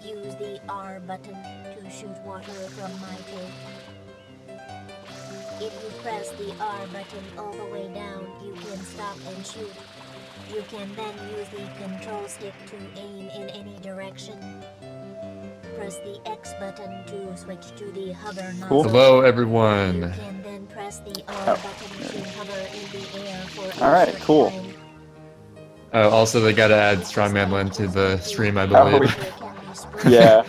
Use the R button to shoot water from my tank. If you press the R button all the way down, you can stop and shoot. You can then use the control stick to aim in any direction. Press the X button to switch to the hover nozzle. Cool. Hello, everyone. You can then press the R button to hover in the air for Alright, cool. time. Also, they gotta add Strongman Len to the stream, I believe. Yeah.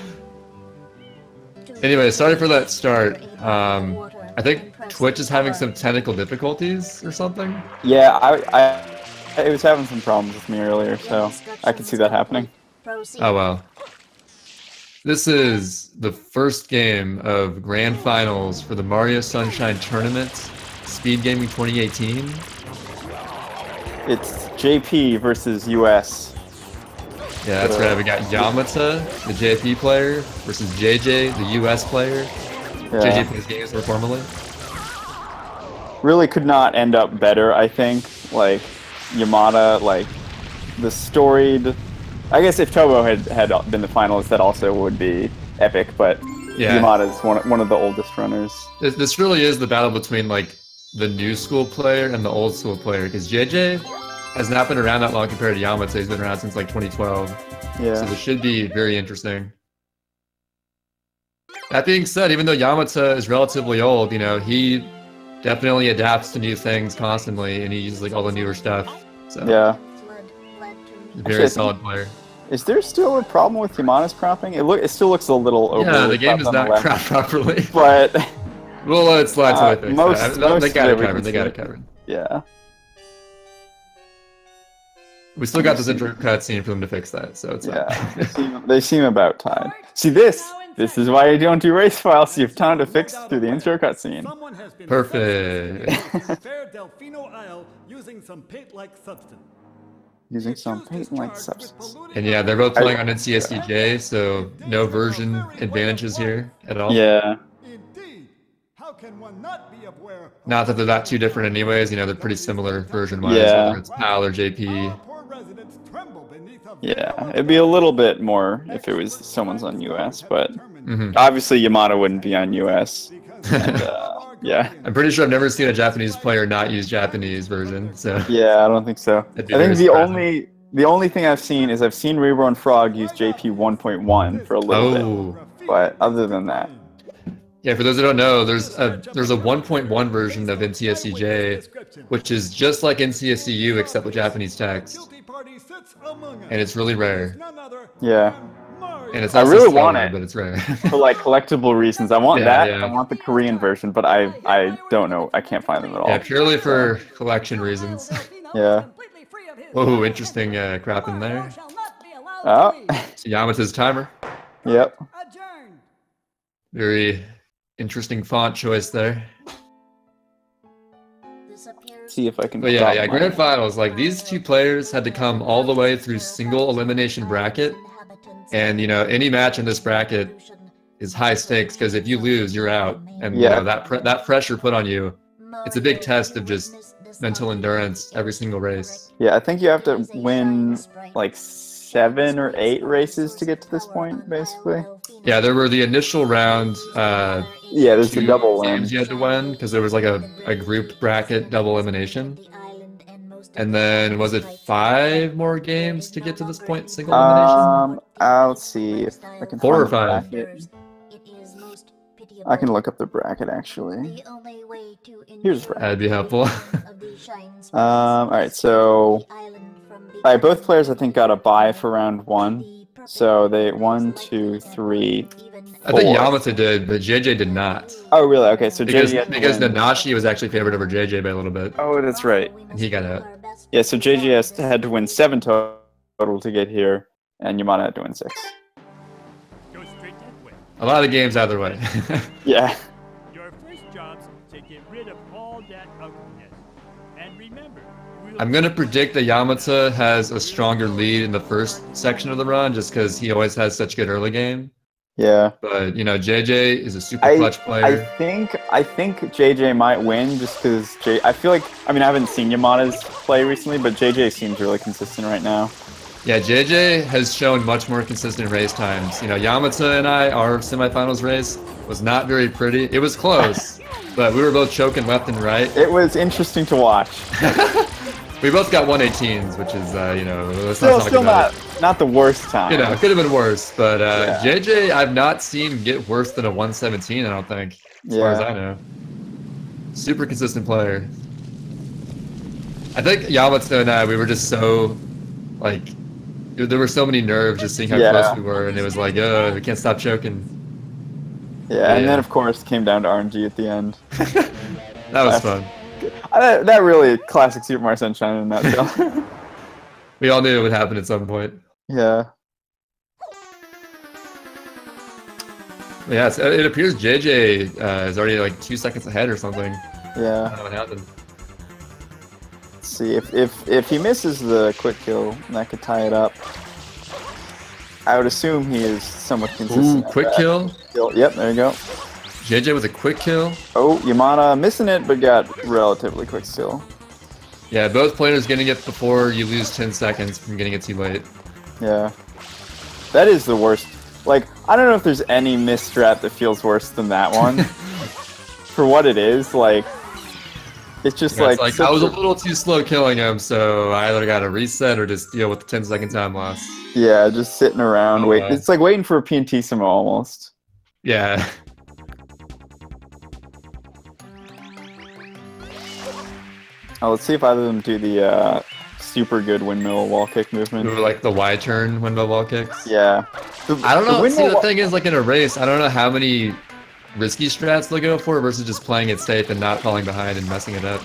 Anyway, sorry for that start. I think Twitch is having some technical difficulties or something. Yeah, I was having some problems with me earlier, so I can see that happening. Oh well. This is the first game of Grand Finals for the Mario Sunshine Tournament, Speed Gaming 2018. It's JP versus US. Yeah, that's right. We got Yamata, the JP player, versus JJ, the US player. Yeah. JJ Plays Games more formally. Really could not end up better, I think. Like, Yamata, like, the storied... I guess if Tobo had been the finalist, that also would be epic, but yeah. Yamata's one of the oldest runners. This really is the battle between, like, the new school player and the old school player, because JJ has not been around that long compared to Yamata. He's been around since, like, 2012. Yeah. So this should be very interesting. That being said, even though Yamata is relatively old, you know, he definitely adapts to new things constantly, and he uses, like, all the newer stuff. So yeah. Very solid player. Is there still a problem with Yamata's cropping? It still looks a little over. Yeah, the game does not crop properly. But we'll let it slide till I fix most they got it covered. They got it covered. Yeah. We still got this intro cutscene for them to fix that, so it's they seem about tied. See this is why you don't do race files. You have time to fix through the intro cutscene. Perfect. Using some paint-like substance. Using some paint-like substance. And yeah, they're both playing on NCSDJ, so no version advantages here at all. Yeah. Not that they're that too different anyways, you know, they're pretty similar version-wise, yeah. whether it's PAL or JP. Yeah, it'd be a little bit more if it was someone's on US, but obviously Yamata wouldn't be on US. And, yeah. I'm pretty sure I've never seen a Japanese player not use Japanese version, so... Yeah, I don't think so. I think the only thing I've seen is I've seen Reborn Frog use JP 1.1 for a little bit. But other than that... Yeah, for those who don't know, there's a 1.1 version of NCSDJ, which is just like NCSCU except with Japanese text. And it's really rare. Yeah. And it's I really want rare, it, but it's rare. For like collectible reasons. I want that. Yeah. I want the Korean version, but I don't know. I can't find them at all. Yeah, purely for collection reasons. Yeah. Whoa, interesting crap in there. Oh. So Yamata's timer. Yep. Very interesting font choice there. See if I can. But yeah, Grand Finals. Like these two players had to come all the way through single elimination bracket. And, you know, any match in this bracket is high stakes because if you lose, you're out. And you know, that pressure put on you, it's a big test of just mental endurance every single race. Yeah, I think you have to win like 7 or 8 races to get to this point, basically. Yeah, there were the initial round. Yeah, there's a double games you had to win because there was like a group bracket double elimination. And then, was it 5 more games to get to this point, single elimination? I'll see if I can 4 or find 5. the I can look up the bracket, actually. Here's the bracket. That'd be helpful. Alright, so... Alright, both players, I think, got a bye for round 1. So, they... 1, 2, 3... I think Yamata did, but JJ did not. Oh, really? Okay, so because JJ Nanashi was actually favored over JJ by a little bit. Oh, that's right. And he got out. Yeah, so JJ had to win 7 total to get here, and Yamata had to win 6. A lot of games either way. Yeah. Your first job's to get rid of all that ugliness. And remember, I'm going to predict that Yamata has a stronger lead in the first section of the run, just because he always has such good early game. Yeah. But, you know, JJ is a super clutch player. I think JJ might win just because I feel like, I mean, I haven't seen Yamata's play recently, but JJ seems really consistent right now. Yeah, JJ has shown much more consistent race times. You know, Yamata and I, our semifinals race was not very pretty. It was close, but we were both choking left and right. It was interesting to watch. We both got 118s, which is, you know, let's Still, not talk about it. not the worst time. You know, it could have been worse, but Yeah. JJ, I've not seen get worse than a 117, I don't think, as far as I know. Super consistent player. I think Yamato and I, we were just so, like, there were so many nerves just seeing how close we were, and it was like, we can't stop choking. Yeah, and then, of course, it came down to RNG at the end. That was fun. That really classic Super Mario Sunshine in that nutshell. We all knew it would happen at some point. Yeah. Yeah, it appears JJ is already like 2 seconds ahead or something. Yeah. I don't know what happened. Let's see, if he misses the quick kill, that could tie it up. I would assume he is somewhat consistent. Ooh, quick kill? Yep, there you go. JJ with a quick kill. Oh, Yamata missing it, but got relatively quick still. Yeah, both players getting it before you lose 10 seconds from getting it too late. Yeah. That is the worst. Like, I don't know if there's any missed strat that feels worse than that one. For what it is, like, it's just yeah, like... It's like I was a little too slow killing him, so I either got to reset or just deal with the 10-second time loss. Yeah, just sitting around, waiting. It's like waiting for a PNT sumo almost. Yeah. Oh, let's see if either of them do the super good windmill wall kick movement. Ooh, like the Y turn windmill wall kicks. Yeah. I don't know. See, the thing is, like in a race, I don't know how many risky strats they'll go for versus just playing it safe and not falling behind and messing it up.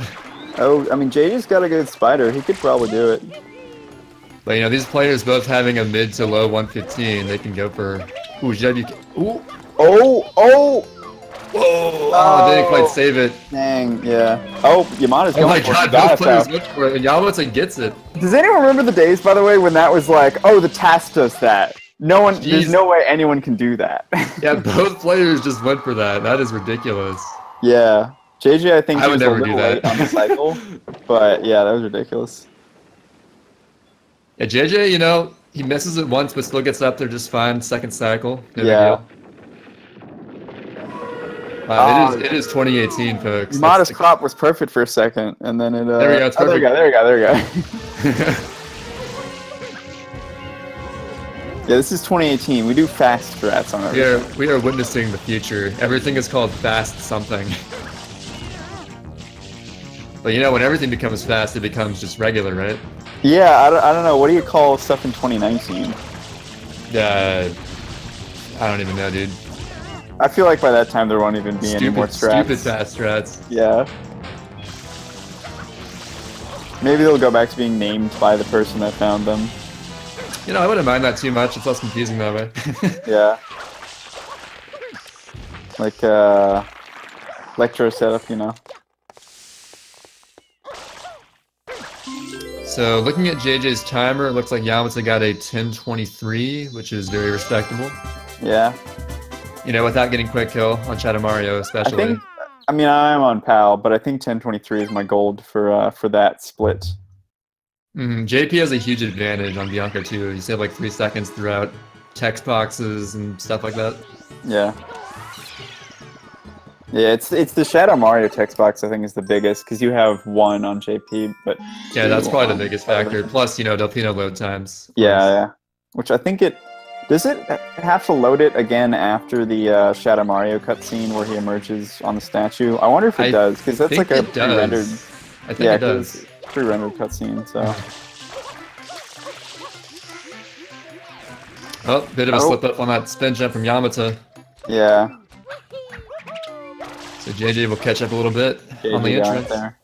Oh, I mean, JJ's got a good spider. He could probably do it. But you know, these players both having a mid to low 115, they can go for. Ooh, JJ. Ooh. Oh! Oh! Whoa! Oh, they didn't quite save it. Dang, yeah. Oh, Yamata's going for it. Oh my god, both players went for it, and Yamata gets it. Does anyone remember the days, by the way, when that was like, oh, the task does that? No one, there's no way anyone can do that. Yeah, both players just went for that. That is ridiculous. Yeah. JJ, I think I would never do late that on the cycle, but yeah, that was ridiculous. Yeah, JJ, you know, he misses it once, but still gets up there just fine. Second cycle. No yeah. Wow, it is 2018, folks. Yamata's crop was perfect for a second, and then it. There we go. It's there we go. There we go. There we go. Yeah, this is 2018. We do fast strats on everything. We are witnessing the future. Everything is called fast something. But you know, when everything becomes fast, it becomes just regular, right? Yeah, I don't know. What do you call stuff in 2019? I don't even know, dude. I feel like by that time there won't even be any more strats. Stupid fast strats. Yeah. Maybe they'll go back to being named by the person that found them. You know, I wouldn't mind that too much. It's less confusing that way. Yeah. Like, Electro setup, you know. So, looking at JJ's timer, it looks like Yamata got a 10:23, which is very respectable. Yeah. You know, without getting quick kill on Shadow Mario, especially. I mean, I am on PAL, but I think 10:23 is my gold for that split. JP has a huge advantage on Bianca too. You save like 3 seconds throughout text boxes and stuff like that. Yeah. Yeah, it's the Shadow Mario text box I think is the biggest because you have 1 on JP, but yeah, that's probably the biggest factor. Plus, you know, Delfino load times. Yeah. Which I think does it have to load it again after the Shadow Mario cutscene where he emerges on the statue? I wonder if it does because that's like a pre-rendered. I think it does. Pre-rendered cutscene, so. Oh, bit of a slip up on that spin jump from Yamata. Yeah. So JJ will catch up a little bit on the entrance. There.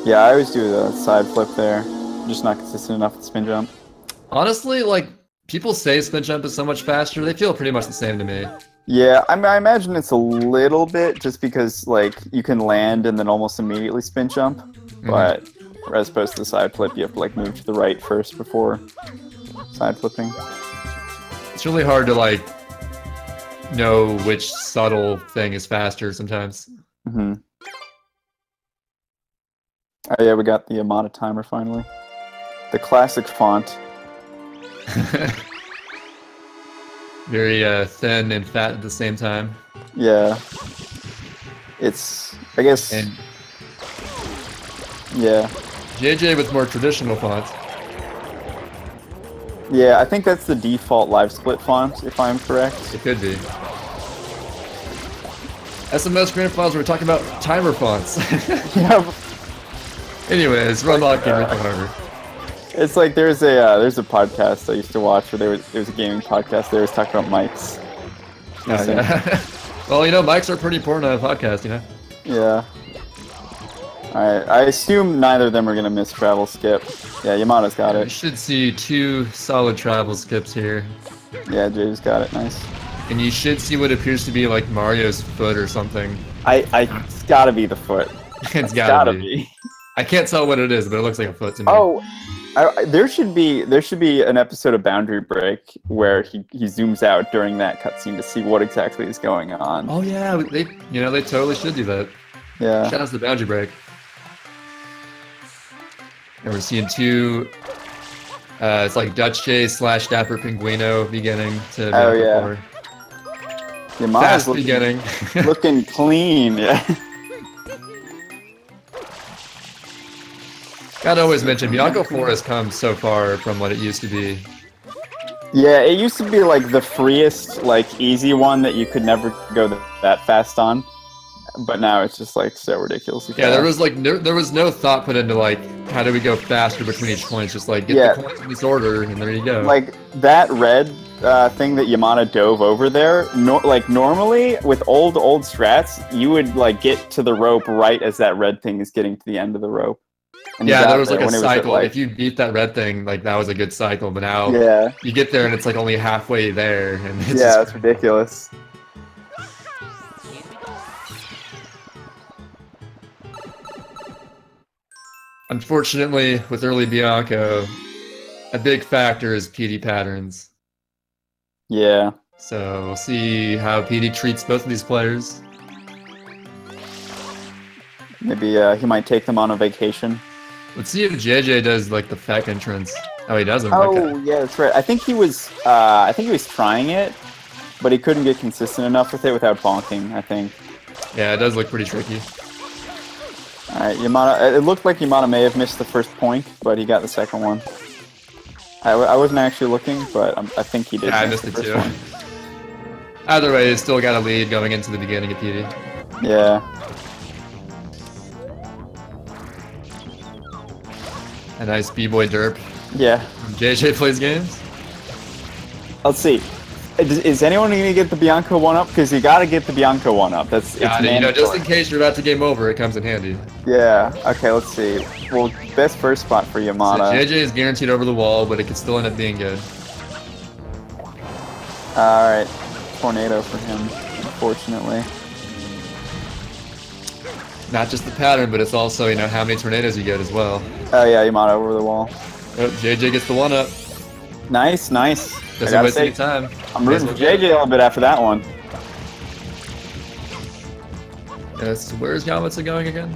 Yeah, I always do the side flip there. I'm just not consistent enough with the spin jump. Honestly, like, people say spin jump is so much faster. They feel pretty much the same to me. Yeah, I imagine it's a little bit just because, like, you can land and then almost immediately spin jump. But as opposed to the side flip, you have to, like, move to the right first before side flipping. It's really hard to, like, know which subtle thing is faster sometimes. Oh yeah, we got the Yamata timer finally. The classic font. Very thin and fat at the same time. Yeah. It's, I guess. And yeah. JJ with more traditional fonts. Yeah, I think that's the default live split font, if I'm correct. It could be. SMS Grand Files, we're talking about timer fonts. Yeah. Anyways, run lock and rip over. It's like there's a podcast I used to watch where there was a gaming podcast. They was talking about mics. Yeah. Well, you know, mics are pretty important on a podcast, you know. Yeah. Alright, I assume neither of them are gonna miss travel skip. Yeah, Yamato's got You it. should see 2 solid travel skips here. Yeah, Jay's got it. Nice. And you should see what appears to be like Mario's foot or something. It's gotta be the foot. It's gotta be. I can't tell what it is, but it looks like a foot to me. Oh, there should be an episode of Boundary Break where he zooms out during that cutscene to see what exactly is going on. Oh yeah, they totally should do that. Yeah. Shout out to Boundary Break. And we're seeing 2. It's like Dutch Chase / Dapper Pinguino beginning to. Oh yeah. Fast looking, beginning. looking clean. Yeah. Gotta always mention, Bianco 4 has come so far from what it used to be. Yeah, it used to be like the freest, like easy one that you could never go that fast on. But now it's just like so ridiculous. Yeah, there was like there was no thought put into like how do we go faster between each point. It's just like get the coins in this order, and there you go. Like that red thing that Yamata dove over there. Like normally with old strats, you would like get to the rope right as that red thing is getting to the end of the rope. And yeah, there was like a cycle. If you beat that red thing, like that was a good cycle. But now you get there and it's like only halfway there, and it's it's ridiculous. Unfortunately, with early Bianco, a big factor is PD patterns. Yeah. So we'll see how PD treats both of these players. Maybe he might take them on a vacation. Let's see if JJ does like the feck entrance. Oh, he doesn't. Oh, okay. Yeah, that's right. I think he was trying it, but he couldn't get consistent enough with it without bonking, I think. Yeah, it does look pretty tricky. Alright, Yamata. It looked like Yamata may have missed the first point, but he got the second one. I wasn't actually looking, but I think he did. Yeah, I missed it too. One. Either way, he's still got a lead going into the beginning of PD. Yeah. A nice B-boy derp. Yeah. JJ plays games. Let's see. Is anyone going to get the Bianco 1-up? Because you got to get the Bianco 1-up. It's mandatory. Just in case you're about to game over, it comes in handy. Yeah. Okay, let's see. Well, best first spot for Yamata. So JJ is guaranteed over the wall, but it could still end up being good. Alright. Tornado for him, unfortunately. Not just the pattern, but it's also, you know, how many tornadoes you get as well. Oh yeah, Yamata over the wall. Oh, JJ gets the 1-up. Nice. Doesn't waste any time. I'm rooting for JJ a little bit after that one. Yes, where's Yamata going again?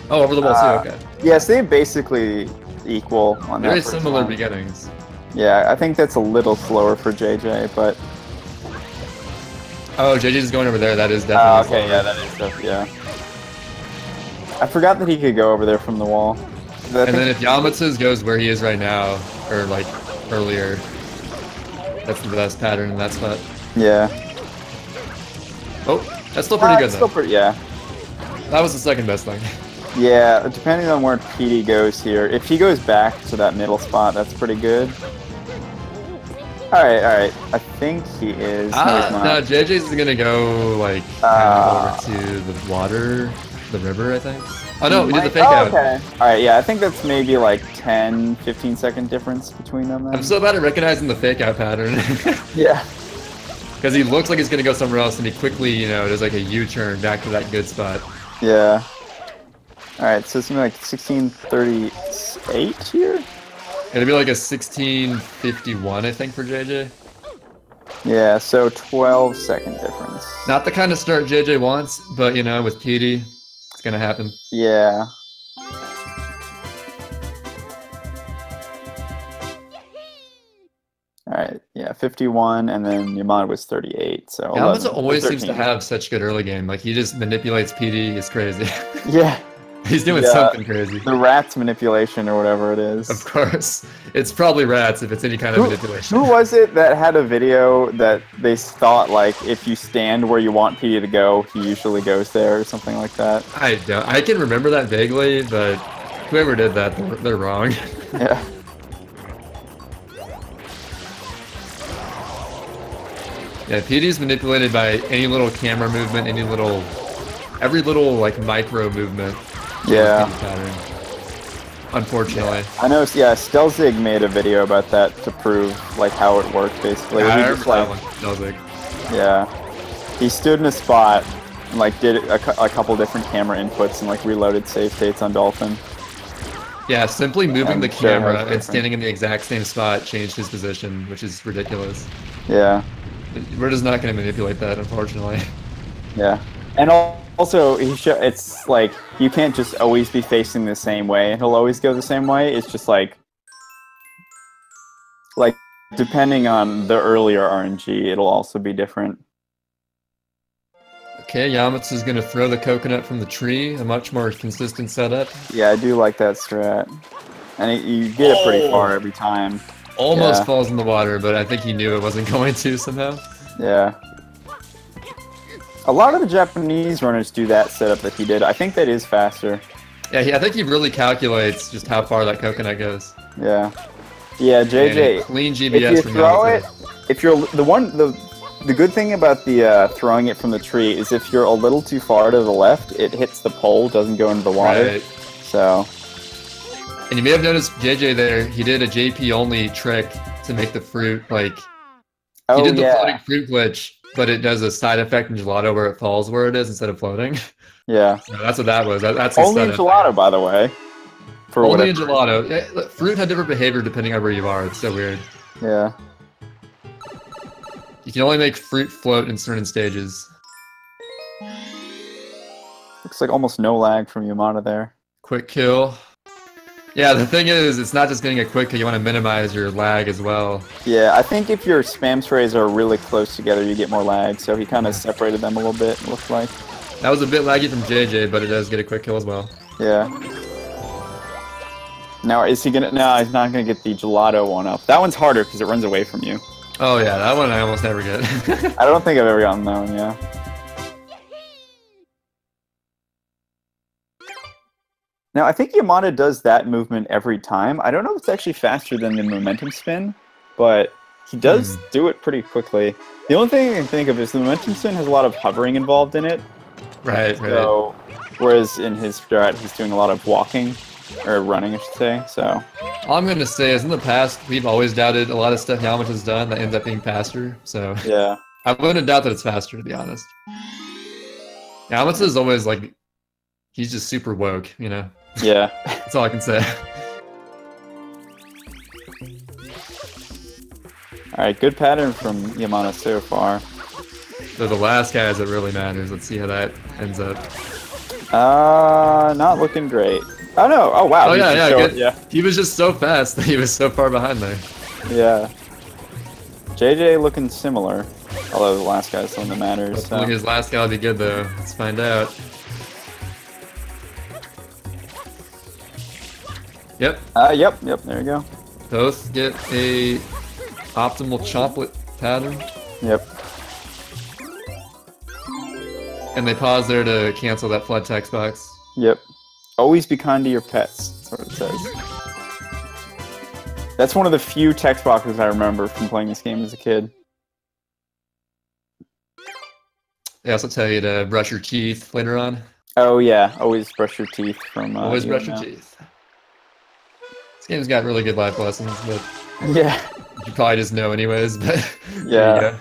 Oh, over the wall too, okay. Yes, they basically equal on that. Very similar beginnings. Yeah, I think that's a little slower for JJ, but... Oh, JJ's going over there, that is definitely okay, yeah, that is definitely, yeah. I forgot that he could go over there from the wall. And then if Yamata's goes where he is right now, or like earlier, that's the best pattern in that spot. Yeah. Oh, that's still pretty good though. Still pretty, yeah. That was the second best thing. Yeah, depending on where PD goes here. If he goes back to that middle spot, that's pretty good. Alright. I think he is. No, JJ's gonna go like over to the water, the river, I think. Oh no, we did the fake out. Okay. Alright, yeah, I think that's maybe like 10-15 second difference between them then. I'm so bad at recognizing the fake out pattern. Yeah. Because he looks like he's gonna go somewhere else and he quickly, you know, does like a U-turn back to that good spot. Yeah. Alright, so something like 1638 here? It'll be like a 1651, I think, for JJ. Yeah, so 12-second difference. Not the kind of start JJ wants, but you know, with PD, it's gonna happen. Yeah. 51, and then Yamata was 38. So Yamata always 13. seems to have such good early game. Like he just manipulates PD. It's crazy. Yeah. He's doing something crazy. The rats manipulation or whatever it is. Of course. It's probably rats if it's any kind of manipulation. Who was it that had a video that they thought, like, if you stand where you want PD to go, he usually goes there or something like that? I can remember that vaguely, but whoever did that, they're wrong. Yeah. Yeah, PD's manipulated by any little camera movement, every little, like, micro movement. Yeah. Unfortunately. I know, yeah, Stelzig made a video about that to prove, like, how it worked, basically. Yeah, I just, remember like, that one. Stelzig. Yeah. He stood in a spot, and, like, did a couple different camera inputs and, like, reloaded save states on Dolphin. Yeah, simply moving And the camera and standing in the exact same spot changed his position, which is ridiculous. Yeah. We're just not going to manipulate that, unfortunately. Yeah. And also, it's like, you can't just always be facing the same way, and he'll always go the same way. It's just like, depending on the earlier RNG, it'll also be different. Okay, Yamatsu's going to throw the coconut from the tree, a much more consistent setup. Yeah, I do like that strat. And you get it pretty far every time. Almost falls in the water, but I think he knew it wasn't going to somehow. Yeah. A lot of the Japanese runners do that setup that he did. I think that is faster. Yeah, I think he really calculates just how far that coconut goes. Yeah. Yeah, JJ. Clean GBS if you from throw Yamata. it, if you're the good thing about the throwing it from the tree is if you're a little too far to the left, it hits the pole, doesn't go into the water. Right. So. And you may have noticed JJ there, he did a JP only trick to make the fruit, like, he did the floating fruit glitch, but it does a side effect in gelato where it falls where it is instead of floating. Yeah. So that's what that was. That's only in gelato, by the way. For only whatever. in gelato. Yeah, fruit had different behavior depending on where you are. It's so weird. Yeah. You can only make fruit float in certain stages. Looks like almost no lag from Yamata there. Quick kill. Yeah, the thing is, it's not just getting a quick kill, you want to minimize your lag as well. Yeah, I think if your spam sprays are really close together, you get more lag, so he kind of separated them a little bit, it looks like. That was a bit laggy from JJ, but it does get a quick kill as well. Yeah. Now, is he gonna... No, he's not gonna get the gelato one up. That one's harder because it runs away from you. Oh yeah, that one I almost never get. I don't think I've ever gotten that one, yeah. Now, I think Yamata does that movement every time. I don't know if it's actually faster than the momentum spin, but he does do it pretty quickly. The only thing I can think of is the momentum spin has a lot of hovering involved in it. Right, So, whereas in his strat, he's doing a lot of walking, or running, I should say, so... All I'm going to say is in the past, we've always doubted a lot of stuff Yamata's done that ends up being faster, so... Yeah. I wouldn't doubt that it's faster, to be honest. Yamata is always, like, he's just super woke, you know? Yeah. That's all I can say. Alright, good pattern from Yamata so far. So the last guys that really matters. Let's see how that ends up. Not looking great. Oh no! Oh wow! Oh yeah, good. Yeah. He was just so fast that he was so far behind there. Yeah. JJ looking similar, although the last guy's the one that matters. Hopefully his last guy will be good though. Let's find out. Yep. Yep. There you go. Both get a optimal choplet pattern. Yep. And they pause there to cancel that flood text box. Yep. Always be kind to your pets. That's what it says. That's one of the few text boxes I remember from playing this game as a kid. They also tell you to brush your teeth later on. Oh yeah, always brush your teeth from. Always brush your teeth. This game's got really good life lessons, but yeah, you probably just know anyways. But yeah. There you go.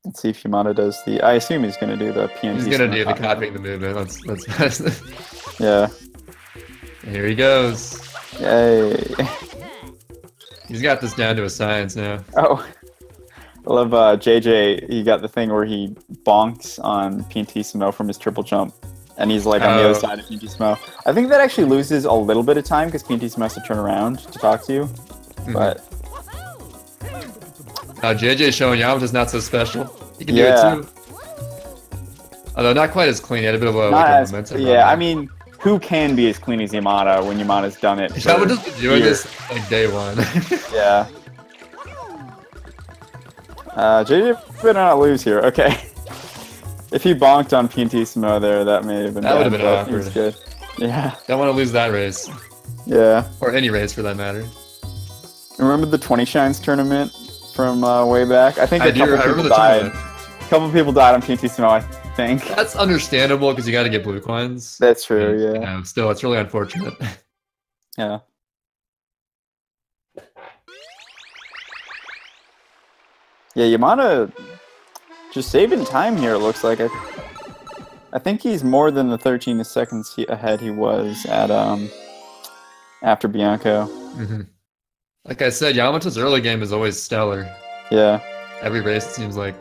Let's see if Yamata does the. I assume he's going to do the PNG. He's going to do the copying the movement. Let's yeah. Here he goes. Yay. He's got this down to a science now. Oh. I love JJ. He got the thing where he bonks on PNT Samo from his triple jump. and he's like on the other side of Pinty I think that actually loses a little bit of time because Pinty has to turn around to talk to you. But JJ showing Yamata's not so special. He can do it too. Although not quite as clean. He had a bit of a momentum. Yeah, I mean, who can be as clean as Yamata when Yamata's done it? Yamata's been doing this like day one. Yeah. JJ better not lose here. Okay. If he bonked on Piantissimo there, that may have been That would have been awkward. Good. Yeah. Don't want to lose that race. Yeah. Or any race for that matter. Remember the 20 Shines tournament from way back? I think a couple people died. A couple people died on Piantissimo, I think. That's understandable because you got to get blue coins. That's true, yeah. You know, still, it's really unfortunate. Yeah. Yeah, Yamata just saving time here, it looks like. I think he's more than the 13 seconds ahead he was at after Bianco. Like I said, Yamata's early game is always stellar. Yeah. Every race it seems like.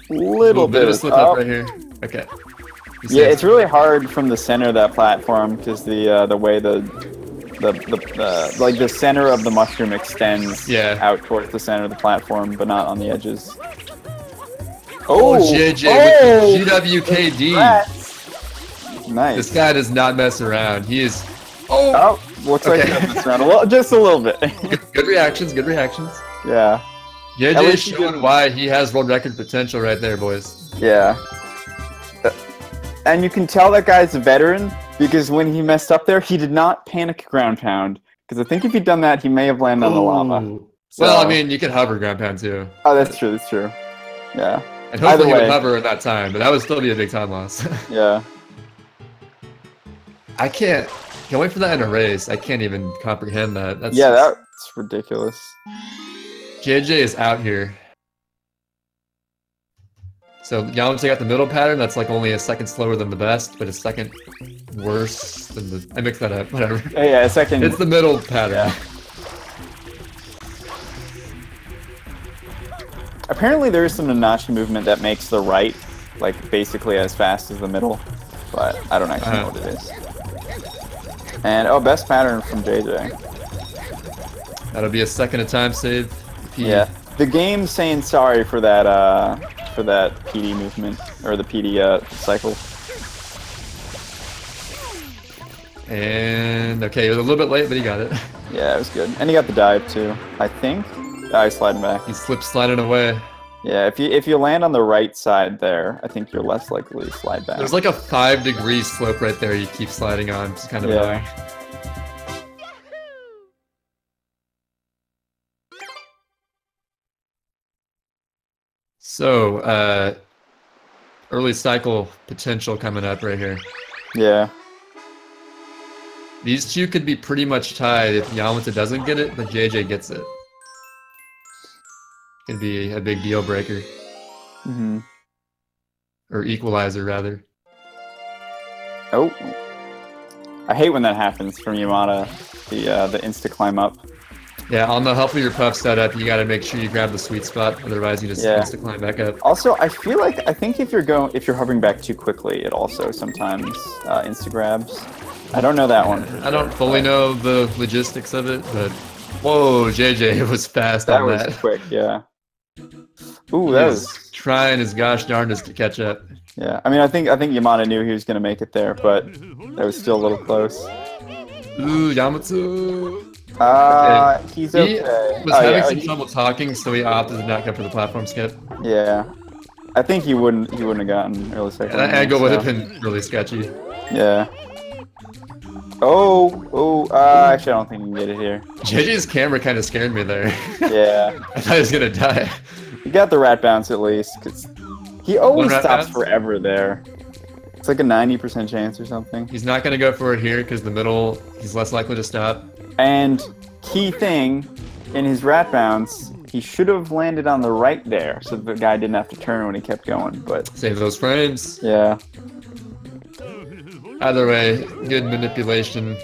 Little bit of a slip up right here. Okay. Yeah, it's really hard from the center of that platform because the way the center of the mushroom extends out towards the center of the platform, but not on the edges. Oh, JJ with the GWKD. Nice. This guy does not mess around. He is. Looks like he does mess around just a little bit. Good reactions. Good reactions. Yeah. JJ showing why he has world record potential right there, boys. Yeah. And you can tell that guy's a veteran because when he messed up there, he did not panic ground pound. Because I think if he'd done that, he may have landed on the lava. So, well, I mean, you could hover ground pound too. Oh, that's true. That's true. Yeah. And hopefully he would hover at that time, but that would still be a big time loss. Yeah. I can't wait for that in a race. I can't even comprehend that. That's ridiculous. JJ is out here. So Yamata got the middle pattern. That's like only a second slower than the best, but a second worse than the. I mixed that up. Whatever. Yeah, a second. It's the middle pattern. Yeah. Apparently, there is some Nanachi movement that makes the right like basically as fast as the middle, but I don't actually know what it is. And best pattern from JJ. That'll be a second of time save. Yeah, the game's saying sorry for that PD movement or the PD cycle. And okay, it was a little bit late, but he got it. Yeah, it was good, and he got the dive too. I think. He's sliding back. He slipped sliding away. Yeah, if you land on the right side there, I think you're less likely to slide back. There's like a 5-degree slope right there. You keep sliding on. It's kind of annoying. So, early cycle potential coming up right here. Yeah. These two could be pretty much tied if Yamata doesn't get it, but JJ gets it. Could be a big deal breaker. Or equalizer, rather. Oh. I hate when that happens from Yamata, the insta climb up. Yeah, on the Help of Your Puff setup, you gotta make sure you grab the sweet spot, otherwise you just insta climb back up. Also, I think if you're hovering back too quickly, it also sometimes insta grabs. I don't know that one. I don't fully know the logistics of it, but whoa, JJ was fast on that. That was quick, yeah. Ooh, that was trying his gosh darndest to catch up. Yeah, I mean, I think Yamata knew he was gonna make it there, but that was still a little close. Ooh, Yamato. He's okay. He was having some trouble talking, so he opted to not go for the platform skip. Yeah, I think he wouldn't have gotten early second. That angle would have been really sketchy. Yeah. Actually, I don't think he can get it here. JJ's camera kind of scared me there. Yeah. I thought he was gonna die. He got the rat bounce at least, because he always stops forever there. It's like a 90% chance or something. He's not gonna go for it here because the middle, he's less likely to stop. And key thing, in his rat bounce, he should have landed on the right there, so the guy didn't have to turn when he kept going. But save those frames. Yeah. Either way, good manipulation.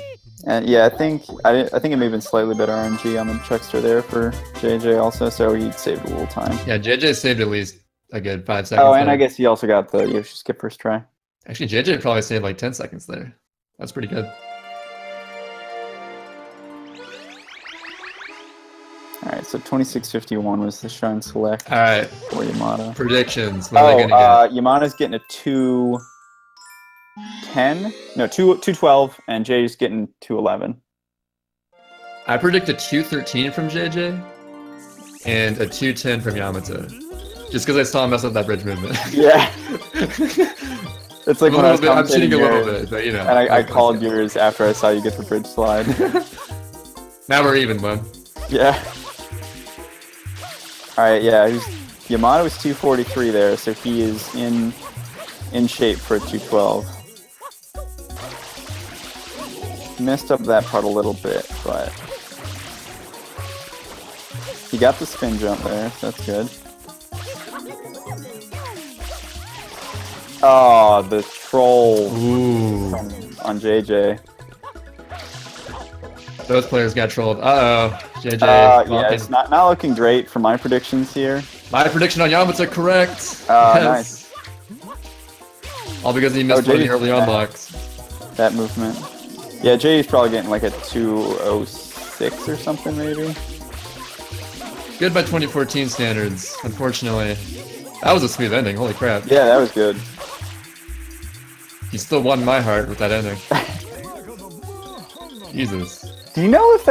And yeah, I think it may have been slightly better RNG on the Chuckster there for JJ also, so he saved a little time. Yeah, JJ saved at least a good 5 seconds. Oh, and I guess he also got the Yoshi skip first try. Actually, JJ probably saved like 10 seconds there. That's pretty good. Alright, so 2651 was the Shrine Select. Alright. For Yamata. Predictions. What are they gonna get? Yamata's getting a 210? No, 212, and Jay's getting 211. I predict a 213 from JJ and a 210 from Yamato. Just because I saw him mess up that bridge movement. Yeah. It's like when I was I'm cheating a little yours, bit, but you know. And I called yours after I saw you get the bridge slide. Now we're even, man. Yeah. Alright, yeah. Yamato was 243 there, so he is in shape for a 212. Messed up that part a little bit, but he got the spin jump there, so that's good. Oh, the troll on JJ. Those players got trolled. Uh-oh. JJ. Yeah, it's not looking great for my predictions here. My prediction on Yamato correct. Nice. All because he missed one of the early unlocks. That movement. Yeah, JJ's probably getting like a 206 or something, maybe. Good by 2014 standards, unfortunately. That was a smooth ending, holy crap. Yeah, that was good. He still won my heart with that ending. Jesus. Do you know if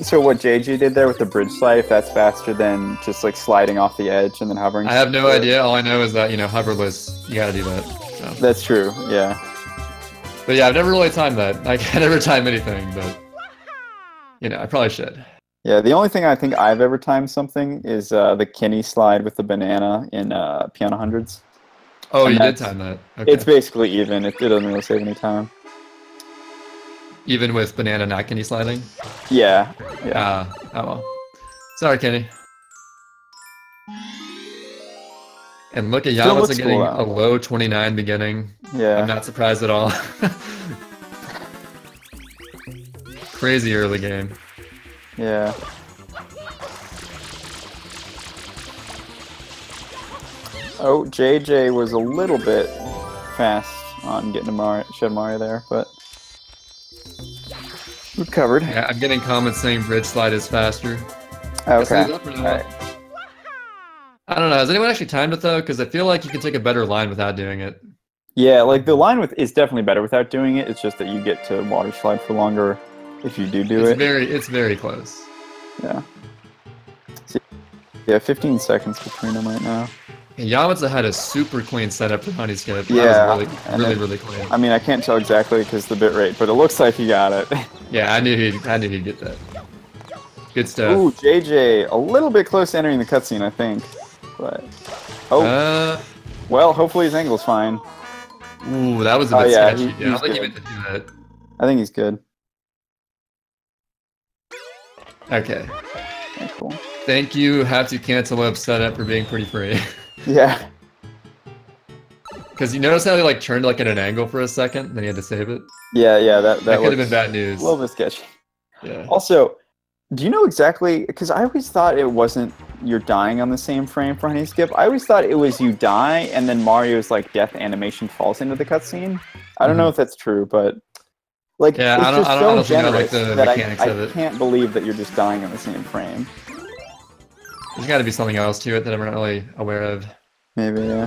so what JJ did there with the bridge slide, if that's faster than just like sliding off the edge and then hovering? I have no idea, all I know is that, you know, hoverless, you gotta do that. So. That's true, yeah. But yeah, I've never really timed that. I can never time anything, but, you know, I probably should. Yeah, the only thing I think I've ever timed something is the Kinney slide with the banana in Piano Hundreds. Oh, and you did time that. Okay. It's basically even. It doesn't really save any time. Even with banana not Kenny sliding? Yeah. Oh well. Sorry, Kenny. And look at Yamata getting a low 29 beginning. Yeah. I'm not surprised at all. Crazy early game. Yeah. Oh, JJ was a little bit fast on getting to Shed Mario there, but recovered. Yeah, I'm getting comments saying bridge slide is faster. Okay. Right. I don't know. Has anyone actually timed it though? Because I feel like you can take a better line without doing it. Yeah, like the line is definitely better without doing it. It's just that you get to water slide for longer if you do it. It's very close. Yeah. So, yeah, 15 seconds between them right now. And Yamata had a super clean setup for Honey Skip. Yeah, that was really clean. I mean, I can't tell exactly because the bit rate, but it looks like he got it. Yeah, I knew he'd get that. Good stuff. Ooh, JJ, a little bit close to entering the cutscene, I think. But well, hopefully his angle's fine. Ooh, that was a bit sketchy. Yeah, I don't think he meant to do that. I think he's good. Okay. Okay, cool. Thank you, Have to Cancel Up setup for being pretty free. Yeah. Because you notice how he like turned like at an angle for a second, then he had to save it. Yeah, that could have been bad news. A little bit sketchy. Yeah. Also, do you know exactly? Because I always thought it wasn't you're dying on the same frame for Honey Skip. I always thought it was you die and then Mario's like death animation falls into the cutscene. I don't know if that's true, but like yeah, it's I don't so think I like the that mechanics of it. I can't believe that you're just dying on the same frame. There's got to be something else to it that I'm not really aware of. Maybe, yeah.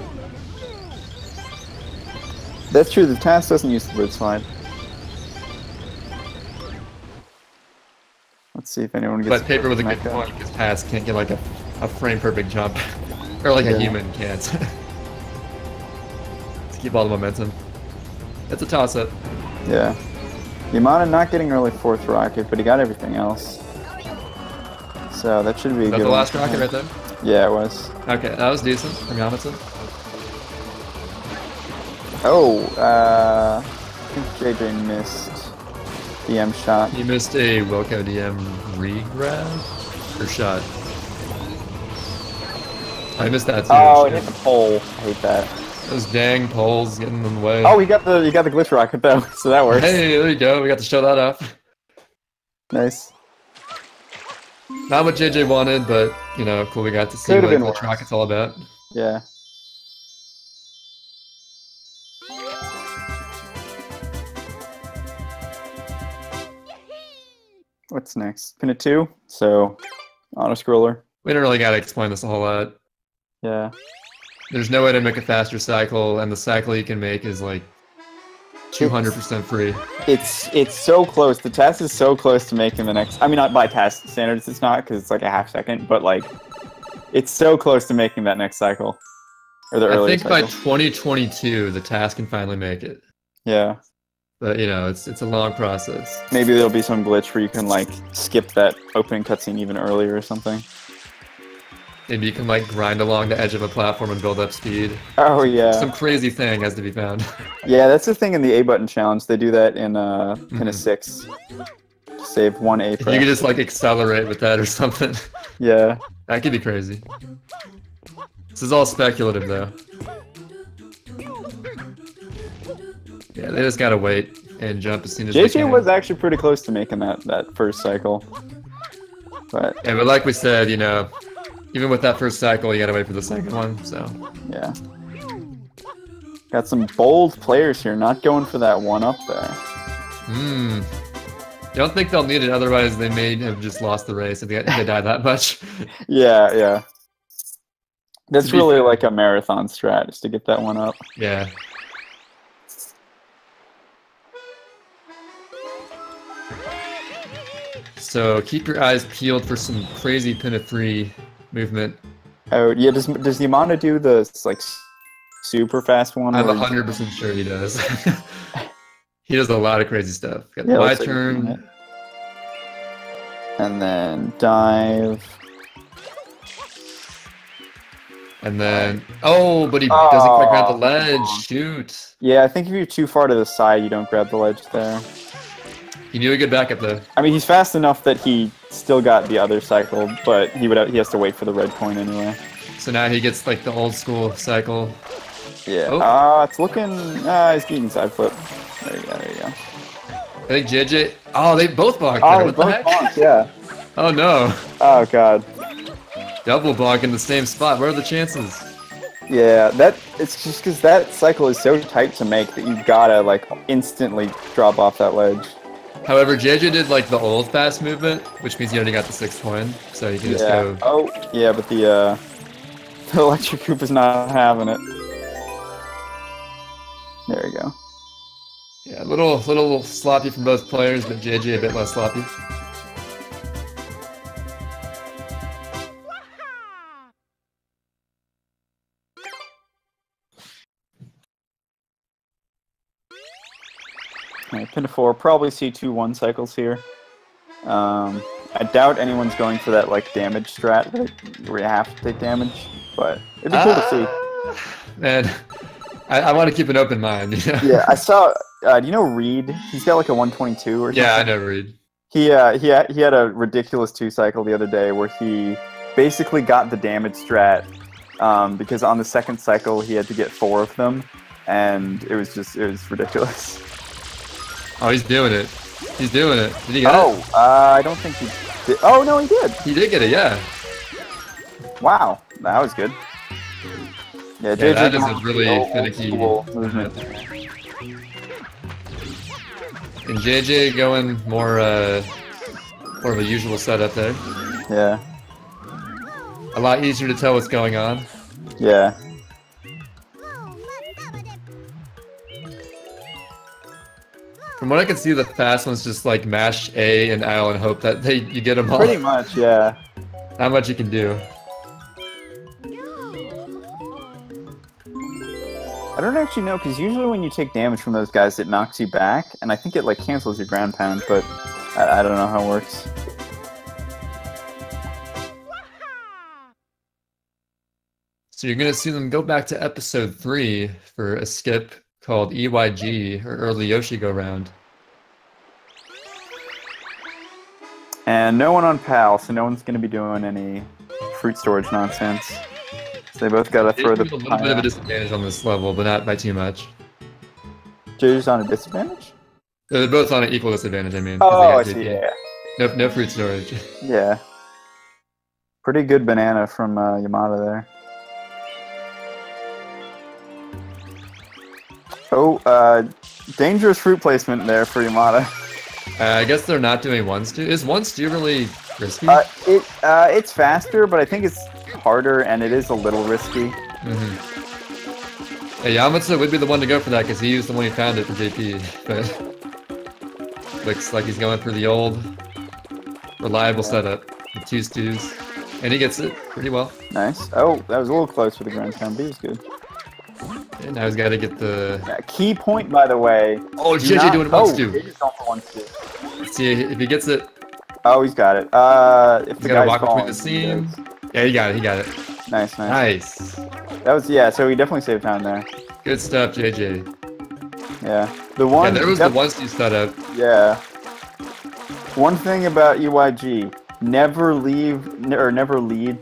That's true. The task doesn't use the bridge slide. Let's see if anyone gets. But Paper with a good point because Pass can't get like a frame perfect jump, or like a human can't. To keep all the momentum. It's a toss up. Yeah. Yamata not getting early fourth rocket, but he got everything else. So that should be good. That's the last rocket right there? Yeah, it was. Okay, that was decent from Yamata. Oh, I think JJ missed DM shot. He missed a Wilco DM re-grab? Or shot? I missed that too. Oh, it hit the pole. I hate that. Those dang poles getting in the way. Oh, he got the glitch rocket though, so that works. Hey, there you go. We got to show that off. Nice. Not what JJ wanted, but you know, cool. We got to see what glitch rocket's all about. Yeah. what's next? Pin it 2. So auto scroller. We don't really gotta explain this a whole lot. Yeah. There's no way to make a faster cycle, and the cycle you can make is like 200% free. It's so close. The task is so close to making the next. I mean, not by task standards, it's not because it's like a half second, but like it's so close to making that next cycle or the earlier. I think by 2022, the task can finally make it. Yeah. But you know, it's a long process. Maybe there'll be some glitch where you can like skip that opening cutscene even earlier or something. Maybe you can like grind along the edge of a platform and build up speed. Oh yeah. Some crazy thing has to be found. Yeah, that's the thing in the A button challenge. They do that in Pin a 6. Save 1 A If press. you could just like accelerate with that or something. Yeah. That could be crazy. This is all speculative though. Yeah, they just gotta wait and jump as soon as they JJ can. was actually pretty close to making that first cycle. But yeah, but like we said, you know, even with that first cycle, you gotta wait for the second one, so. yeah. Got some bold players here, not going for that one up there. Don't think they'll need it, otherwise they may have just lost the race if they die that much. Yeah, yeah. That's really like a marathon strat, is to get that one up. Yeah. So keep your eyes peeled for some crazy pin of 3 movement. Oh yeah, does Yamata do the like super fast one? I'm 100% sure he does. He does a lot of crazy stuff. Got the Y turn. And then dive. And then, oh, but he doesn't quite grab the ledge. Shoot. Yeah, I think if you're too far to the side, you don't grab the ledge there. He knew a good backup though. I mean, he's fast enough that he still got the other cycle, but he has to wait for the red coin anyway. So now he gets like the old school cycle. Yeah. Oh. It's looking. He's getting side flip. There you go. There you go. I think JJ. Oh, they both bonked. Oh, What the heck? bonked, yeah. Oh no. Oh god. Double bonk in the same spot. What are the chances? Yeah, it's just because that cycle is so tight to make that you gotta like instantly drop off that ledge. However, JJ did like the old fast movement, which means he already got the 6th coin, so you can just go. Oh, yeah, but the electric hoop is not having it. There you go. Yeah, a little sloppy from both players, but JJ a bit less sloppy. Alright, pin to 4. Probably see 2 1 cycles here. I doubt anyone's going for that like damage strat where you have to take damage, but it'd be cool to see. Man, I want to keep an open mind. You know? Yeah, I saw. Do you know Reed? He's got like a 122 or something. Yeah, I know Reed. He had a ridiculous 2 cycle the other day where he basically got the damage strat because on the 2nd cycle he had to get 4 of them, and it was ridiculous. Oh, he's doing it. He's doing it. Did he get it? I don't think he did. Oh, no, he did. He did get it, yeah. Wow, that was good. Yeah, JJ that is a really finicky movement. And JJ going more of a usual setup there. Yeah. A lot easier to tell what's going on. Yeah. From what I can see, the fast ones just like mash A and L and hope that you get them all. Pretty much, yeah. Not much you can do. I don't actually know, because usually when you take damage from those guys, it knocks you back, and I think it like cancels your ground pound, but I don't know how it works. So you're gonna see them go back to episode 3 for a skip called EYG, or Early Yoshi Go Round. And no one on PAL, so no one's going to be doing any fruit storage nonsense. So they both got to throw the... A little bit of a disadvantage on this level, but not by too much. JJ's on a disadvantage? They're both on an equal disadvantage, I mean. Oh, I see, yeah. No fruit storage. Yeah. Pretty good banana from Yamata there. Oh, dangerous fruit placement there for Yamata. I guess they're not doing one stew. Is one stew really risky? It's faster, but I think it's harder, and it is a little risky. Hey, Yamata would be the one to go for that because he was the one who found it for JP. But looks like he's going for the old, reliable setup with 2 stews, and he gets it pretty well. Nice. Oh, that was a little close for the ground pound, but he was good. And now he's got to get the key point, by the way. Oh, JJ doing one stew. JJ's going for one stew. Let's see if he gets it. Oh, he's got it. If He's got to walk between the seam. Yeah, he got it. He got it. Nice. That was so he definitely saved time there. Good stuff, JJ. Yeah. The one. Yeah, there was the one stew setup. Yeah. One thing about UYG: never leave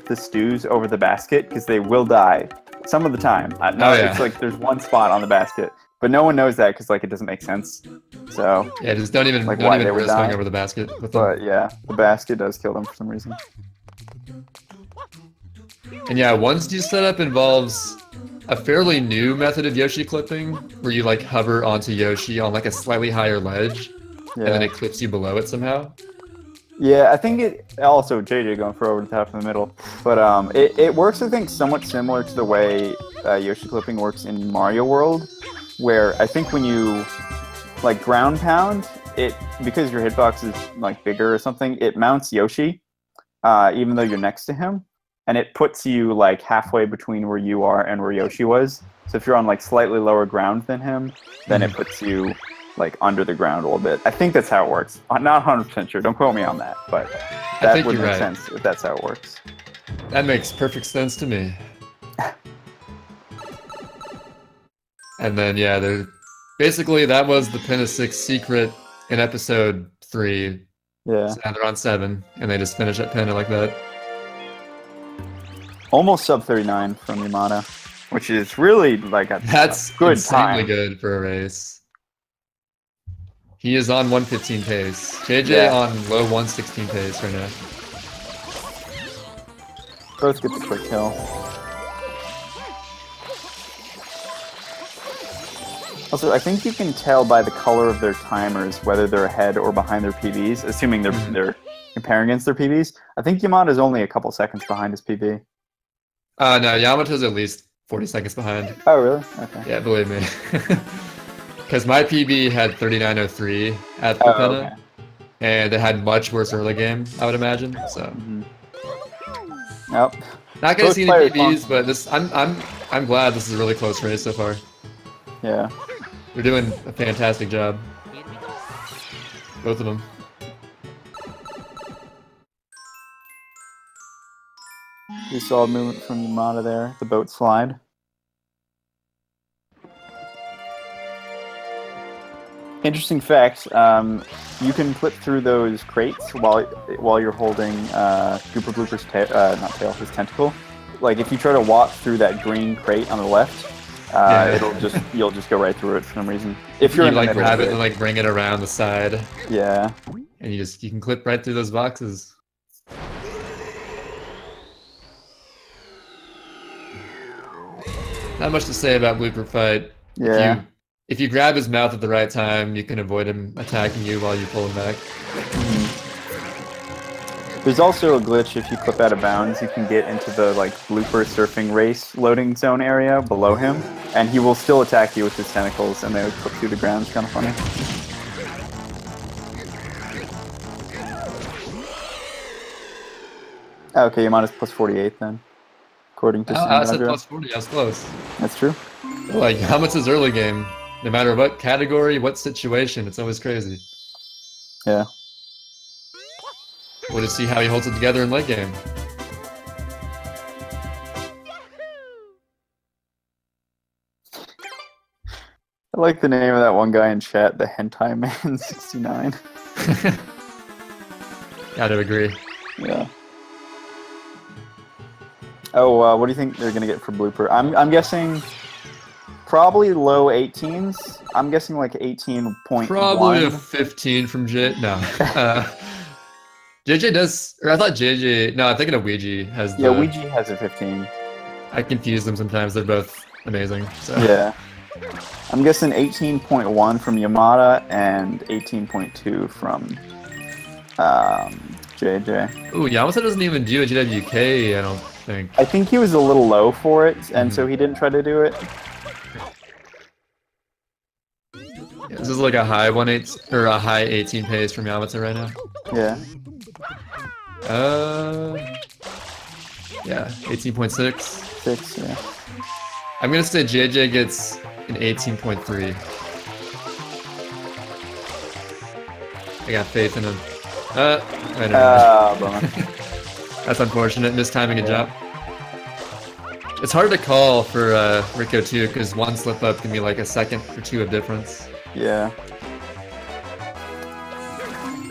the stews over the basket because they will die. Some of the time. It's like there's one spot on the basket, but no one knows that because like it doesn't make sense. So yeah, just don't even risk going over the basket with them. But yeah, the basket does kill them for some reason. And yeah, one stew setup involves a fairly new method of Yoshi clipping, where you like hover onto Yoshi on like a slightly higher ledge, and then it clips you below it somehow. Yeah, I think it also JJ going for over the top in the middle, but it works I think somewhat similar to the way Yoshi clipping works in Mario World, where I think when you like ground pound it, because your hitbox is like bigger or something, it mounts Yoshi, even though you're next to him, and it puts you like halfway between where you are and where Yoshi was. So if you're on like slightly lower ground than him, then it puts you like under the ground a little bit. I think that's how it works. I'm not 100% sure. Don't quote me on that, but that would make sense if that's how it works. That makes perfect sense to me. And then yeah, basically that was the Pin of 6 secret in episode 3. Yeah. So now they're on 7, and they just finish that pin like that. Almost sub 39 from Yamata, which is really like that's good insanely time. Good for a race. He is on 115 pace. JJ on low 116 pace right now. Both get the quick kill. Also, I think you can tell by the color of their timers whether they're ahead or behind their PBs, assuming they're comparing against their PBs. I think Yamata's only a couple seconds behind his PB. No, Yamato's at least 40 seconds behind. Oh, really? Okay. Yeah, believe me. Because my PB had 39.03 at the Penna, and it had much worse early game, I would imagine. So, Nope. Not gonna see any PBs, but this I'm glad this is a really close race so far. Yeah. They're doing a fantastic job. Both of them. We saw a movement from Yamata there, the boat slide. Interesting fact, you can clip through those crates while you're holding Gooper Blooper's not tail, his tentacle. Like if you try to walk through that green crate on the left, you'll just go right through it for some reason. If you're in the like middle grab of it and like bring it around the side. Yeah. And you can clip right through those boxes. Not much to say about Blooper Fight. Yeah. If you grab his mouth at the right time, you can avoid him attacking you while you pull him back. There's also a glitch if you clip out of bounds. You can get into the like Blooper surfing race loading zone area below him, and he will still attack you with his tentacles, and they would clip through the ground. It's kind of funny. Okay, Yamata's plus 48 then, according to I said plus 40. I was close. That's true. Like Yamata's early game, no matter what category, what situation, it's always crazy. Yeah. We'll just see how he holds it together in late game. I like the name of that one guy in chat, the Hentai Man 69. Gotta agree. Yeah. Oh, what do you think they're gonna get for Blooper? I'm guessing probably low 18s. I'm guessing like 18.1. Probably a 15 from J. No. JJ does, or I thought JJ. No, I'm thinking of Ouija has. Yeah, Ouija has a 15. I confuse them sometimes. They're both amazing. So. Yeah. I'm guessing 18.1 from Yamata and 18.2 from JJ. Ooh, Yamata doesn't even do a JWK, I don't think. I think he was a little low for it, and so he didn't try to do it. Yeah, this is like a high 1/8 or a high 18 pace from Yamata right now. Yeah. Yeah, 18.6. 6, yeah. I'm gonna say JJ gets an 18.3. I got faith in him. I don't know. Bummer. That's unfortunate, mistiming a jump. It's hard to call for Rico too, because one slip up can be like a second or two of difference. Yeah.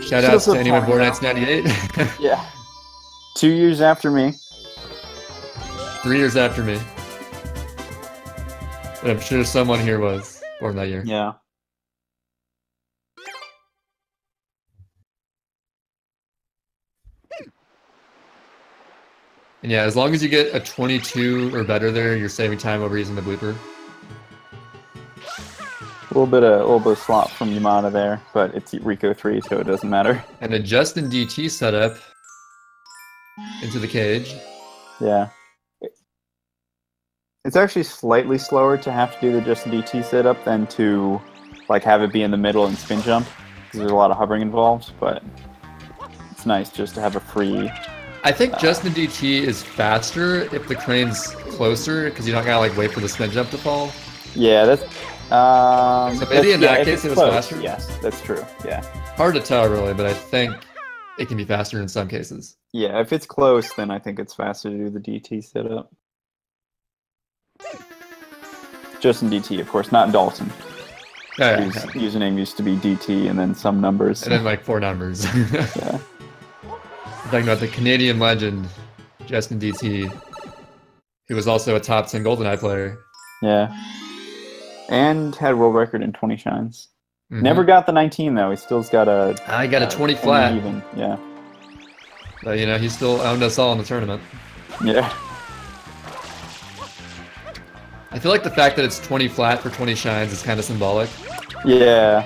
Shout outs to anyone born 1998. Yeah. 2 years after me. 3 years after me. But I'm sure someone here was born that year. Yeah. And yeah, as long as you get a 22 or better there, you're saving time over using the blooper. A little bit of slop from Yamata there, but it's Rico 3, so it doesn't matter. And a Justin DT setup into the cage. Yeah. It's actually slightly slower to have to do the Justin DT setup than to like have it be in the middle and spin jump, because there's a lot of hovering involved, but it's nice just to have a free... I think Justin DT is faster if the crane's closer, because you don't gotta like wait for the spin jump to fall. Yeah, that's... so maybe in that case it was faster? Yes, that's true, yeah. Hard to tell really, but I think it can be faster in some cases. Yeah, if it's close, then I think it's faster to do the DT setup. Justin DT, of course, not Dalton. Yeah, His username used to be DT and then some numbers. And then like 4 numbers. Yeah. I'm talking about the Canadian legend, Justin DT, who was also a top 10 GoldenEye player. Yeah. And had world record in 20 shines. Never got the 19 though. He still's got a... I got a 20 flat. Even. Yeah. But you know, he still owned us all in the tournament. Yeah. I feel like the fact that it's 20 flat for 20 shines is kind of symbolic. Yeah.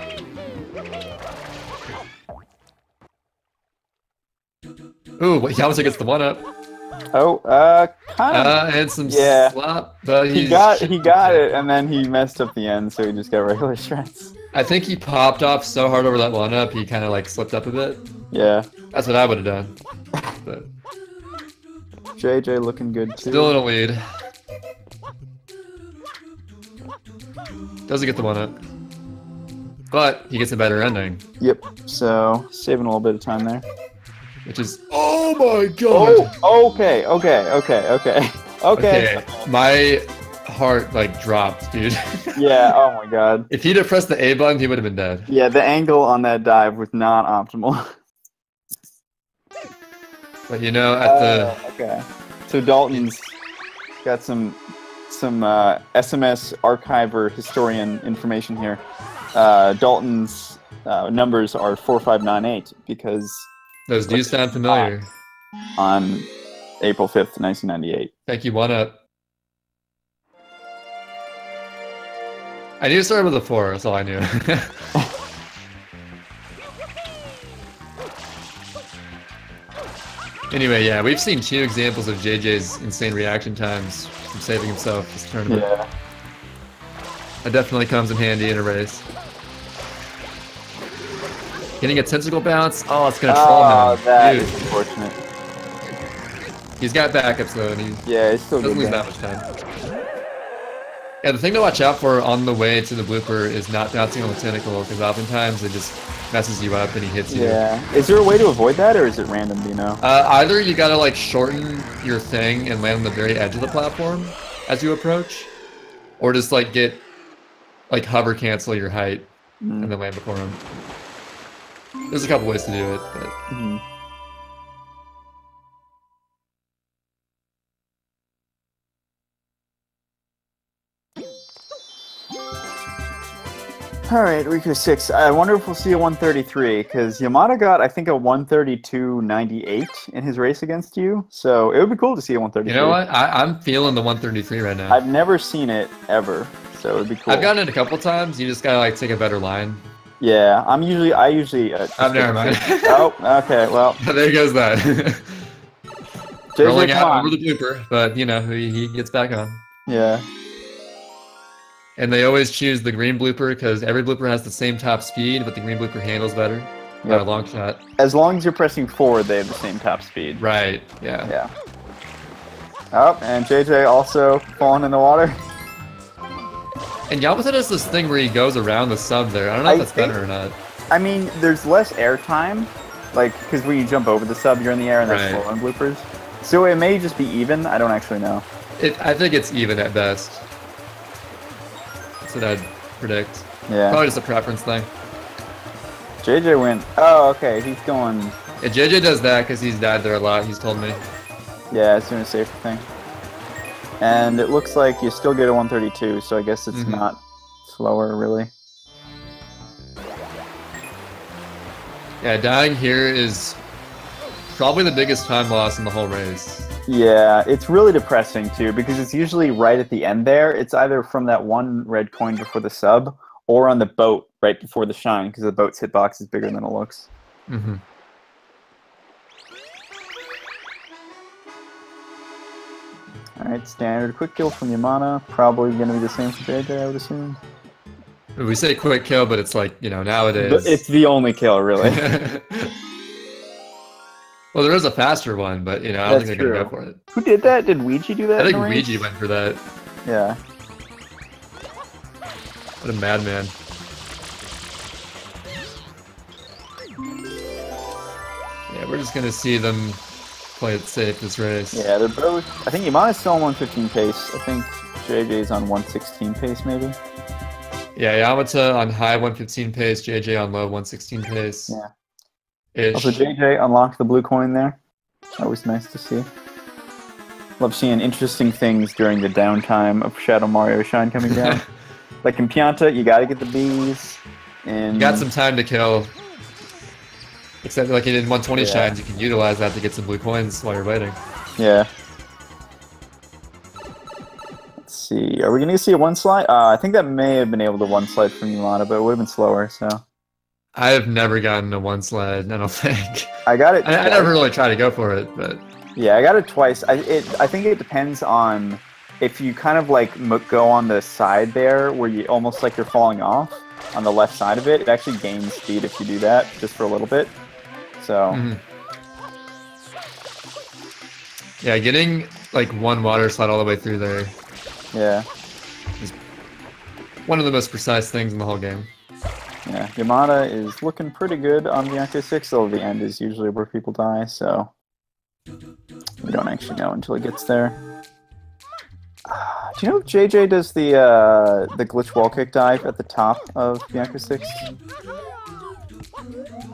Ooh, Yamata gets the 1-up. Oh, kind of. And some Yeah. slop, but He got it, and then he messed up the end, so he just got regular strats. I think he popped off so hard over that 1-up, he kind of like slipped up a bit. Yeah. That's what I would have done. But JJ looking good too. still in a lead. Doesn't get the 1-up. But he gets a better ending. Yep, so saving a little bit of time there. Which is... Oh my god! Oh, okay. My heart, like, dropped, dude. Yeah, oh my god. If he'd have pressed the A button, he would have been dead. Yeah, the angle on that dive was not optimal. But you know, at the... Okay. So Dalton's got some SMS archiver historian information here. Dalton's numbers are 4598 because... Those do sound familiar. On April 5th, 1998. Thank you, 1-up. I knew to start with a 4, that's all I knew. Anyway, yeah, we've seen 2 examples of JJ's insane reaction times from saving himself this tournament. Yeah. That definitely comes in handy in a race. Getting a tentacle bounce? Oh, it's gonna troll him. Oh, that Dude. is unfortunate. He's got backups though, and he Yeah, it's still doesn't good. lose that much time. Yeah, the thing to watch out for on the way to the blooper is not bouncing on the tentacle, because oftentimes it just messes you up and he hits you. Yeah. Is there a way to avoid that, or is it random, do you know? Either you gotta like shorten your thing and land on the very edge of the platform as you approach, or just like get like hover cancel your height and then land before him. There's a couple ways to do it, but... Alright, Rico 6. I wonder if we'll see a 133, because Yamata got, I think, a 132.98 in his race against you, so it would be cool to see a 133. You know what? I'm feeling the 133 right now. I've never seen it, ever, so it'd be cool. I've gotten it a couple times. You just gotta like take a better line. Yeah, I usually. Never mind. Oh, okay, well. There goes that. JJ, Rolling come out on. over the blooper, but you know he gets back on. Yeah. And they always choose the green blooper because every blooper has the same top speed, but the green blooper handles better by a long shot. As long as you're pressing forward, they have the same top speed. Right. Yeah. Yeah. Oh, and JJ also falling in the water. And Yamata does this thing where he goes around the sub there. I don't know if that's better or not. I mean, there's less air time, like, because when you jump over the sub, you're in the air and there's slow on bloopers. So it may just be even. I don't actually know. I think it's even at best. That's what I'd predict. Yeah. Probably just a preference thing. JJ went. Oh, okay. He's going. Yeah, JJ does that because he's died there a lot. He's told me. Yeah, it's doing a safer thing. And it looks like you still get a 132, so I guess it's not slower, really. Yeah, dying here is probably the biggest time loss in the whole race. Yeah, it's really depressing, too, because it's usually right at the end there. It's either from that one red coin before the sub, or on the boat right before the shine, because the boat's hitbox is bigger than it looks. Mm-hmm. Alright, standard quick kill from Yamata. Probably going to be the same for JJ, I would assume. We say quick kill, but it's like, you know, nowadays... But it's the only kill, really. Well, there is a faster one, but, you know, I don't think they're going to go for it. Who did that? Did Ouija do that? I think Ouija went for that. Yeah. What a madman. Yeah, we're just going to see them play it safe this race. Yeah, they're both... I think Yamata's still on 115 pace. I think JJ's on 116 pace, maybe. Yeah, Yamata on high 115 pace, JJ on low 116 pace. Yeah. Ish. Also, JJ unlocked the blue coin there. Always nice to see. Love seeing interesting things during the downtime of Shadow Mario Shine coming down. Like in Pianta, you gotta get the bees. And you got some time to kill. Except like in 120 shines, you can utilize that to get some blue coins while you're waiting. Yeah. Let's see. Are we gonna see a one slide? I think that may have been able to one slide from Yamata, but it would have been slower, so. I have never gotten a one slide, I don't think. I got it. I never really try to go for it, but... Yeah, I got it twice. I think it depends on if you kind of like go on the side there where you almost like you're falling off on the left side of it. It actually gains speed if you do that just for a little bit. So yeah, getting like one water slide all the way through there. Yeah, is one of the most precise things in the whole game. Yeah, Yamata is looking pretty good on Bianca 6, though the end is usually where people die, so we don't actually know until it gets there. Do you know if JJ does the glitch wall kick dive at the top of Bianca 6?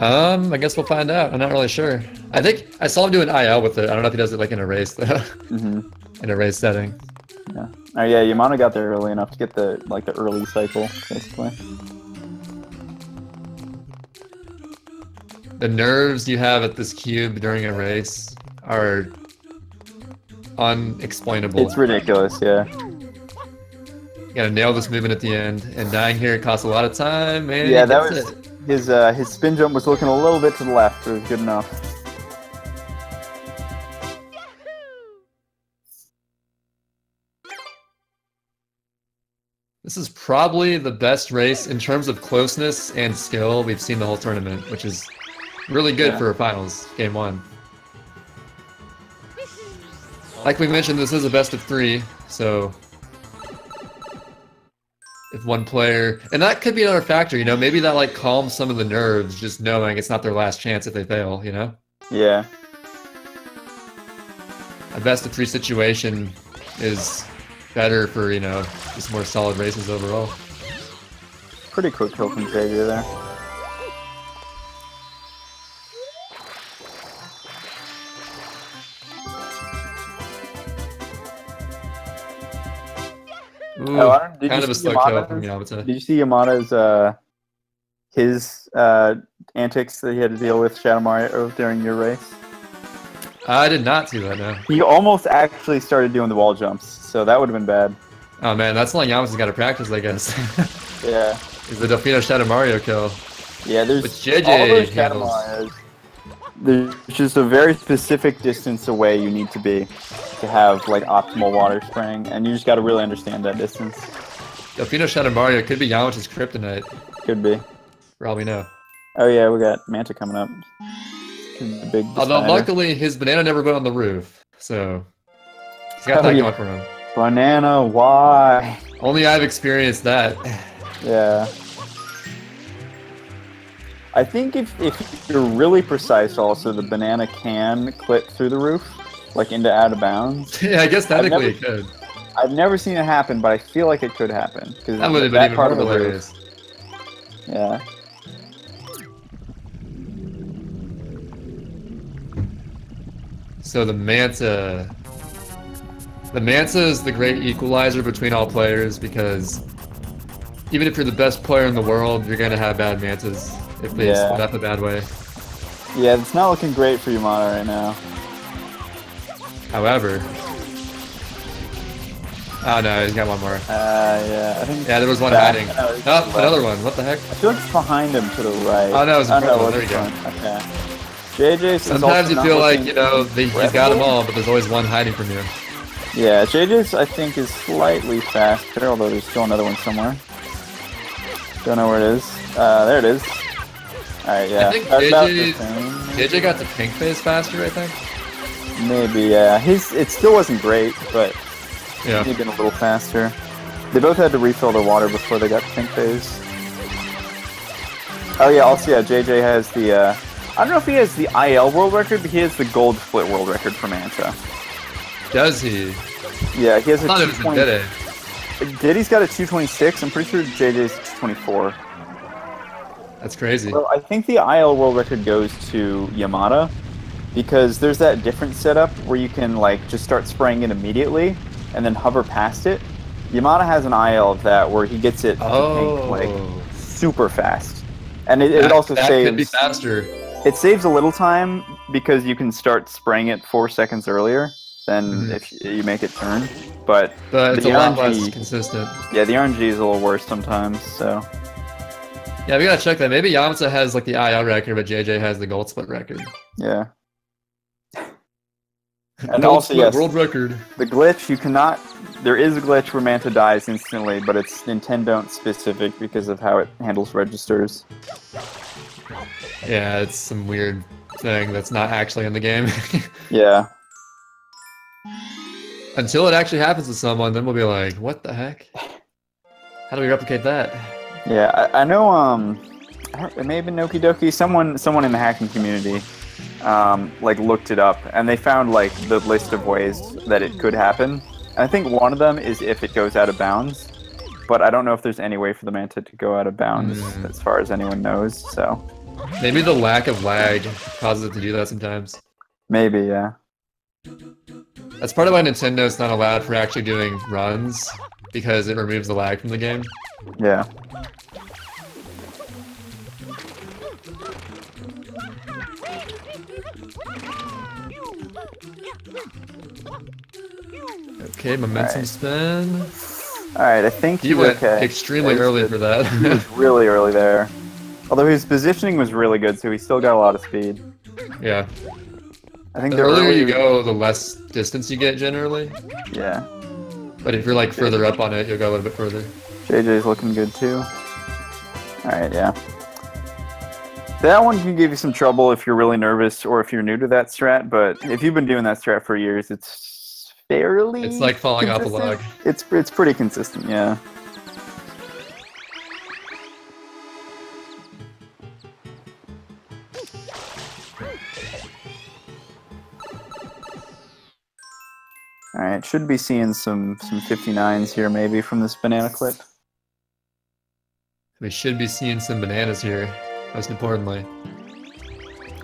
I guess we'll find out. I'm not really sure. I think I saw him do an IL with it. I don't know if he does it like in a race though. In a race setting. Yeah. Oh yeah, Yamata got there early enough to get the early cycle, basically. The nerves you have at this cube during a race are unexplainable. It's ridiculous, yeah. You gotta nail this movement at the end, and dying here costs a lot of time, man. Yeah, that was his spin jump was looking a little bit to the left, but it was good enough. This is probably the best race in terms of closeness and skill we've seen the whole tournament, which is really good for finals, game 1. Like we mentioned, this is a best of 3, so if one player, and that could be another factor, you know, maybe that like calms some of the nerves, just knowing it's not their last chance if they fail, you know? Yeah. A best of 3 situation is better for, you know, just more solid races overall. Pretty quick kill from JJ there. Ooh, did kind you of a see slow kill from Yamata. Did you see Yamata's his antics that he had to deal with Shadow Mario during your race? I did not see that, no. He almost actually started doing the wall jumps, so that would have been bad. Oh man, that's something Yamata's got to practice, I guess. Yeah. Is the Delfino Shadow Mario kill. Yeah, there's Which JJ all those Shadow handles. Marios. There's just a very specific distance away you need to be to have like optimal water spraying, and you just got to really understand that distance. Delfino Shadow Mario could be Yamata's kryptonite, Could be. for all we know. Oh yeah, we got Manta coming up. The big Although decider. luckily his banana never went on the roof, so he's got that going for him. Banana, why? Only I've experienced that. Yeah. I think if you're really precise, also the banana can clip through the roof, like into out of bounds. Yeah, I guess technically it could. I've never seen it happen, but I feel like it could happen because That would have been even more hilarious. Yeah. So the Manta is the great equalizer between all players because even if you're the best player in the world, you're gonna have bad Mantas if they split up a bad way. Yeah, it's not looking great for Yamata right now. However, oh no, he's got one more. Yeah, I think. Yeah, there was one hiding. Oh, another one. What the heck? I feel like it's behind him to the right. Oh no, it was in front of him. There you go. Okay. JJ. Sometimes you feel like, you know, he's got them all, but there's always one hiding from you. Yeah, JJ's I think is slightly faster, although there's still another one somewhere. Don't know where it is. There it is. Alright, yeah. I think JJ got the pink phase faster, I think. Maybe, yeah. It still wasn't great, but yeah, he'd been a little faster. They both had to refill their water before they got to pink phase. Oh yeah, also yeah, JJ has the I don't know if he has the IL world record, but he has the gold split world record for Manta. Does he? Yeah, he has a 220. Diddy's got a 226. I'm pretty sure JJ's 224. That's crazy. Well, I think the IL world record goes to Yamata because there's that different setup where you can like just start spraying it immediately and then hover past it. Yamata has an IL of that where he gets it to pink, like super fast, and it also saves. Could be faster. It saves a little time because you can start spraying it 4 seconds earlier than if you make it turn. But it's a lot less consistent. Yeah, the RNG is a little worse sometimes, so. Yeah, we gotta check that. Maybe Yamata has like the IL record, but JJ has the gold split record. Yeah. And gold also, split yes, world record. The glitch, you cannot. There is a glitch where Manta dies instantly, but it's Nintendo specific because of how it handles registers. Yeah, it's some weird thing that's not actually in the game. Yeah. Until it actually happens to someone, then we'll be like, what the heck? How do we replicate that? Yeah, I know, it may have been Noki Doki, someone in the hacking community, like, looked it up, and they found, like, the list of ways that it could happen. And I think one of them is if it goes out of bounds, but I don't know if there's any way for the Manta to go out of bounds, as far as anyone knows, so... Maybe the lack of lag causes it to do that sometimes. Maybe, yeah. That's part of why Nintendo's not allowed for actually doing runs, because it removes the lag from the game. Yeah. Okay, momentum spin. Alright, I think he went extremely early for that. He was really early there. Although his positioning was really good, so he still got a lot of speed. Yeah. I think the earlier you go, the less distance you get generally. Yeah. But if you're like further up on it, you'll go a little bit further. JJ's looking good too. Alright, yeah. That one can give you some trouble if you're really nervous or if you're new to that strat, but if you've been doing that strat for years, it's fairly It's like falling off a log. It's pretty consistent, yeah. Alright, should be seeing some 59s here maybe from this banana clip. We should be seeing some bananas here, most importantly.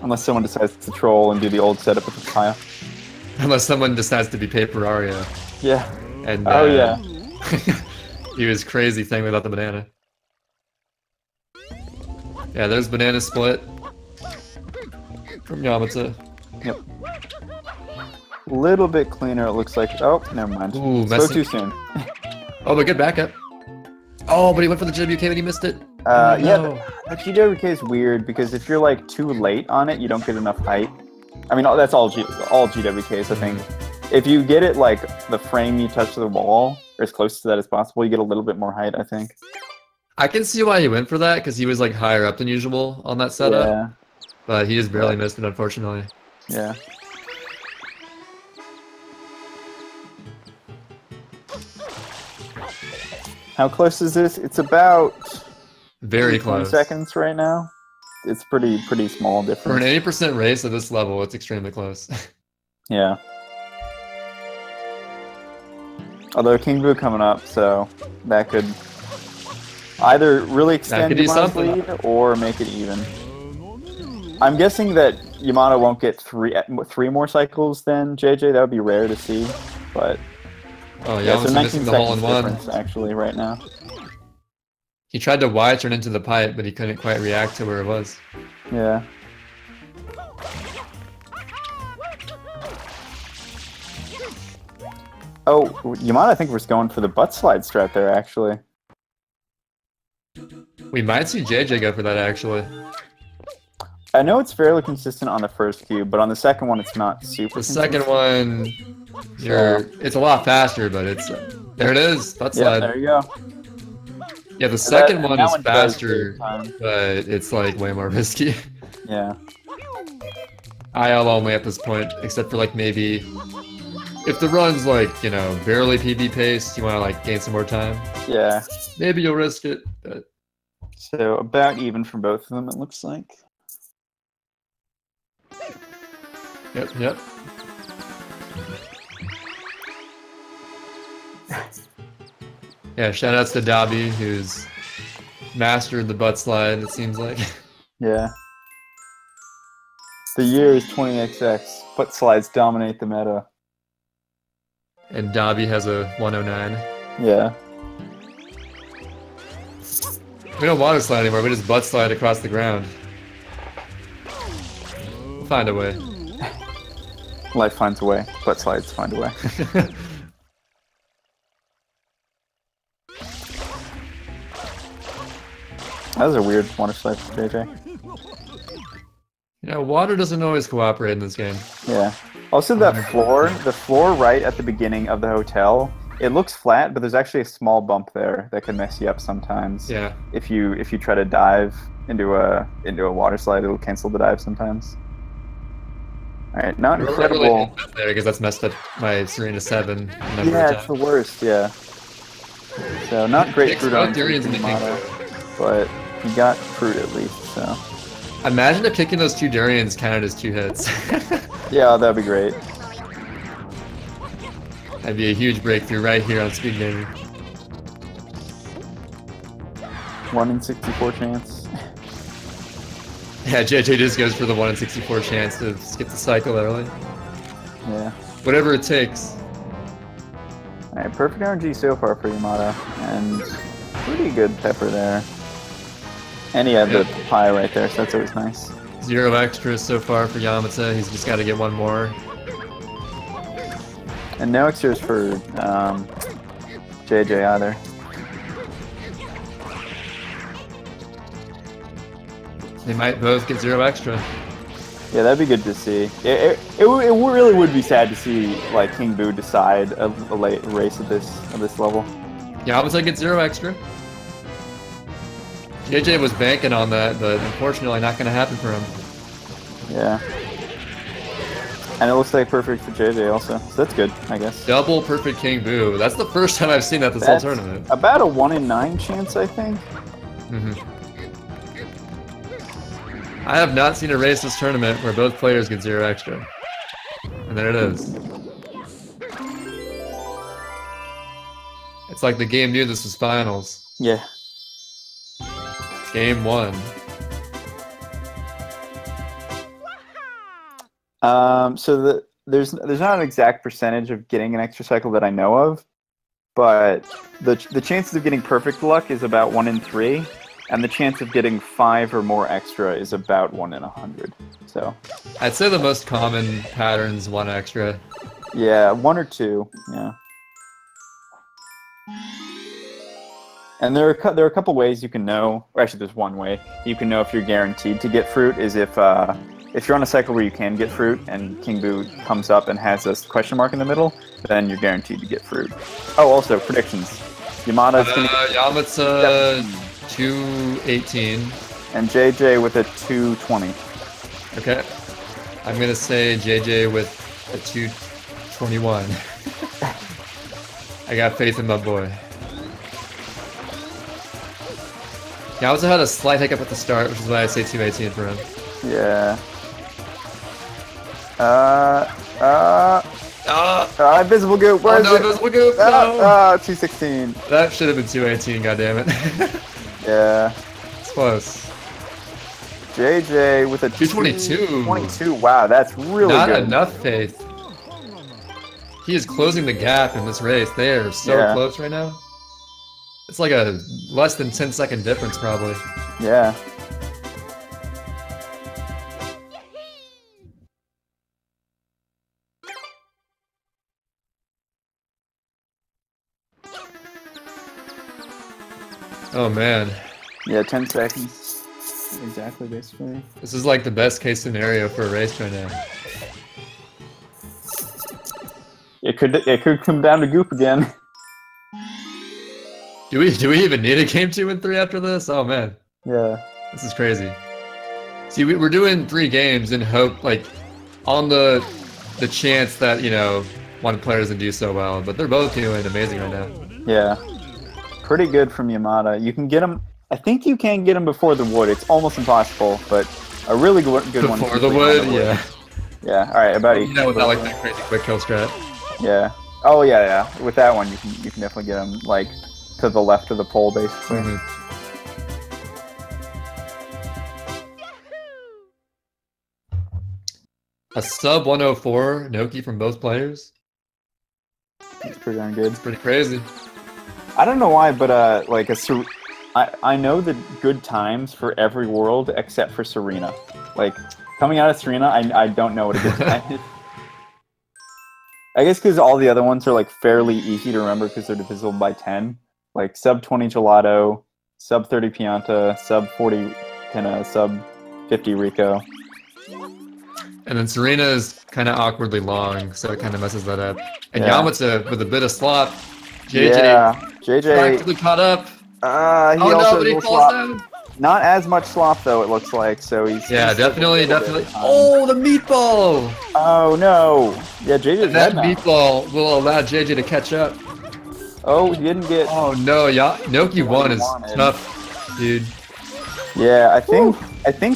Unless someone decides to troll and do the old setup with the pile. Unless someone decides to be Paper Ario. Yeah. And, oh yeah. he was crazy thing without the banana. Yeah, there's banana split from Yamata. Yep. A little bit cleaner, it looks like. Oh, never mind. Ooh, Spoke too soon. Oh, but good backup. Oh, but he went for the JWK and he missed it. Yeah, no. the JWK is weird because if you're like too late on it, you don't get enough height. I mean, that's all GWKs, I think. If you get it like the frame you touch the wall, or as close to that as possible, you get a little bit more height, I think. I can see why he went for that, because he was like higher up than usual on that setup. Yeah. But he just barely missed it, unfortunately. Yeah. How close is this? It's about very 20 close. seconds right now. It's pretty small difference. For an 80% race at this level, it's extremely close. Yeah. Although King Boo coming up, so that could either really extend Yamato's lead or make it even. I'm guessing that Yamato won't get three more cycles than JJ. That would be rare to see, but oh yeah, so 19 seconds difference actually right now. He tried to Y turn into the pipe, but he couldn't quite react to where it was. Yeah. Oh, Yamato, I think we're going for the butt slide strat there, actually. We might see JJ go for that, actually. I know it's fairly consistent on the first cube, but on the second one, it's not super consistent. The second one, it's a lot faster, but it's... there it is, butt slide. Yeah, there you go. Yeah, the second one is faster, but it's like way more risky. Yeah. IL only at this point, except for like maybe... if the run's like, you know, barely PB paced, you want to like gain some more time. Yeah. Maybe you'll risk it, but... So about even for both of them, it looks like. Yep. Yeah, shoutouts to Dobby, who's mastered the butt slide, it seems like. Yeah. The year is 20XX. Butt slides dominate the meta. And Dobby has a 109. Yeah. We don't want to slide anymore, we just butt slide across the ground. We'll find a way. Life finds a way. Butt slides find a way. That was a weird water slide for JJ. You know, water doesn't always cooperate in this game. Yeah. Also, the floor right at the beginning of the hotel, it looks flat, but there's actually a small bump there that can mess you up sometimes. Yeah. If you try to dive into a water slide, it'll cancel the dive sometimes. All right, not incredible. Really there because that's messed up my Serena 7. Yeah, it's the worst. Yeah. So not great fruit on Yamato, but he got fruit at least. So. Imagine if kicking those two durians counted as 2 hits. Yeah, that'd be great. That'd be a huge breakthrough right here on Speed Gaming. 1 in 64 chance. Yeah, JJ just goes for the 1 in 64 chance to skip the cycle early. Yeah. Whatever it takes. Alright, perfect RNG so far for Yamato, and pretty good pepper there. And he had the pie right there, so that's always nice. 0 extras so far for Yamata, he's just got to get 1 more. And no extras for JJ either. They might both get 0 extra. Yeah, that'd be good to see. It really would be sad to see like King Boo decide a late race at this level. Yamata gets 0 extra. JJ was banking on that, but unfortunately not going to happen for him. Yeah. And it looks like perfect for JJ also, so that's good, I guess. Double perfect King Boo. That's the first time I've seen that this whole tournament. About a 1 in 9 chance, I think. I have not seen a race this tournament where both players get 0 extra. And there it is. It's like the game knew this was finals. Yeah. Game 1. So there's not an exact percentage of getting an extra cycle that I know of, but the chances of getting perfect luck is about 1 in 3, and the chance of getting 5 or more extra is about 1 in 100. So I'd say the most common pattern's 1 extra. Yeah, 1 or 2. Yeah. And there are a couple ways you can know, or actually there's one way you can know if you're guaranteed to get fruit is if you're on a cycle where you can get fruit and King Boo comes up and has this question mark in the middle, then you're guaranteed to get fruit. Oh, also predictions. Yamata's gonna get Yamata 218. and JJ with a 220. Okay. I'm gonna say JJ with a 221. I got faith in my boy. Yeah, I also had a slight hiccup at the start, which is why I say 218 for him. Yeah. Invisible Goop, where is it? Invisible Goop, no! 216. That should have been 218, goddammit. Yeah. It's close. JJ with a 222. 22. Wow, that's really Not good. enough faith. He is closing the gap in this race. They are so close right now. It's like a less than 10-second difference, probably. Yeah. Oh man. Yeah, 10 seconds. Exactly, basically. This is like the best case scenario for a race right now. It could come down to Goop again. Do we even need a game 2 and 3 after this? Oh man. Yeah. This is crazy. See, we're doing 3 games in hope, like, on the chance that, you know, one player doesn't do so well, but they're both doing amazing right now. Yeah. Pretty good from Yamata. You can get him. I think you can get him before the wood. It's almost impossible, but a really good one. Before the wood, yeah. Yeah. All right, about you know, without like that crazy quick kill strat. Yeah. Oh yeah. With that one, you can definitely get him like to the left of the pole, basically. Mm-hmm. A sub 104 Noki from both players. That's pretty darn good. It's pretty crazy. I don't know why, but like I know the good times for every world except for Serena. Like coming out of Serena, I don't know what a good time is. I guess because all the other ones are like fairly easy to remember because they're divisible by 10. Like sub 20 Gelato, sub 30 Pianta, sub 40 Pinna, sub 50 Rico. And then Serena is kind of awkwardly long, so it kind of messes that up. And Yamata with a bit of slop. JJ practically caught up. He also but he falls down. Not as much slop though, it looks like. So he's definitely. Oh, the meatball! Oh no! Yeah, JJ's that meatball will allow JJ to catch up. Oh, he didn't get. Oh no! Noki 1 is tough, dude. Yeah, I think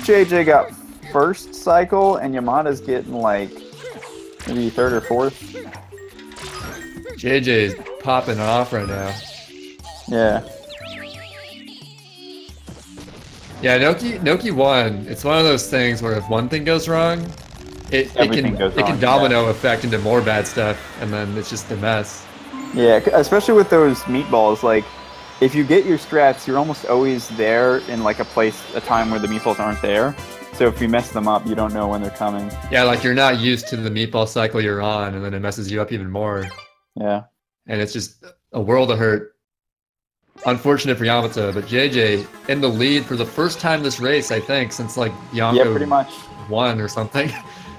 JJ got first cycle, and Yamata's getting like maybe third or fourth. JJ's popping off right now. Yeah. Yeah, Noki 1, it's one of those things where if one thing goes wrong, it can domino effect into more bad stuff, and then it's just a mess. Yeah, especially with those meatballs, like, if you get your strats, you're almost always there in like a time where the meatballs aren't there. So if you mess them up, you don't know when they're coming. Yeah, like you're not used to the meatball cycle you're on, and then it messes you up even more. Yeah. And it's just a world of hurt. Unfortunate for Yamata, but JJ in the lead for the first time this race, I think, since like Bianco pretty much won or something.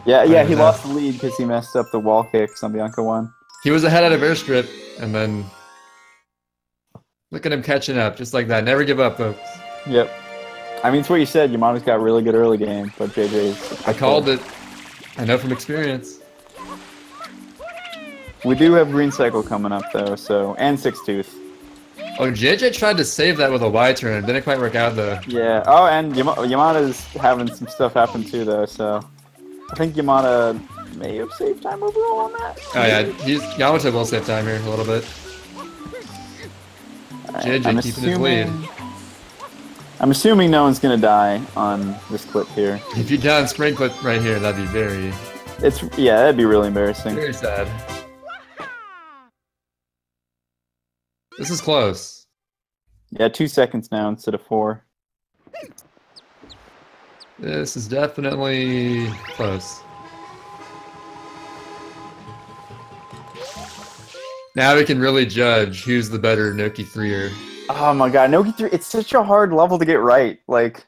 Yeah, he lost the lead because he messed up the wall kicks on Bianco 1. He was ahead out of airstrip, and then look at him catching up, just like that. Never give up, folks. Yep. I mean, it's what you said. Yamata's got really good early game, but JJ's... I called it. I know from experience. We do have Green Cycle coming up, though, so... And Six Tooth. Oh, JJ tried to save that with a Y turn. Didn't quite work out, though. Yeah. Oh, and Yamata's having some stuff happen, too, though, so... I think Yamata may have saved time overall on that. Oh, yeah. Yamata will save time here a little bit. Right, JJ keeping his lead. I'm assuming no one's gonna die on this clip here. If you down spring clip right here, that'd be very... that'd be really embarrassing. Very sad. This is close. Yeah, 2 seconds now instead of 4. This is definitely close. Now we can really judge who's the better Noki 3er. Oh my god, no, it's such a hard level to get right. Like,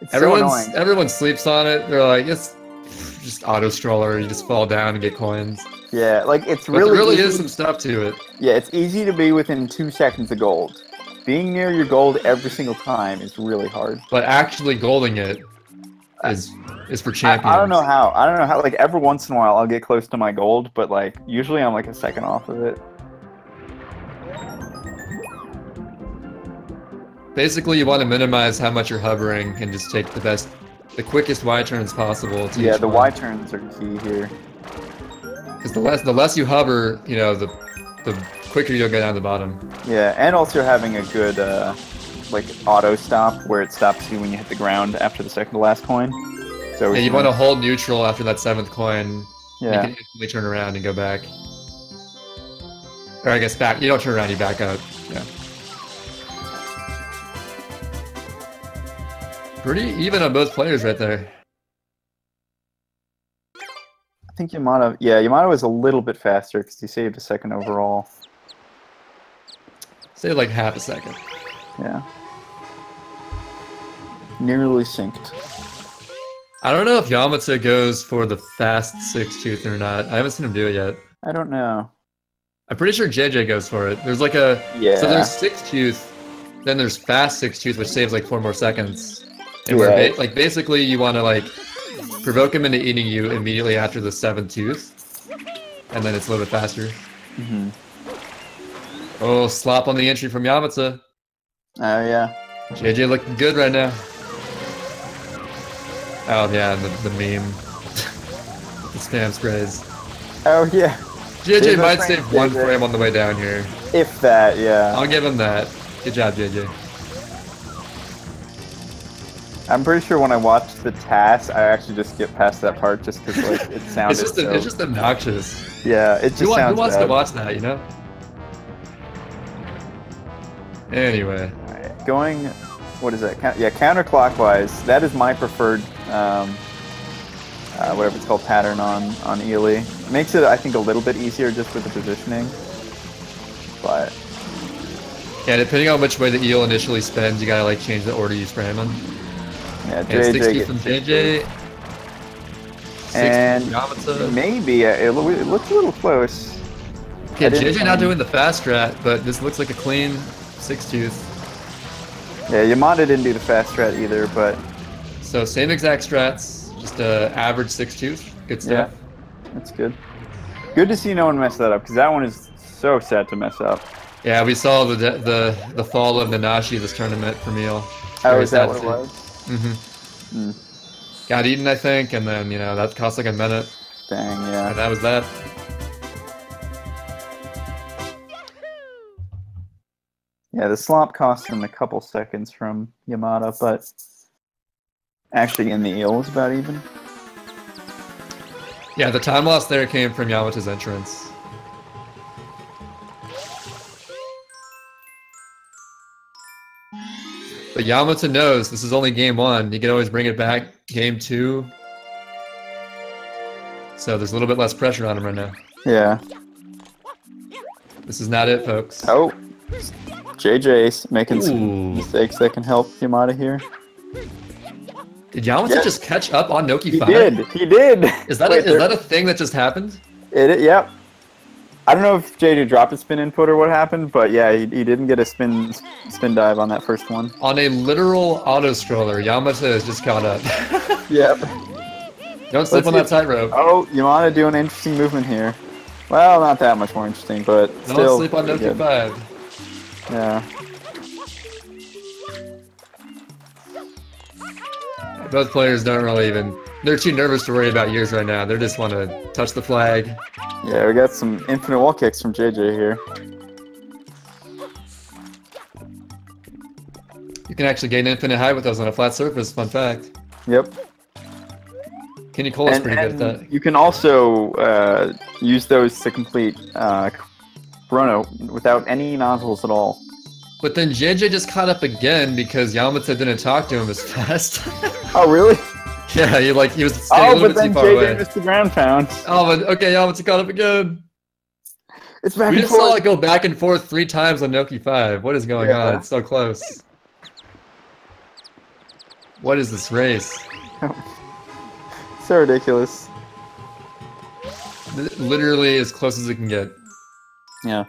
it's so annoying. Everyone sleeps on it. They're like, it's just auto stroller. You just fall down and get coins. Yeah, like it's But really. there really is some stuff to it. Yeah, it's easy to be within 2 seconds of gold. Being near your gold every single time is really hard. But actually golding it is for champions. I don't know how. I don't know how. Like every once in a while, I'll get close to my gold, but like usually I'm like a second off of it. Basically, you want to minimize how much you're hovering and just take the quickest Y turns possible. To Yeah, each the one. Y turns are key here. Because the less you hover, you know, the quicker you'll get down the bottom. Yeah, and also having a good like auto stop where it stops you when you hit the ground after the second to last coin. So Yeah, you want to hold neutral after that 7th coin. Yeah. You can instantly turn around and go back. Or I guess back. You don't turn around, you back up. Yeah. Pretty even on both players right there. I think Yamato was a little bit faster because he saved a second overall. Say like half a second. Yeah. Nearly synced. I don't know if Yamata goes for the fast 6-tooth or not. I haven't seen him do it yet. I don't know. I'm pretty sure JJ goes for it. There's like a... Yeah. So there's 6-tooth, then there's fast 6-tooth, which saves like 4 more seconds. And Yeah. where like basically you want to like provoke him into eating you immediately after the 7th tooth. And then it's a little bit faster. Mm-hmm. Oh, slop on the entry from Yamata. Oh, yeah. JJ looking good right now. Oh yeah, the meme. The spam sprays. Oh, yeah. JJ no might frame, save 1 JJ. frame on the way down here. If that, yeah. I'll give him that. Good job, JJ. I'm pretty sure when I watched the task, I actually just skip past that part just because like it sounded It's just obnoxious. Yeah, it just Who sounds wants bad. to watch that, you know? Anyway. Alright, going, what is that? Yeah, counterclockwise. That is my preferred, whatever it's called, pattern on Ely. Makes it, I think, a little bit easier just with the positioning. But Yeah, depending on which way the eel initially spins, you gotta like change the order you spray him in. yeah, And JJ 60 gets from JJ. 60 and from Yamata. maybe it looks a little close. Okay, I didn't JJ not find- doing the fast strat, but this looks like a clean 6-tooth. Yeah, Yamata didn't do the fast strat either, but So same exact strats, just a average 6-tooth. Good stuff. yeah, that's good. Good to see no one mess that up because that one is so sad to mess up. Yeah, we saw the fall of Nanashi this tournament for Meal. Oh, is that what it was? Mm-hmm. Mm. Got eaten, I think, and then, you know, that cost like a minute. Dang, And yeah. that was that. Yeah, the slump cost him a couple seconds from Yamata, but actually in the eel was about even. Yeah, the time loss there came from Yamata's entrance. But Yamata knows this is only game 1. You can always bring it back game 2. So there's a little bit less pressure on him right now. Yeah. This is not it, folks. Oh, JJ's making Ooh. some mistakes that can help Yamata here. Did Yamata Yeah. just catch up on Noki He 5? did. He did. Is that, Wait, is that a thing that just happened? Yep. I don't know if JJ dropped a spin input or what happened, but yeah, he didn't get a spin dive on that first one. On a literal auto stroller, Yamata has just caught up. Yep. Don't slip Let's on see. that tightrope. Oh, Yamata doing an interesting movement here. Well, not that much more interesting, but Don't still. sleep on pretty Noki good. 5. Yeah. Both players don't really even... They're too nervous to worry about years right now. They just want to touch the flag. Yeah, we got some infinite wall kicks from JJ here. You can actually gain infinite height with those on a flat surface, fun fact. Yep. Kenny Cole's pretty good at that. You can also use those to complete Chrono without any nozzles at all. But then JJ just caught up again because Yamata didn't talk to him as fast. Oh, really? Yeah, he was staying a Oh, little but bit then too far JJ away. missed the ground pound. Oh, but okay, Yamata caught up again. It's back We and just saw forth. it go back and forth 3 times on Noki 5. What is going on? It's so close. What is this race? So ridiculous. Literally as close as it can get. Yeah.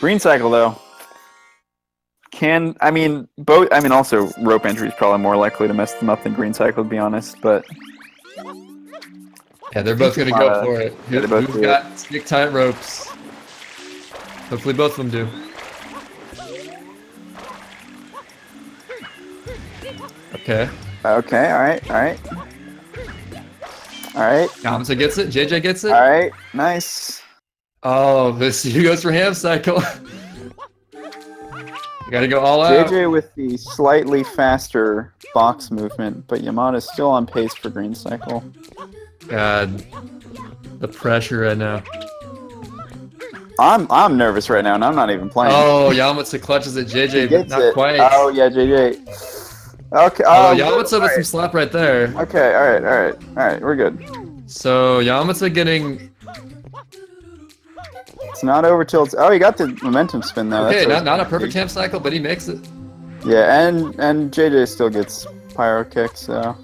Green cycle though. Also rope entry is probably more likely to mess them up than green cycle, to be honest. But yeah, they're both gonna go for it. Yeah, Who's got stick tight ropes? Hopefully both of them do. Okay. Okay, alright. Alright. Yamata gets it, JJ gets it. Alright, nice. Oh, this he goes for ham cycle. You gotta go all out. JJ with the slightly faster box movement, but Yamata's still on pace for green cycle. God, the pressure right now. I'm nervous right now, and I'm not even playing. Oh, Yamata clutches it, JJ, but not quite. Oh yeah, JJ. Okay. Oh, Yamata with some slap right there. Okay. Alright. We're good. So Yamata getting. It's not over till it's. Oh, he got the momentum spin though. Okay, not a perfect ham cycle, but he makes it. Yeah, and JJ still gets pyro kick, so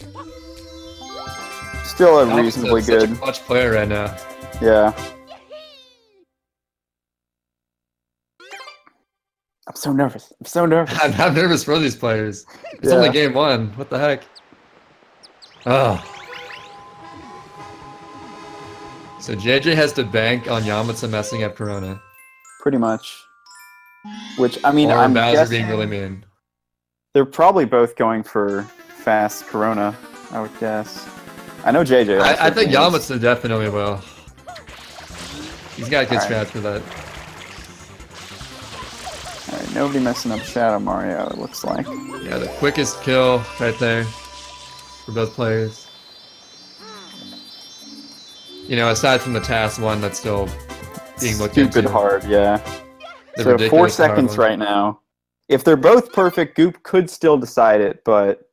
still a reasonably good. Such a clutch player right now. Yeah. I'm so nervous. I'm nervous for these players. It's only game 1. What the heck? Oh. So JJ has to bank on Yamata messing up Corona. Pretty much. Which, I mean, or I'm Bowser guessing being really mean. They're probably both going for fast Corona, I would guess. I know JJ. I think Yamata definitely will. He's got good strats for that. Alright, nobody messing up Shadow Mario, it looks like. Yeah, the quickest kill right there for both players. You know, aside from the task one that's still being looked into. Stupid hard, yeah. So 4 seconds right now. If they're both perfect, Goop could still decide it, but...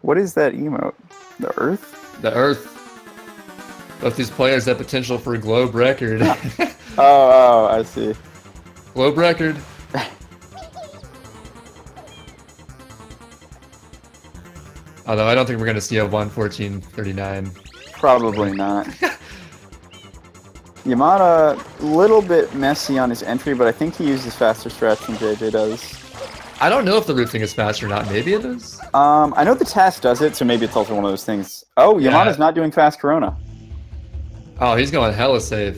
What is that emote? The Earth? The Earth. Both these players have potential for a globe record. Oh, I see. Globe record. Although I don't think we're going to see a 1:14:39. Probably not. Yamata, a little bit messy on his entry, but I think he uses faster strats than JJ does. I don't know if the root thing is faster or not. Maybe it is. I know the task does it, so maybe it's also one of those things. Oh, Yamata's not doing fast Corona. Oh, he's going hella safe.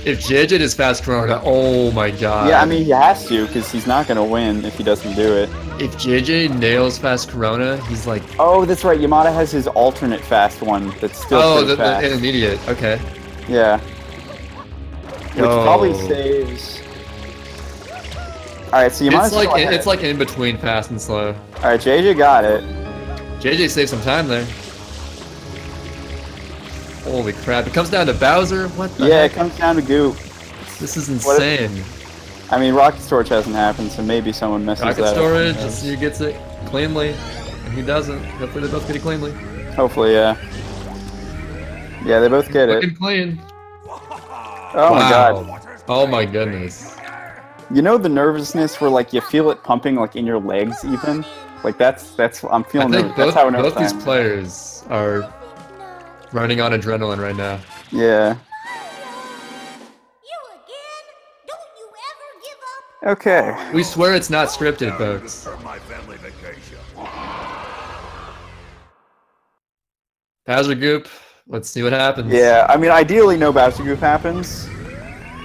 If JJ does fast Corona, oh my god. Yeah, I mean, he has to, because he's not going to win if he doesn't do it. If JJ nails fast Corona, he's like... Oh, that's right. Yamata has his alternate fast one that's still fast. The intermediate. Okay. Yeah. Which probably saves... Alright, so Yamata's it's like in between fast and slow. Alright, JJ got it. JJ saved some time there. Holy crap. It comes down to Bowser? What the heck? It comes down to Goop. This is insane. I mean, Rocket Storage hasn't happened, so maybe someone messes that up. Rocket Storage, let's see who gets it cleanly, and who doesn't. Hopefully they both get it cleanly. Hopefully, yeah. Yeah, they both get Looking it. clean. Oh my god. Oh my goodness. You know the nervousness where, like, you feel it pumping, like, in your legs, even? Like, that's I'm feeling nervous. That's how both these players are running on adrenaline right now. Yeah. Okay. We swear it's not scripted, folks. Bowser Goop, let's see what happens. Yeah, I mean, ideally no Bowser Goop happens.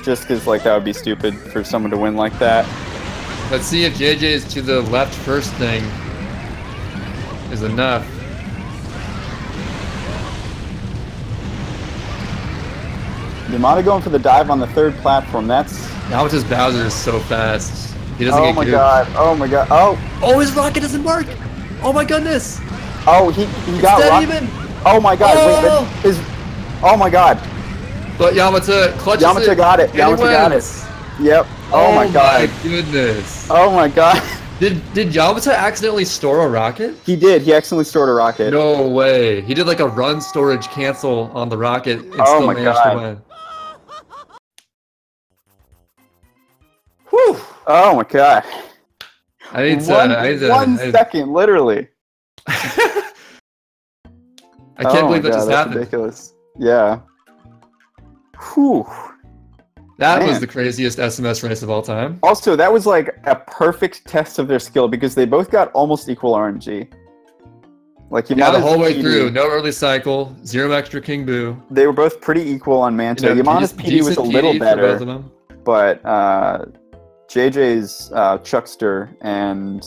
Just because, like, that would be stupid for someone to win like that. Let's see if JJ's to the left first thing is enough. Yamata going for the dive on the third platform. That's... Now with his Bowser is so fast. He doesn't get gooped. Oh my god. Oh! Oh, his rocket doesn't work! Oh my goodness! Oh, he got rocket. Oh my god, wait, oh my god. But Yamata clutches Yamata got it. Yamata got it. Yep. Oh my god. Oh my goodness. Oh my god. Did Yamata accidentally store a rocket? He did. He accidentally stored a rocket. No way. He did like a run storage cancel on the rocket and still managed to win. Oh my god. I need to. One second, literally. I can't believe that just that's happened. Ridiculous. Yeah. Whew. That was Man. the craziest SMS race of all time. Also, that was like a perfect test of their skill because they both got almost equal RNG. Like Yeah, the Yamata's whole way PD, through, no early cycle, 0 extra King Boo. They were both pretty equal on Manta. You know, Yamata's PD was a little PD for both better, of them. but JJ's Chuckster and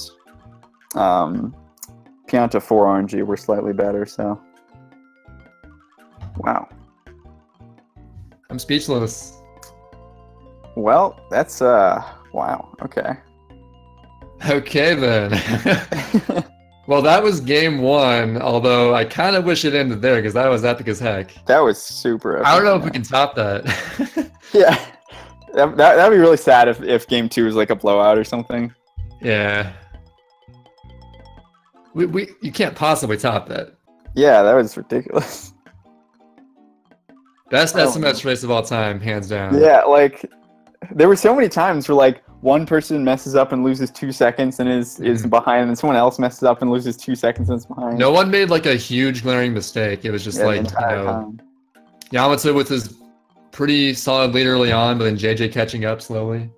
Pianta 4 RNG were slightly better. So, wow. I'm speechless. Well, that's wow. Okay. Okay then. Well, that was game 1. Although I kind of wish it ended there because that was epic as heck. That was super epic. I don't know if we can top that. Yeah, that'd be really sad if game 2 was like a blowout or something. Yeah. You can't possibly top that. Yeah, that was ridiculous. Best SMS race of all time, hands down. Yeah, like there were so many times where like one person messes up and loses 2 seconds and is behind, and then someone else messes up and loses 2 seconds and is behind. No one made like a huge glaring mistake. It was just like, Yamata with his pretty solid lead early on, but then JJ catching up slowly.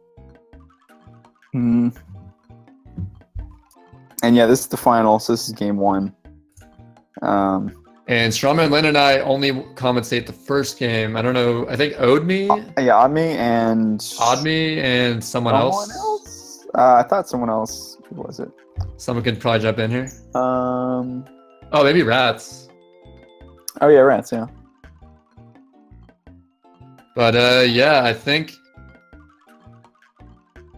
And yeah, this is the final, so this is game 1. And Strawman Lynn and I only commentate the first game. I don't know. I think Oddme and someone else. I thought someone else. Who was it? Someone could probably jump in here. Oh, maybe Rats. Oh yeah, Rats. Yeah. But yeah, I think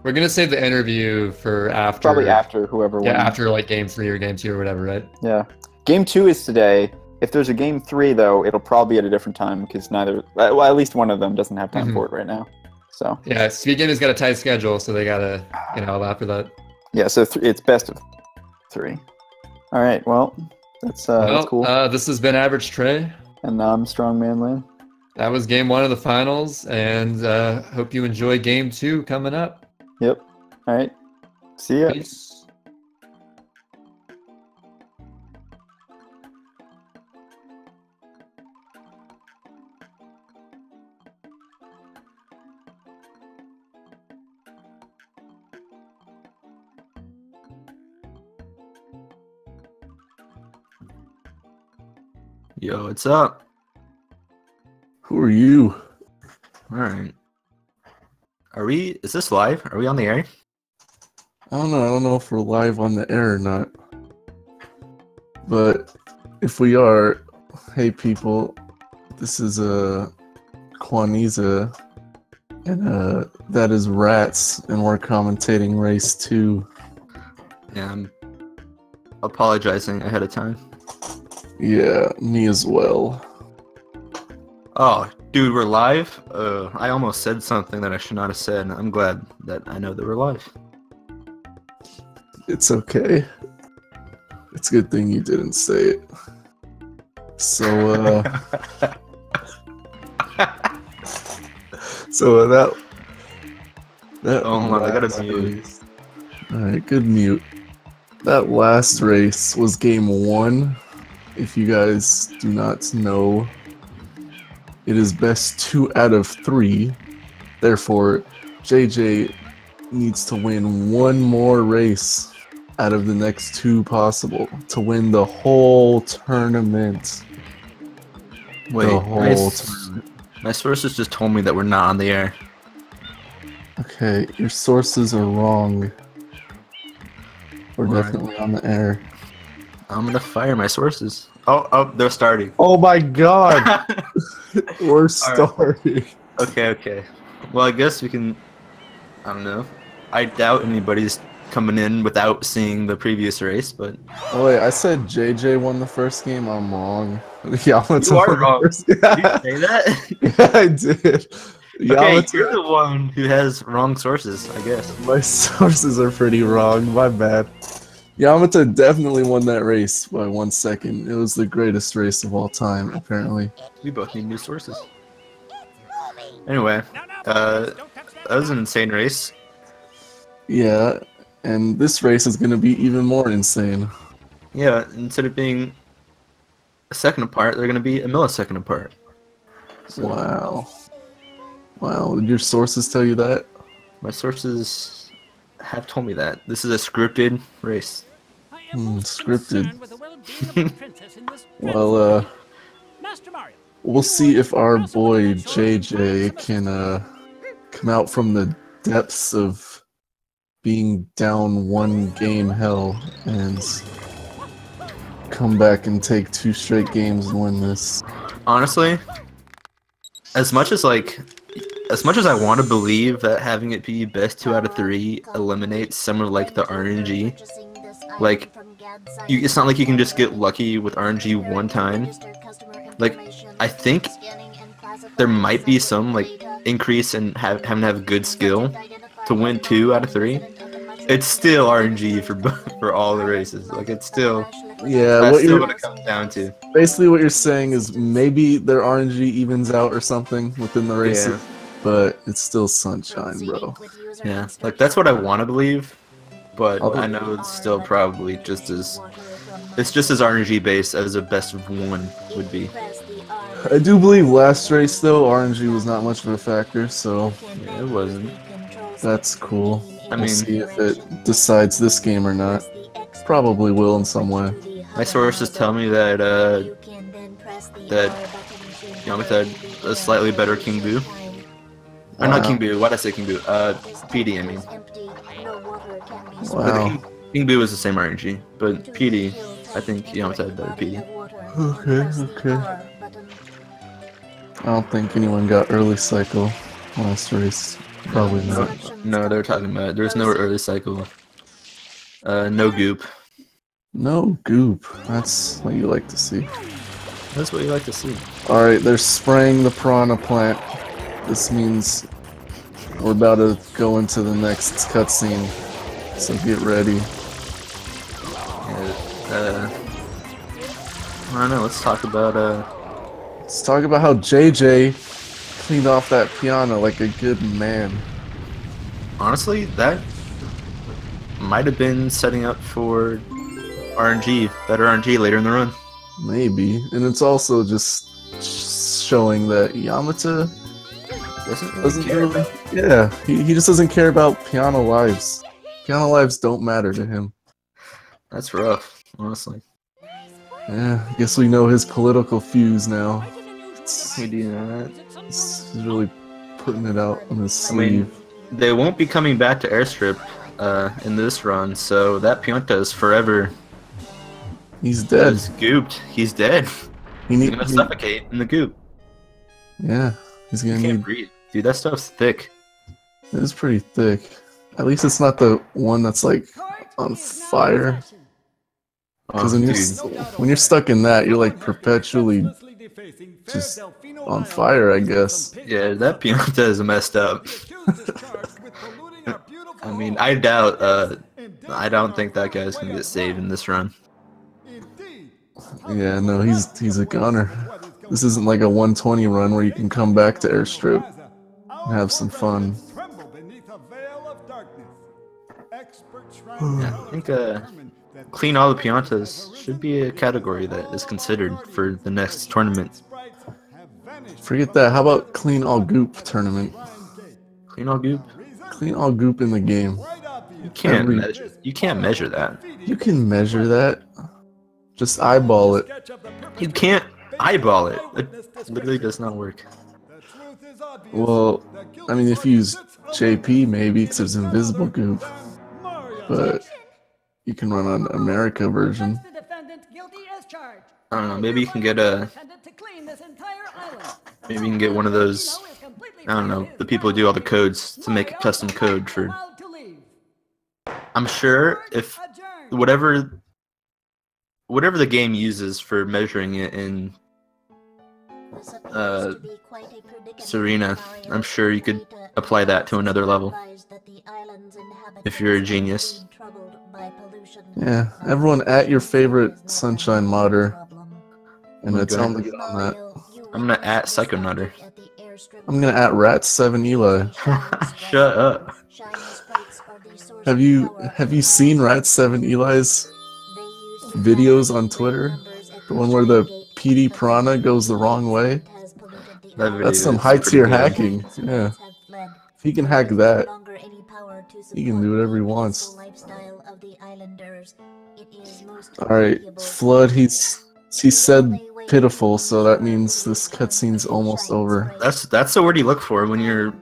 we're gonna save the interview for after. Probably after whoever. Yeah, wins. after like game 3 or game 2 or whatever, right? Yeah. Game 2 is today. If there's a game 3, though, it'll probably be at a different time because well, at least one of them doesn't have time for it right now. So yeah, Speed Gaming's got a tight schedule, so they gotta allow for that. Yeah, so it's best of 3. All right, well, that's cool. This has been Average Trey, and I'm Strongman Lynn. That was game 1 of the finals, and hope you enjoy game 2 coming up. Yep. All right. See ya. Peace. Yo, what's up? Who are you? Alright. Is this live? Are we on the air? I don't know if we're live on the air or not. But if we are, hey people, this is Quaniza, and that is Rats, and we're commentating race 2. Yeah, I'm apologizing ahead of time. Yeah, me as well. Oh, dude, we're live? I almost said something that I should not have said. I'm glad that I know that we're live. It's okay. It's a good thing you didn't say it. So, that oh my, I gotta mute. Alright, good mute. That last race was game 1. If you guys do not know, it is best 2 out of 3. Therefore, JJ needs to win 1 more race out of the next 2 possible to win the whole tournament. Wait, the whole tournament. My sources just told me that we're not on the air. Okay, your sources are wrong. We're definitely on the air. I'm gonna fire my sources. Oh, they're starting. Oh my god! We're starting. Okay. Well, I guess we can... I don't know. I doubt anybody's coming in without seeing the previous race, but... Oh wait, I said JJ won the first game. I'm wrong. Yamata You are won wrong. the first... Did you say that? Yeah, I did. Okay, you're the one who has wrong sources, I guess. My sources are pretty wrong. My bad. Yamata definitely won that race by 1 second. It was the greatest race of all time, apparently. We both need new sources. Anyway, that was an insane race. Yeah, and this race is going to be even more insane. Yeah, instead of being a second apart, they're going to be a millisecond apart. So, Wow. Wow, did your sources tell you that? my sources have told me that. This is a scripted race. I am most Scripted. concerned with the well-being of the princess in this Well, Master Mario. we'll see if our boy JJ can come out from the depths of being down one game hell and come back and take 2 straight games and win this. Honestly, as much as I want to believe that having it be best 2 out of 3 eliminates some of like the RNG, like it's not like you can just get lucky with RNG one time. Like I think there might be some like increase in having to have good skill to win 2 out of 3. It's still RNG for all the races. Like it's still that's still what it comes down to. Basically what you're saying is maybe their RNG evens out or something within the races, Yeah. but it's still sunshine, bro. Yeah, like that's what I want to believe, but I know it's still probably just as RNG based as a best of 1 would be. I do believe last race though RNG was not much of a factor, so Yeah, it wasn't. that's cool. I We'll mean, see if it decides this game or not. Probably will in some way. my sources tell me that Yamata had a slightly better King Boo. Or not Wow. King Boo, why did I say King Boo? PD, I mean. But Wow. King Boo is the same RNG, but PD, I think Yamata had better PD. Okay. I don't think anyone got early cycle last race. Probably not. No, they're talking about there's no early cycle. No goop. No goop. That's what you like to see. That's what you like to see. Alright, they're spraying the piranha plant. This means we're about to go into the next cutscene. So get ready. I don't know, let's talk about Let's talk about how JJ cleaned off that piano like a good man. honestly, that might have been setting up for RNG, better RNG later in the run. Maybe. And it's also just showing that Yamata doesn't care really... Yeah, he just doesn't care about piano lives. Piano lives don't matter to him. That's rough, honestly. Yeah, I guess we know his political fuse now. We do know that. He's really putting it out on his I mean, sleeve. they won't be coming back to Airstrip in this run, so that Pianta is forever. He's dead. He's gooped. He's dead. He's gonna suffocate in the goop. Yeah, he's You gonna can't need... breathe. Dude, that stuff's thick. It is pretty thick. At least it's not the one that's like on fire. Because when you're stuck in that, you're like perpetually just on fire, I guess. Yeah, that Pianta is messed up. I mean, I don't think that guy's gonna get saved in this run. Yeah, no, he's a gunner. This isn't like a 120 run where you can come back to Airstrip and have some fun. Yeah, I think clean all the Piantas should be a category that is considered for the next tournament. Forget that. How about clean all goop tournament? Clean all goop? Clean all goop in the game. You can't measure. You can't measure that. You can measure that. Just eyeball it. You can't eyeball it. It literally does not work. Well, I mean, if you use JP, maybe, because there's invisible goop. But you can run an America version. I don't know. Maybe you can get maybe you can get one of those. I don't know. The people who do all the codes to make a custom code for. I'm sure if whatever the game uses for measuring it in Serena, I'm sure you could apply that to another level if you're a genius. Yeah, everyone at your favorite Sunshine modder, and tell them to get on that. I'm gonna at Psychonutter. I'm gonna at Rat7Eli. Shut up. Have you seen Rat7 Eli's videos on Twitter? The one where the PD Piranha goes the wrong way? That's some high tier hacking. Yeah. If he can hack that, he can do whatever he wants. Alright, Flood, he said pitiful, so that means this cutscene's almost over. That's the word you look for when you're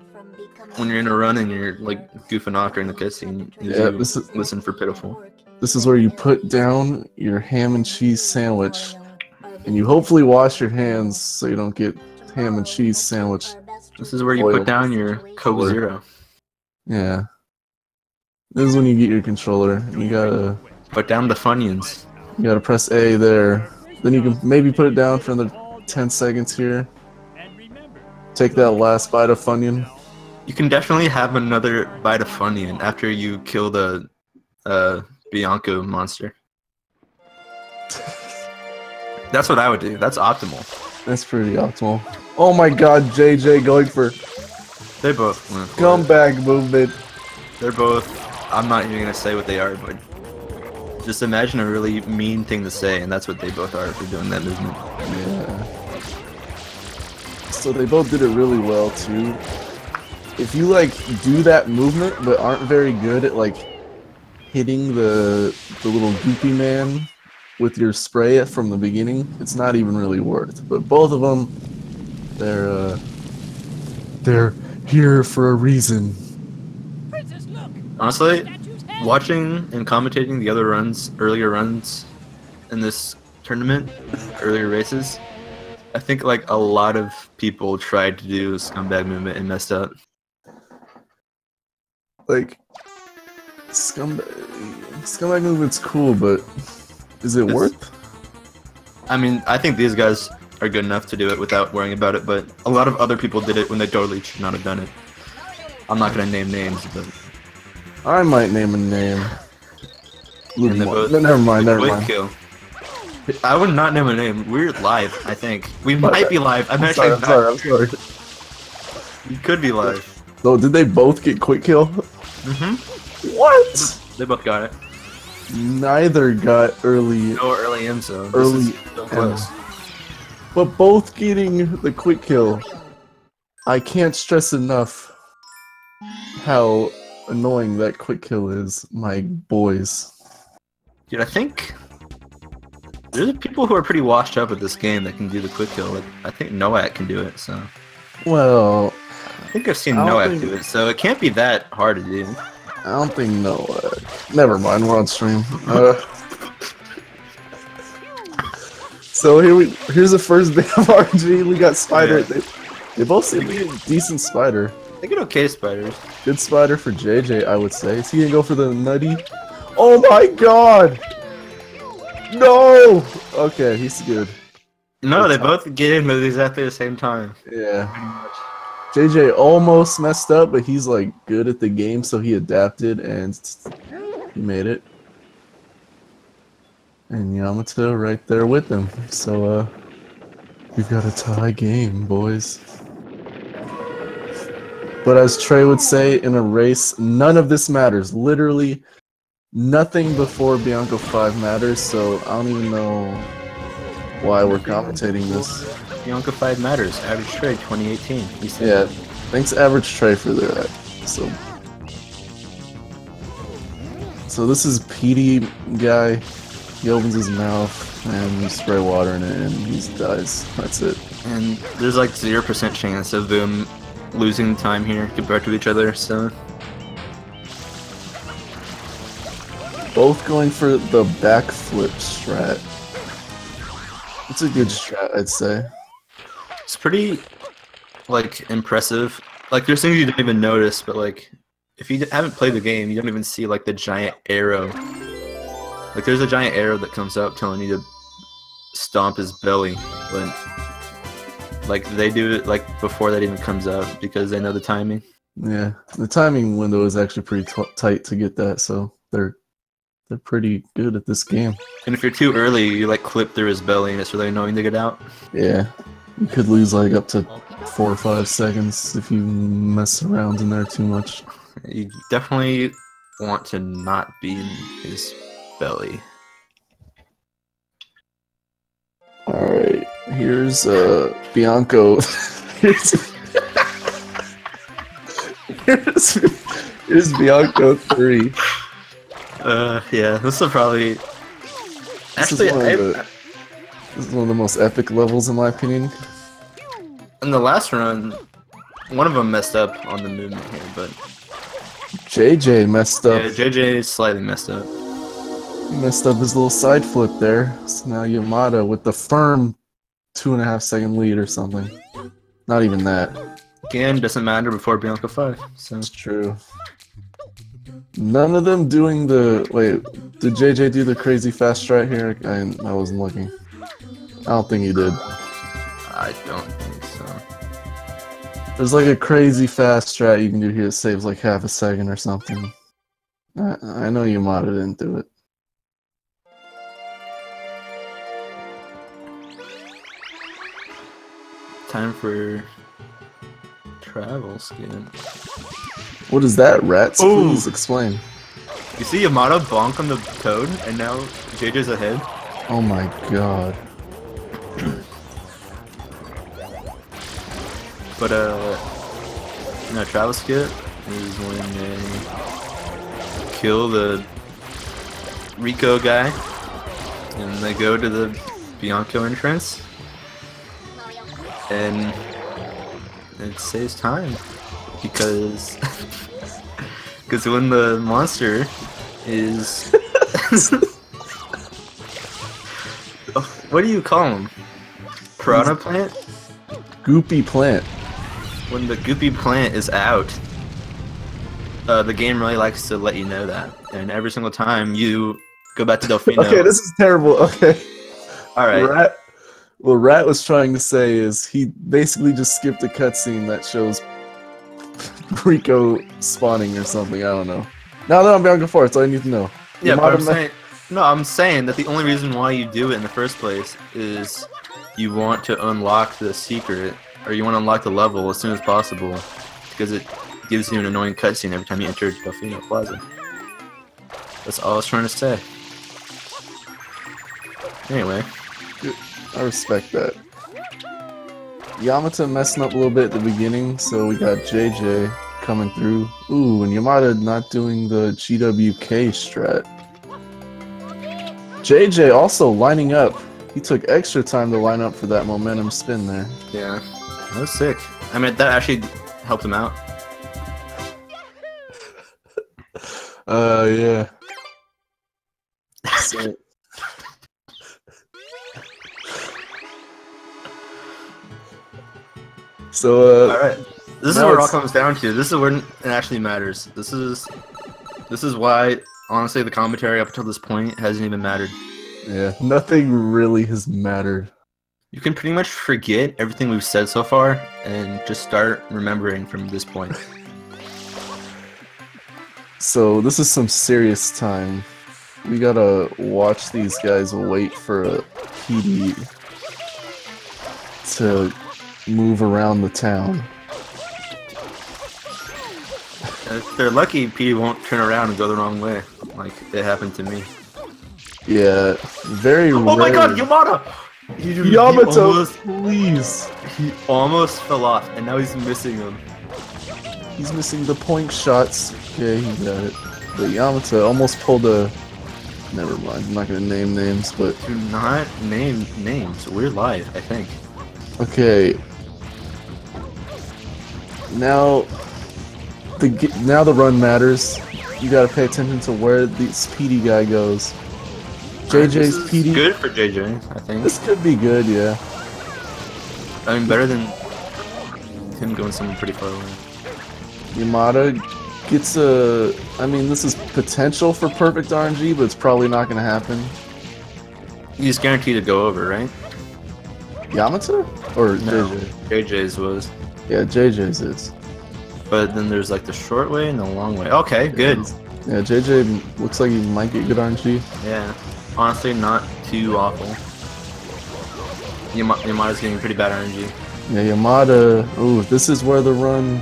in a run and you're like goofing off during the cutscene. Yeah, listen for pitiful. This is where you put down your ham and cheese sandwich, and you hopefully wash your hands so you don't get ham and cheese sandwich. This is where you put down your Coke Zero. Yeah. This is when you get your controller. You gotta put down the Funyuns. You gotta press A there. Then you can maybe put it down for another 10 seconds here. Take that last bite of Funyun. You can definitely have another bite of Funyun after you kill the Bianco monster. That's what I would do. That's optimal. That's pretty optimal. Oh my god, JJ going for... They both went for comeback movement. They're both... I'm not even gonna say what they are, but... Just imagine a really mean thing to say, and that's what they both are for doing that movement. Yeah. So they both did it really well, too. If you, like, do that movement, but aren't very good at, like, hitting the little goopy man with your spray from the beginning, it's not even really worth. But both of them, they're here for a reason. Honestly, watching and commentating the other earlier runs in this tournament, earlier races, I think like a lot of people tried to do scumbag movement and messed up. Like, scumbag movement's cool, but is it worth? I mean, I think these guys are good enough to do it without worrying about it, but a lot of other people did it when they totally should not have done it. I'm not gonna name names, but I might name a name. Never mind. Kill. I would not name a name. We're live, I think. We might be live. I'm sorry. You could be live. So did they both get quick kill? Mm-hmm. What? They both got it. Neither got early. No early M zone. Early so close. But both getting the quick kill. I can't stress enough how annoying that quick kill is, my boys. Dude, I think there's people who are pretty washed up at this game that can do the quick kill. Like, I think Noak can do it, so. Well, I think I've seen Noak do it, so it can't be that hard to do. I don't think Noak. Never mind, we're on stream. So here's the first bit of RG. We got Spider. Yeah. They both seem to be a decent Spider. They get okay spiders. Good spider for JJ, I would say. Is he gonna go for the nutty? Oh my god! No! Okay, he's good. No, they both get in at exactly the same time. Yeah. JJ almost messed up, but he's like good at the game, so he adapted and he made it. And Yamato right there with him. So, we've got a tie game, boys. But as Trey would say in a race, none of this matters. Literally nothing before Bianco 5 matters, so I don't even know why we're commentating this. Bianco 5 matters. Average Trey 2018. Yeah, thanks Average Trey for that. So this is PD guy. He opens his mouth and you spray water in it and he dies. That's it. And there's like 0% chance of them losing time here compared to each other, so. Both going for the backflip strat. It's a good strat, I'd say. It's pretty, like, impressive. Like, there's things you don't even notice, but, like, if you haven't played the game, you don't even see, like, the giant arrow. Like, there's a giant arrow that comes up telling you to stomp his belly, but like, they do it, like, before that even comes out, because they know the timing. Yeah, the timing window is actually pretty tight to get that, so they're pretty good at this game. And if you're too early, you, like, clip through his belly, and it's really annoying to get out. Yeah, you could lose, like, up to 4 or 5 seconds if you mess around in there too much. You definitely want to not be in his belly. Alright, here's Bianco. here's, here's Bianco 3. Yeah, this will probably... Actually, this is one of the most epic levels in my opinion. In the last run, one of them messed up on the movement here, but... JJ messed up. Yeah, JJ slightly messed up. He messed up his little side flip there. So now Yamata with the firm 2.5 second lead or something. Not even that. Again, doesn't matter before Bianca 5. So That's true. None of them doing the... Wait, did JJ do the crazy fast strat here? I wasn't looking. I don't think he did. I don't think so. There's like a crazy fast strat you can do here that saves like half a second or something. I know Yamata didn't do it. Time for travel skin. What is that, rats? Ooh. Please explain. You see Yamato bonk on the code, and now JJ's ahead? Oh my god. But, travel skit is when they kill the Rico guy, and they go to the Bianco entrance, and it saves time, because when the monster is... what do you call him? Piranha plant? Goopy plant. When the goopy plant is out, the game really likes to let you know that. And every single time you go back to Delfino... Okay, this is terrible. Okay. Alright. What Rat was trying to say is he basically just skipped a cutscene that shows Rico spawning or something. I don't know. Now that I'm Bianca 4, that's all I need to know. Yeah, but I'm saying that the only reason why you do it in the first place is you want to unlock the secret, or you want to unlock the level as soon as possible, because it gives you an annoying cutscene every time you enter Delfino Plaza. That's all I was trying to say. Anyway. I respect that. Yamata messing up a little bit at the beginning, so we got JJ coming through. Ooh, and Yamata not doing the GWK strat. JJ also lining up. He took extra time to line up for that momentum spin there. Yeah, that was sick. I mean, that actually helped him out. Yeah. So, alright. This is where it all comes down to. This is where it actually matters. This is why, honestly, the commentary up until this point hasn't even mattered. Yeah, nothing really has mattered. You can pretty much forget everything we've said so far and just start remembering from this point. So this is some serious time. We gotta watch these guys wait for a PD to move around the town. If they're lucky, PD won't turn around and go the wrong way, like it happened to me. Yeah, very rare. Oh my god, Yamata! Yamato, please! He almost fell off, and now he's missing them. He's missing the point shots. Okay, he got it. But Yamato almost pulled a... Never mind, I'm not gonna name names, but... Do not name names. We're live, I think. Okay. Now the run matters. You gotta pay attention to where this PD guy goes. JJ's PD. Good for JJ, I think. This could be good, yeah. I mean, better than him going somewhere pretty far away. Yamata gets a... I mean, this is potential for perfect RNG, but it's probably not gonna happen. He's guaranteed to go over, right? Yamato? Or No, JJ? JJ's was. Yeah, JJ's is. But then there's like the short way and the long way. Okay, good. Yeah, JJ looks like he might get good RNG. Yeah, honestly, not too awful. Yamata's getting pretty bad RNG. Yeah, Yamata. Ooh, this is where the run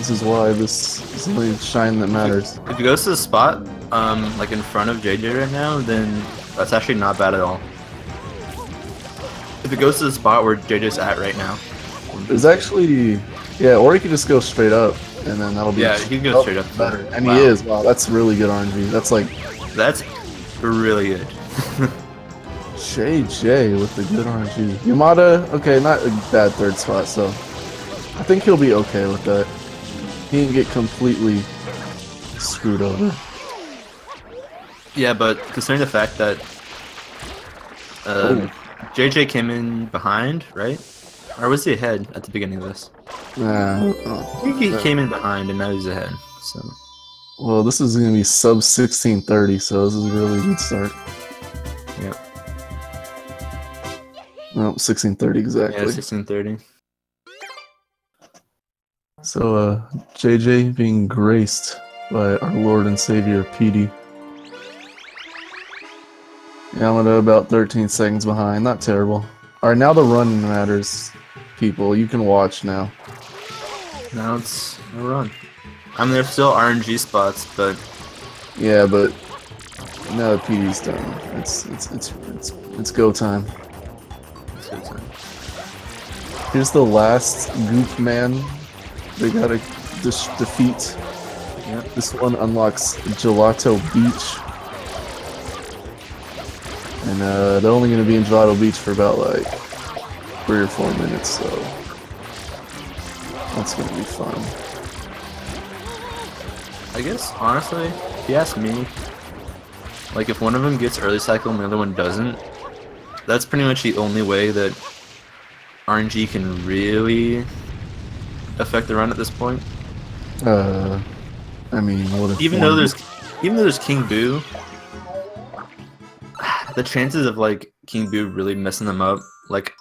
This is why this is the only shine that matters. If he goes to the spot, like in front of JJ right now, then that's actually not bad at all. If it goes to the spot where JJ's at right now. There's actually, yeah, or he could just go straight up, and then that'll be he can go straight up. better. And Wow. he is. Wow, that's really good RNG. That's like That's really good. JJ with the good RNG. Yamata, okay, not a bad third spot, so I think he'll be okay with that. He didn't get completely screwed over. Yeah, but considering the fact that JJ came in behind, right? Or was he ahead at the beginning of this? I think he came in behind and now he's ahead. So, well, this is gonna be sub 1630, so this is a really good start. yeah. No, 1630 exactly. Yeah, 1630. So, JJ being graced by our Lord and Savior PD. Yamada about 13 seconds behind, not terrible. Alright, now the run matters, people. You can watch now. Now it's a run. I mean, there's still RNG spots, but Yeah, but now the PD's done. It's go time. it's good time. Here's the last goop man they gotta defeat. Yep. This one unlocks Gelato Beach. And they're only gonna be in Gelato Beach for about like 3 or 4 minutes, so that's gonna be fun. I guess, honestly, if you ask me, like if one of them gets early cycle and the other one doesn't, that's pretty much the only way that RNG can really affect the run at this point. I mean, what if Even though there's King Boo, the chances of like King Boo really messing them up, like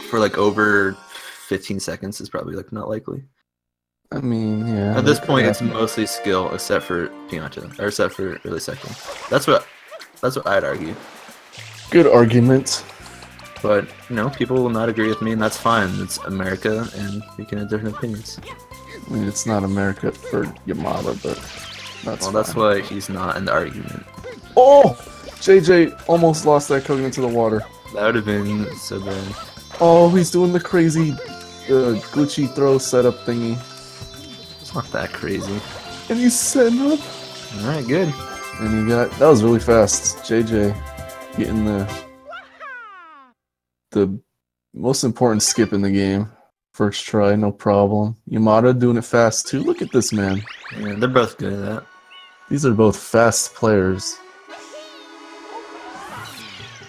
for like over 15 seconds, is probably like not likely. I mean, yeah. At this point, it's mostly skill, except for Pianta, or except for early cycle. That's what I'd argue. Good argument. But you know, people will not agree with me, and that's fine. It's America, and we can have different opinions. I mean, it's not America for Yamada, but that's Well, that's fine. why he's not in the argument. Oh! JJ almost lost that coconut to the water. That would have been so bad. Oh, he's doing the crazy glitchy throw setup thingy. It's not that crazy. And he's setting up. Alright, good. And he got, that was really fast. JJ getting the most important skip in the game. First try, no problem. Yamada doing it fast too. Look at this man. Yeah, they're both good at that. These are both fast players.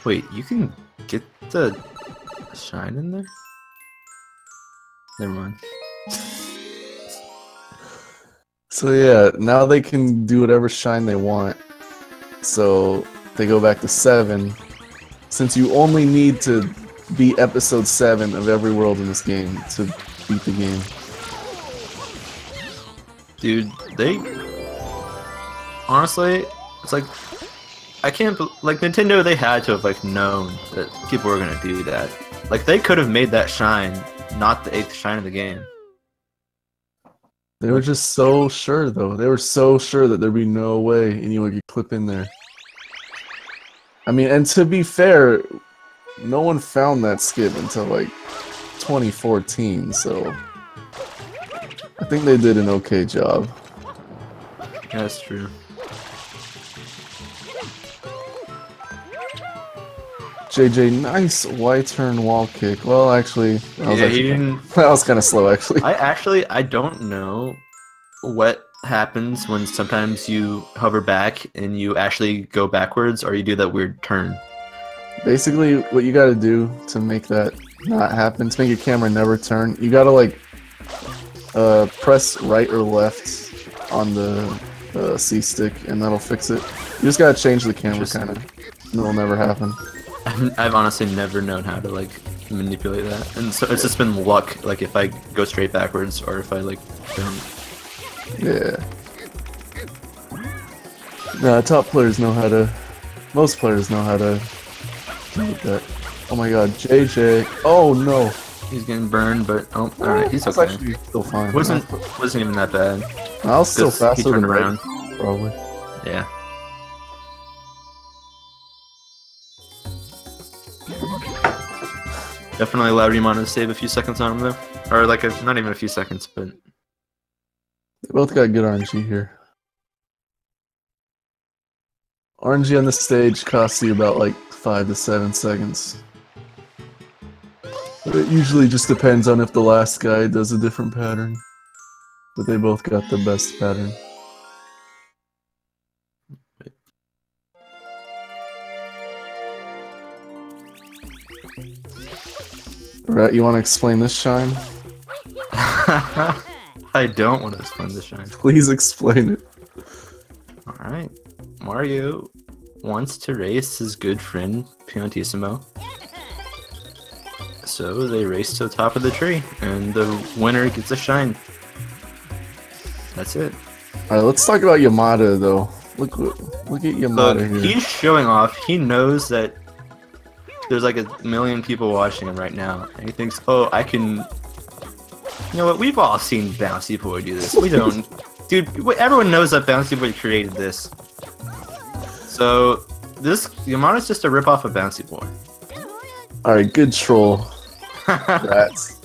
Wait, you can get the shine in there? Never mind. So yeah, now they can do whatever shine they want. So they go back to 7. Since you only need to beat episode 7 of every world in this game to beat the game. Dude, they... Honestly, it's like... I can't... Like, Nintendo, they had to have, like, known that people were gonna do that. Like, they could have made that shine not the 8th shine of the game. They were just so sure, though. They were so sure that there'd be no way anyone could clip in there. I mean, and to be fair, no one found that skip until, like, 2014, so... I think they did an okay job. Yeah, that's true. JJ, nice Y-turn wall kick. Well, actually, That was kind of slow, actually. I don't know what happens when sometimes you hover back and you actually go backwards, or you do that weird turn. Basically, what you gotta do to make that not happen, to make your camera never turn, you gotta, like, press right or left on the C-stick, and that'll fix it. You just gotta change the camera, kind of. It'll never happen. I've honestly never known how to, like, manipulate that. And so it's just been luck, like, if I go straight backwards, or if I, like, don't. Yeah. Nah, top players know how to... Most players know how to do that. Oh my god, JJ. Oh no. He's getting burned, but oh, all right, he's That's okay. actually still fine. Wasn't even that bad. I was still 'Cause faster he turned than around. Red, probably. Yeah. Definitely allowed Yamata to save a few seconds on him though, or like not even a few seconds, but They both got good RNG here. RNG on this stage costs you about like 5 to 7 seconds. But it usually just depends on if the last guy does a different pattern. But they both got the best pattern. Right, you want to explain this shine? I don't want to explain the shine. Please explain it. Alright. Mario wants to race his good friend Piantissimo. So they race to the top of the tree, and the winner gets a shine. That's it. Alright, let's talk about Yamata though. Look at Yamata Look, here. he's showing off. He knows that there's like a million people watching him right now, and he thinks, oh, I can... You know what, we've all seen Bouncy Boy do this. We don't... Dude, everyone knows that Bouncy Boy created this. So, this... Yamata's just a ripoff of Bouncy Boy. Alright, good troll. Rats.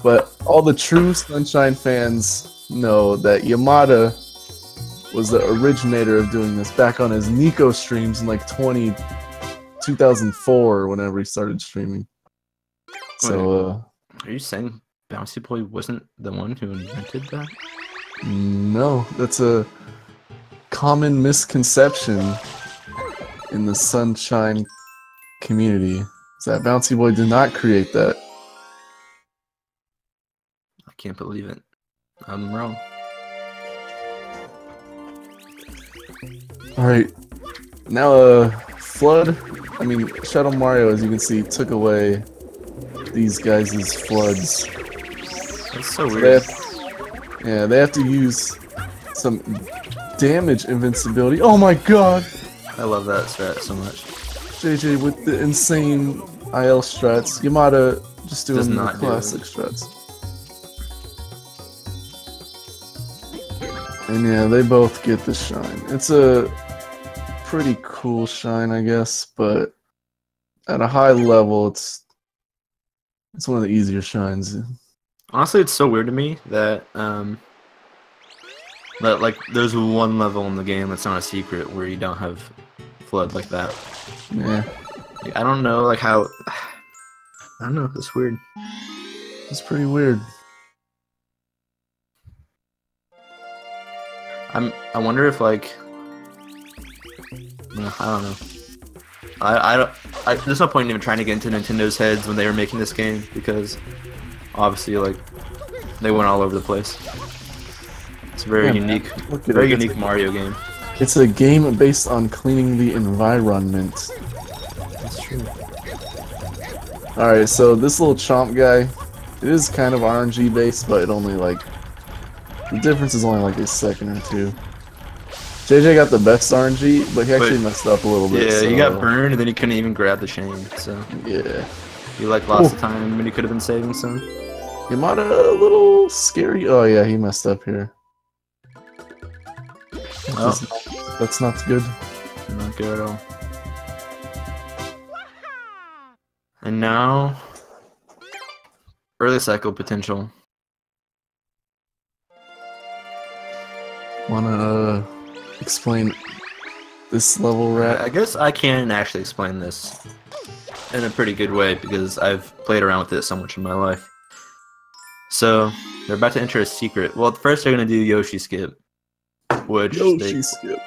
But all the true Sunshine fans know that Yamata was the originator of doing this back on his Nico streams in like 2004 or whenever he started streaming. So, Are you saying Bouncy Boy wasn't the one who invented that? no, that's a common misconception in the Sunshine community. Is that Bouncy Boy did not create that. I can't believe it. I'm wrong. Alright, now Shadow Mario, as you can see, took away these guys' floods. That's so weird. They have to use some damage invincibility. Oh my god! I love that strat so much. JJ with the insane IL strats. Yamata just doing the classic strats. And yeah, they both get the shine. It's a pretty cool shine, I guess, but at a high level, it's one of the easier shines. Honestly, it's so weird to me that that like there's one level in the game that's not a secret where you don't have flood like that. Yeah. I don't know, like how. I don't know. It's weird. It's pretty weird. I wonder if like. I don't know. There's no point in even trying to get into Nintendo's heads when they were making this game because obviously like they went all over the place. It's a very unique, very unique Mario game. It's a game based on cleaning the environment. That's true. Alright, so this little chomp guy, it is kind of RNG based, but it only like the difference is only like a second or two. JJ got the best RNG, but he actually messed up a little bit. Yeah, so... he got burned and then he couldn't even grab the chain, so... Yeah. He like lost the time when he could have been saving some. Yamata a little scary. Oh yeah, he messed up here. Oh. That's not good. Not good at all. And now... Early cycle potential. Wanna explain this level, Rat? I guess I can actually explain this in a pretty good way because I've played around with it so much in my life. So, they're about to enter a secret. Well, first they're going to do Yoshi skip. Skip.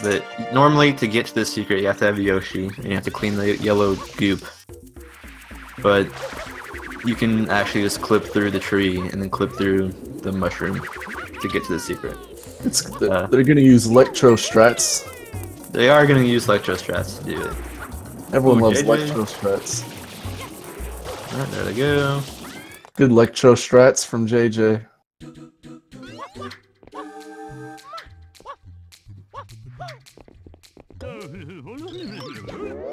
But normally to get to this secret you have to have a Yoshi and you have to clean the yellow goop. But you can actually just clip through the tree and then clip through the mushroom to get to the secret. They're gonna use Electro Strats. They are gonna use Electro Strats to do it. Everyone loves Electro Strats. Alright, there they go. Good Electro Strats from JJ.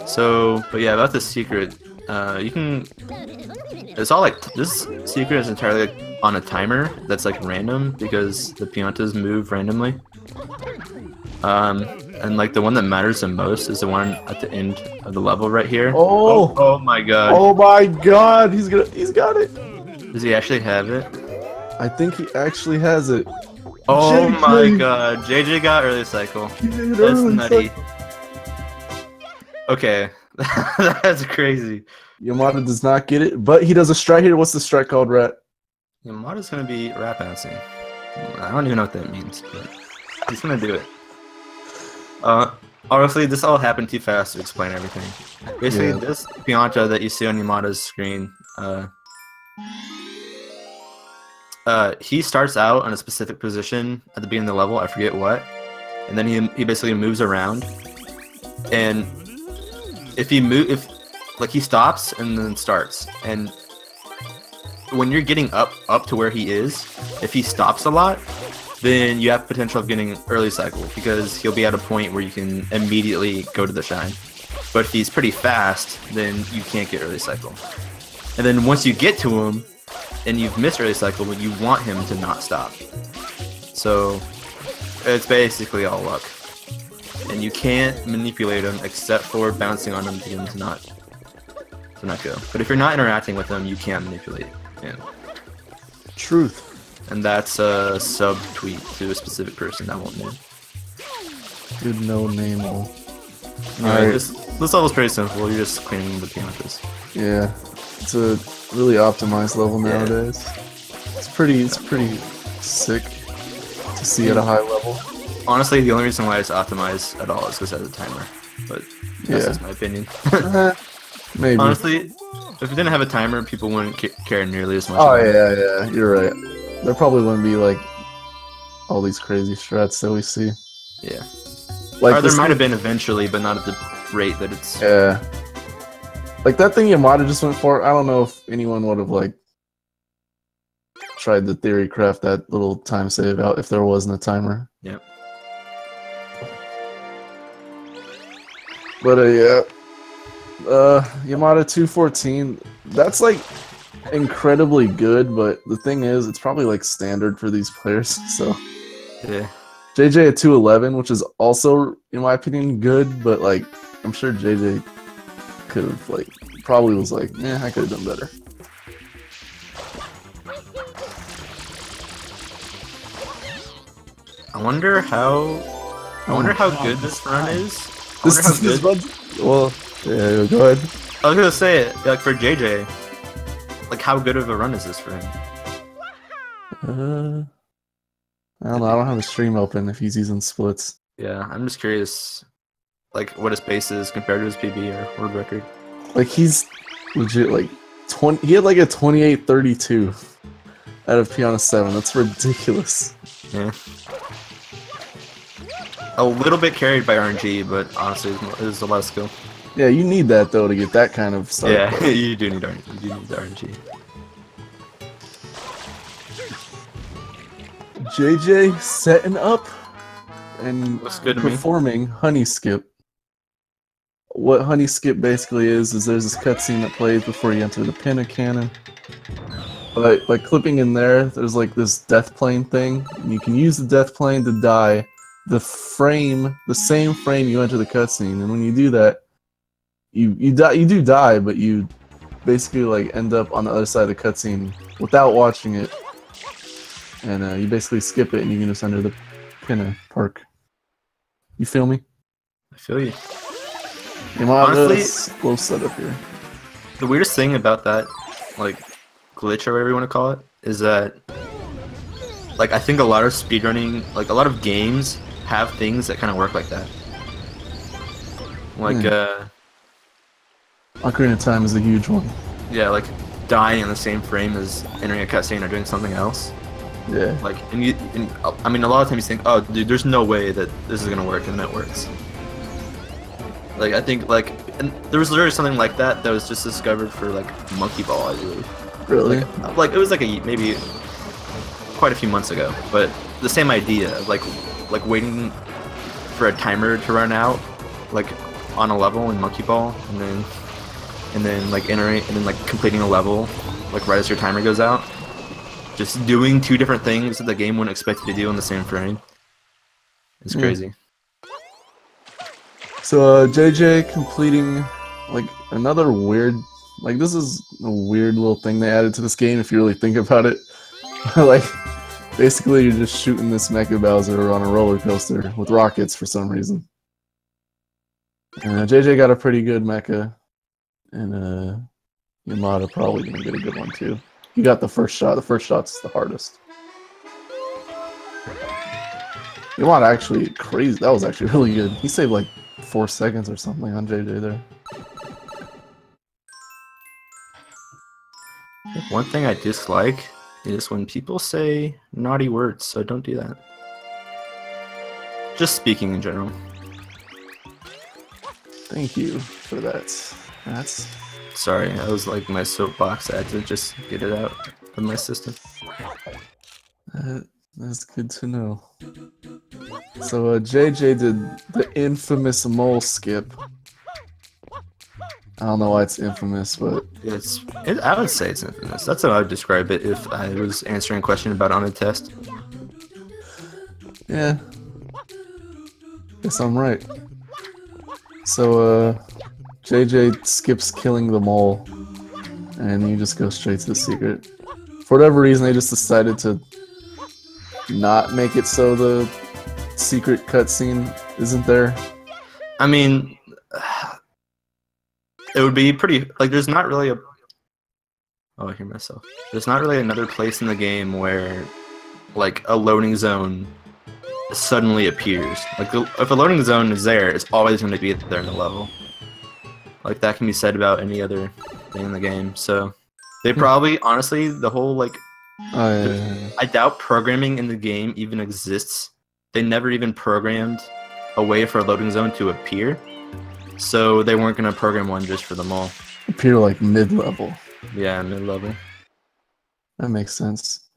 So, but yeah, about the secret, you can It's all like this secret is entirely like, on a timer that's like random because the Piantas move randomly. And like the one that matters the most is the one at the end of the level right here. Oh my god. Oh my god, he's got it. Does he actually have it? I think he actually has it. Oh JJ. my god, JJ got early cycle. That's nutty. Okay, that's crazy. Yamata does not get it, but he does a strike here. What's the strike called, Rat? Yamata's gonna be rap bouncing. I don't even know what that means, but he's gonna do it. Honestly, this all happened too fast to explain everything. Basically, this Pianta that you see on Yamata's screen, he starts out on a specific position at the beginning of the level, I forget what, and then he basically moves around, and if he stops and then starts, and when you're getting up to where he is, if he stops a lot, then you have potential of getting early cycle because he'll be at a point where you can immediately go to the shine. But if he's pretty fast, then you can't get early cycle. And then once you get to him and you've missed early cycle, but you want him to not stop. So it's basically all luck. And you can't manipulate him except for bouncing on him to get him to not go. But if you're not interacting with him, you can't manipulate him. Truth. And that's a sub-tweet to a specific person that won't know. Good no-name. Alright, this level's pretty simple. You're just cleaning the Piantas. Yeah, it's a really optimized level nowadays. It's pretty sick to see at a high level. Honestly, the only reason why it's optimized at all is because it has a timer. But that's just my opinion. Maybe. Honestly, if it didn't have a timer, people wouldn't care nearly as much. Oh yeah, you're right. There probably wouldn't be like all these crazy strats that we see. Yeah. Like or there might have been eventually, but not at the rate that it's. Yeah. Like that thing Yamata just went for. I don't know if anyone would have like tried to theory craft that little time save out if there wasn't a timer. Yep. But yeah. Yamata0921. That's like incredibly good, but the thing is, it's probably like standard for these players. So yeah. JJ at 211, which is also, in my opinion, good, but like I'm sure JJ could have like probably was like, yeah, I could have done better. I wonder how good this run is. This run. Well, yeah, go ahead. I was gonna say it like for JJ. Like, how good of a run is this for him? I don't know. I don't have a stream open if he's using splits. Yeah, I'm just curious, like, what his pace is compared to his PB or world record. Like, he's legit, like, 20. He had, like, a 28-32 out of Piano 7. That's ridiculous. Yeah. A little bit carried by RNG, but honestly, there's a lot of skill. Yeah, you need that, though, to get that kind of stuff. Yeah, you do need RNG. You do need the RNG. JJ setting up and Looks good to performing Honey Skip. What Honey Skip basically is there's this cutscene that plays before you enter the pinna cannon. But by clipping in there's like this death plane thing, and you can use the death plane to die the same frame you enter the cutscene, and when you do that, you do die, but you basically like end up on the other side of the cutscene without watching it, and you basically skip it, and you can just enter the pinna park. You feel me? I feel you. Honestly, slow setup here. The weirdest thing about that, like, glitch or whatever you want to call it, is that, like, I think a lot of speedrunning, like, a lot of games have things that kind of work like that. Like, Ocarina of Time is a huge one. Yeah, like, dying in the same frame as entering a cutscene or doing something else. Yeah. Like, I mean, a lot of times you think, oh, dude, there's no way that this is gonna work, and that works. Like, I think, like, and there was literally something like that that was just discovered for, like, Monkey Ball, I believe. Really? Like it was like maybe quite a few months ago, but the same idea, like waiting for a timer to run out, like on a level in Monkey Ball, and then like entering, and then like completing a level like right as your timer goes out. Just doing 2 different things that the game wouldn't expect you to do in the same frame. It's crazy. So JJ completing like another weird, like this is a weird little thing they added to this game if you really think about it. Like basically you're just shooting this Mecha Bowser on a roller coaster with rockets for some reason. JJ got a pretty good mecha, and Yamata probably gonna get a good one too. He got the first shot. The first shot's the hardest. Yamata actually crazy. That was actually really good. He saved like 4 seconds or something on JJ there. One thing I dislike is when people say naughty words, so don't do that. Just speaking in general. Thank you for that. That's... Sorry, that was like my soapbox. I had to just get it out of my system. That's good to know. So JJ did the infamous mole skip. I don't know why it's infamous, but... I would say it's infamous. That's how I would describe it if I was answering a question about on a test. Yeah. Guess I'm right. So, JJ skips killing the mole, and you just go straight to the secret. For whatever reason, they just decided to not make it so the secret cutscene isn't there. I mean, it would be pretty, like, there's not really a... Oh, I hear myself. There's not really another place in the game where, like, a loading zone suddenly appears. Like, if a loading zone is there, it's always going to be there in the level. Like, that can be said about any other thing in the game. So, they probably, honestly, the whole, like... I doubt programming in the game even exists. They never even programmed a way for a loading zone to appear. So, they weren't going to program one just for them all. Appear, like, mid-level. Yeah, mid-level. That makes sense.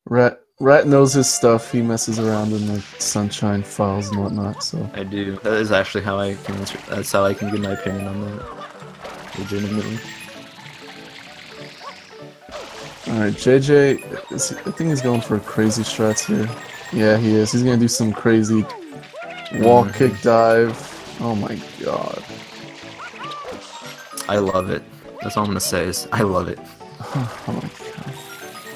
Rat knows his stuff. He messes around in the Sunshine files and whatnot. So I do. That is actually how I can answer. That's how I can give my opinion on that. Legitimately. All right, JJ. I think he's going for crazy strats here. Yeah, he is. He's gonna do some crazy wall kick dive. Oh my god. I love it. That's all I'm gonna say is I love it. Oh my god.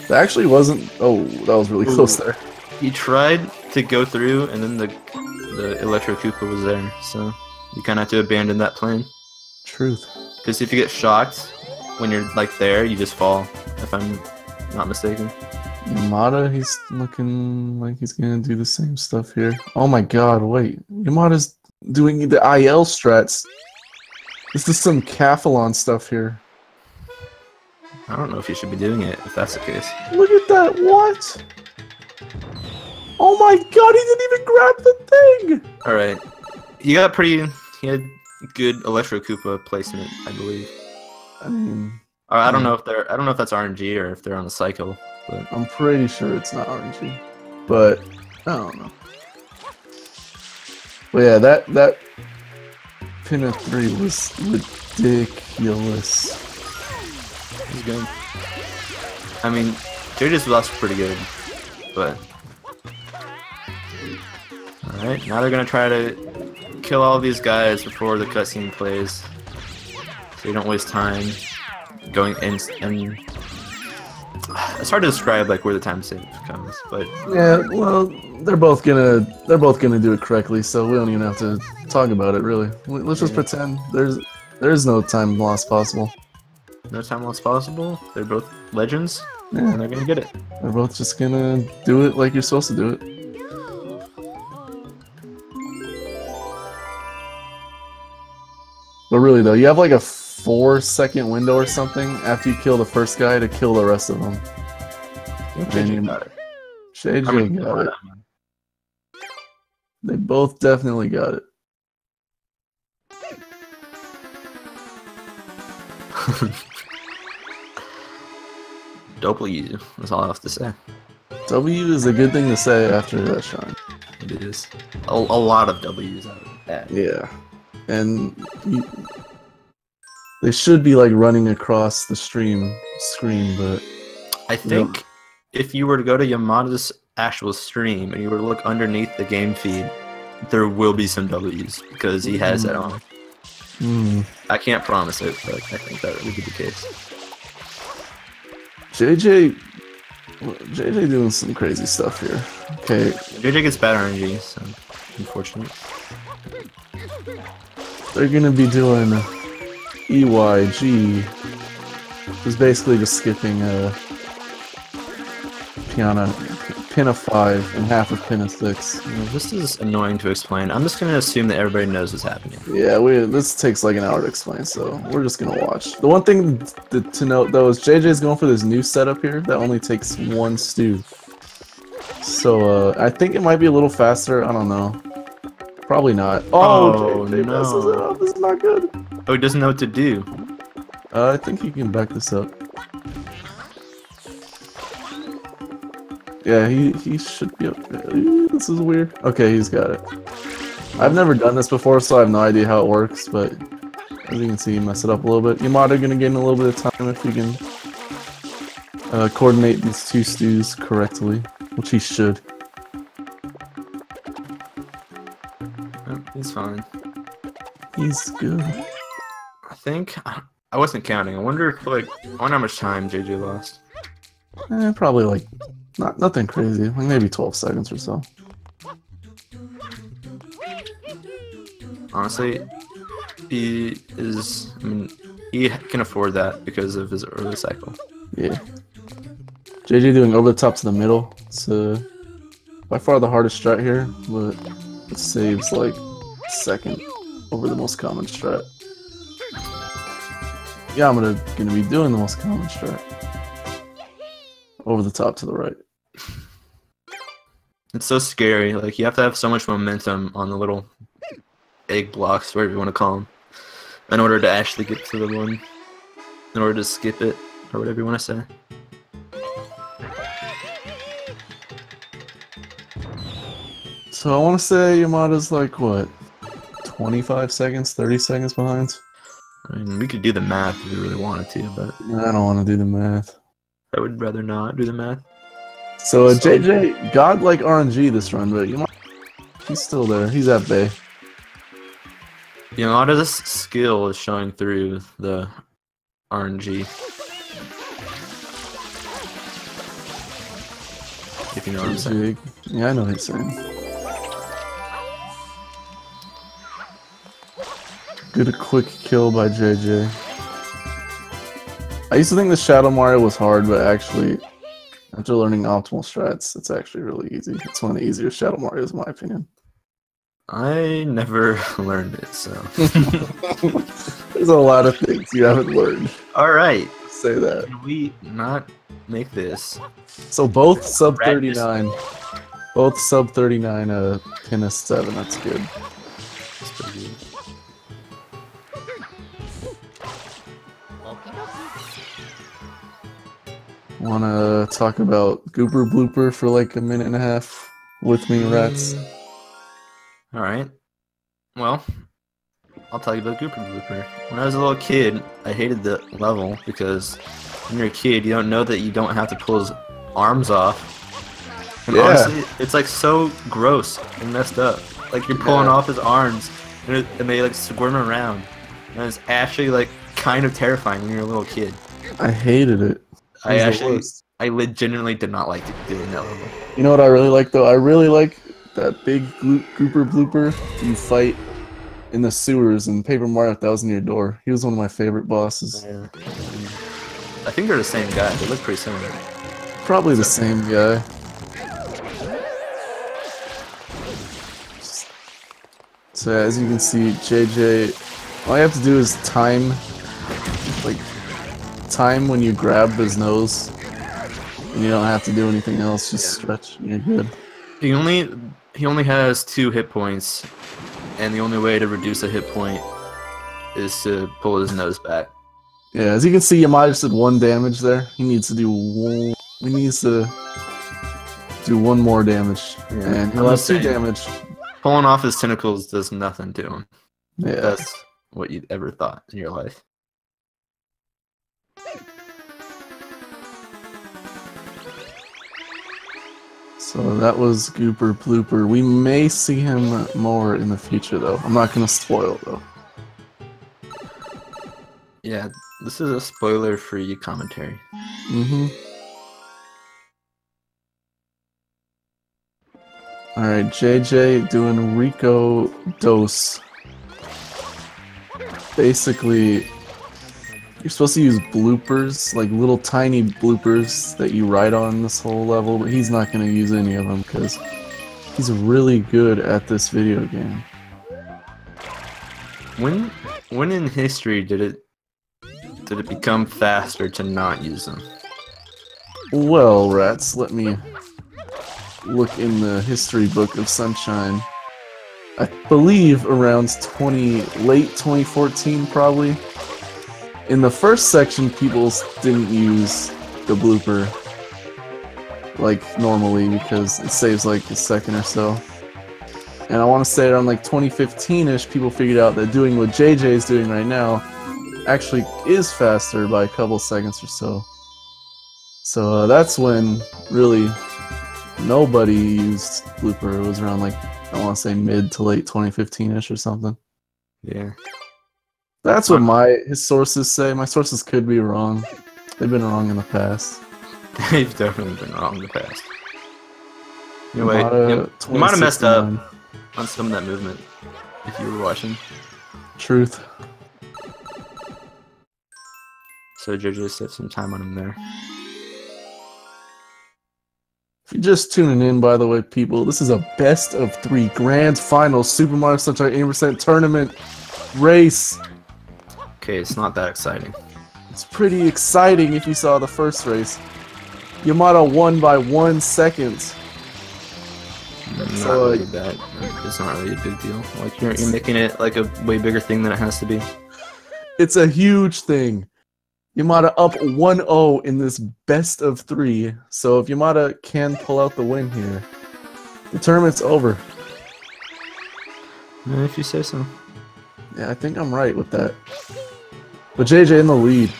That actually wasn't... Oh, that was really close there. He tried to go through, and then the Electro Koopa was there, so you kind of have to abandon that plan. Truth. Because if you get shocked when you're like there, you just fall. If I'm not mistaken. Yamata, he's looking like he's gonna do the same stuff here. Oh my god! Wait, Yamata's doing the IL strats. This is some Cathalon stuff here. I don't know if you should be doing it if that's the case. Look at that! What? Oh my god! He didn't even grab the thing. All right, he had good Electro Koopa placement, I believe. I mean, I don't know if that's RNG or if they're on a cycle. But I'm pretty sure it's not RNG, but I don't know. But yeah, that pin of 3 was ridiculous. He's good. I mean, JJ's was pretty good, but all right, now they're gonna try to kill all these guys before the cutscene plays, so you don't waste time going in. And it's hard to describe like where the time save comes, but yeah, well, they're both gonna do it correctly, so we don't even have to talk about it really. Let's just pretend there's no time loss possible. No time loss possible. They're both legends, yeah. And they're gonna get it. They're both just gonna do it like you're supposed to do it. But really though, you have like a 4-second window or something after you kill the first guy to kill the rest of them. JJ got it. JJ got it. They both definitely got it. W, that's all I have to say. W is a good thing to say after that shine. It is. A lot of W's out of that. Yeah. And They should be like running across the screen, but I think if you were to go to Yamada's actual stream and you were to look underneath the game feed, there will be some W's because he has that on. I can't promise it, but I think that would be the case. JJ doing some crazy stuff here. Okay. JJ gets bad RNG, so unfortunate. They're gonna be doing EYG, which is basically just skipping a pin of 5 and half a pin of 6. This is annoying to explain. I'm just gonna assume that everybody knows what's happening. Yeah, this takes like an hour to explain, so we're just gonna watch. The one thing to note though is JJ's going for this new setup here that only takes 1 stew. So I think it might be a little faster. I don't know. Probably not. Oh, JJ messes it up. This is not good. Oh, he doesn't know what to do. I think he can back this up. Yeah, he should be up there. This is weird. Okay, he's got it. I've never done this before, so I have no idea how it works, but as you can see, he messed it up a little bit. Yamada gonna gain a little bit of time if he can coordinate these 2 stews correctly, which he should. He's fine. He's good. I think I wasn't counting. I wonder if I wonder how much time JJ lost. Probably like nothing crazy, like maybe 12 seconds or so. Honestly, he can afford that because of his early cycle. Yeah. JJ doing over the top to the middle. It's by far the hardest strat here, but it saves like a second over the most common strat. Yamada gonna be doing the most common strat. Over the top to the right. It's so scary. Like, you have to have so much momentum on the little egg blocks, whatever you want to call them, in order to actually get to the one, in order to skip it, or whatever you want to say. So I want to say Yamada's like, what, 25 seconds, 30 seconds behind? I mean, we could do the math if we really wanted to, but I don't want to do the math. I would rather not do the math. So JJ got like RNG this run, but he's still there. He's at bay. You know, a lot of this skill is showing through the RNG. If you know what I'm saying. Yeah, I know what he's saying. Good quick kill by JJ. I used to think the Shadow Mario was hard, but actually, after learning optimal strats, it's actually really easy. It's one of the easiest Shadow Marios, in my opinion. I never learned it, so. There's a lot of things you haven't learned. Alright. Say that. Can we not make this? So both sub 39. Both sub 39 pin of 7, that's good. That's pretty good. Wanna talk about Gooper Blooper for like a minute and a half with me, rats? Alright. Well, I'll tell you about Gooper Blooper. When I was a little kid, I hated the level because when you're a kid, you don't know that you don't have to pull his arms off. And honestly, it's like so gross and messed up. Like you're pulling off his arms and they like squirm around. And it's actually like kind of terrifying when you're a little kid. I hated it. I legitimately did not like doing that level. You know what I really like though? I really like that big Gooper Blooper you fight in the sewers in Paper Mario 1000 Year Door. He was one of my favorite bosses. Yeah. I think they're the same guy. They look pretty similar. Probably the same guy. So as you can see, JJ, all you have to do is time when you grab his nose, and you don't have to do anything else, just stretch and you're good. He only has 2 hit points, and the only way to reduce a hit point is to pull his nose back. Yeah, as you can see, Yamada just did 1 damage there. He needs to do 1 more damage, and he'll have 2 damage. Pulling off his tentacles does nothing to him. Yeah. That's what you'd ever thought in your life. So that was Gooper Blooper. We may see him more in the future, though. I'm not gonna spoil, though. Yeah, this is a spoiler-free commentary. Mm-hmm. Alright, JJ doing Rico Dose. Basically, you're supposed to use bloopers, like little tiny bloopers that you write on this whole level, but he's not going to use any of them because he's really good at this video game. When in history did it become faster to not use them? Well, rats, let me look in the history book of Sunshine. I believe around late 2014, probably. In the first section, people didn't use the blooper like normally because it saves like a second or so. And I want to say around like 2015-ish, people figured out that doing what JJ is doing right now actually is faster by a couple seconds or so. So that's when really nobody used blooper. It was around like, I want to say mid to late 2015-ish or something. Yeah. That's what his sources say. My sources could be wrong. They've been wrong in the past. They've definitely been wrong in the past. Anyway, Yamata you might have messed up 0921. on some of that movement if you were watching. Truth. So JJ saved some time on him there. If you're just tuning in, by the way, people, this is a best of 3 grand final Super Mario Sunshine 80% tournament race. Okay, it's not that exciting. It's pretty exciting if you saw the first race. Yamata won by 1 second. Not So, really that. It's not really a big deal. Like you're making it like a way bigger thing than it has to be. It's a huge thing. Yamata up 1-0 in this best of 3. So if Yamata can pull out the win here, the tournament's over. If you say so. Yeah, I think I'm right with that. But JJ in the lead.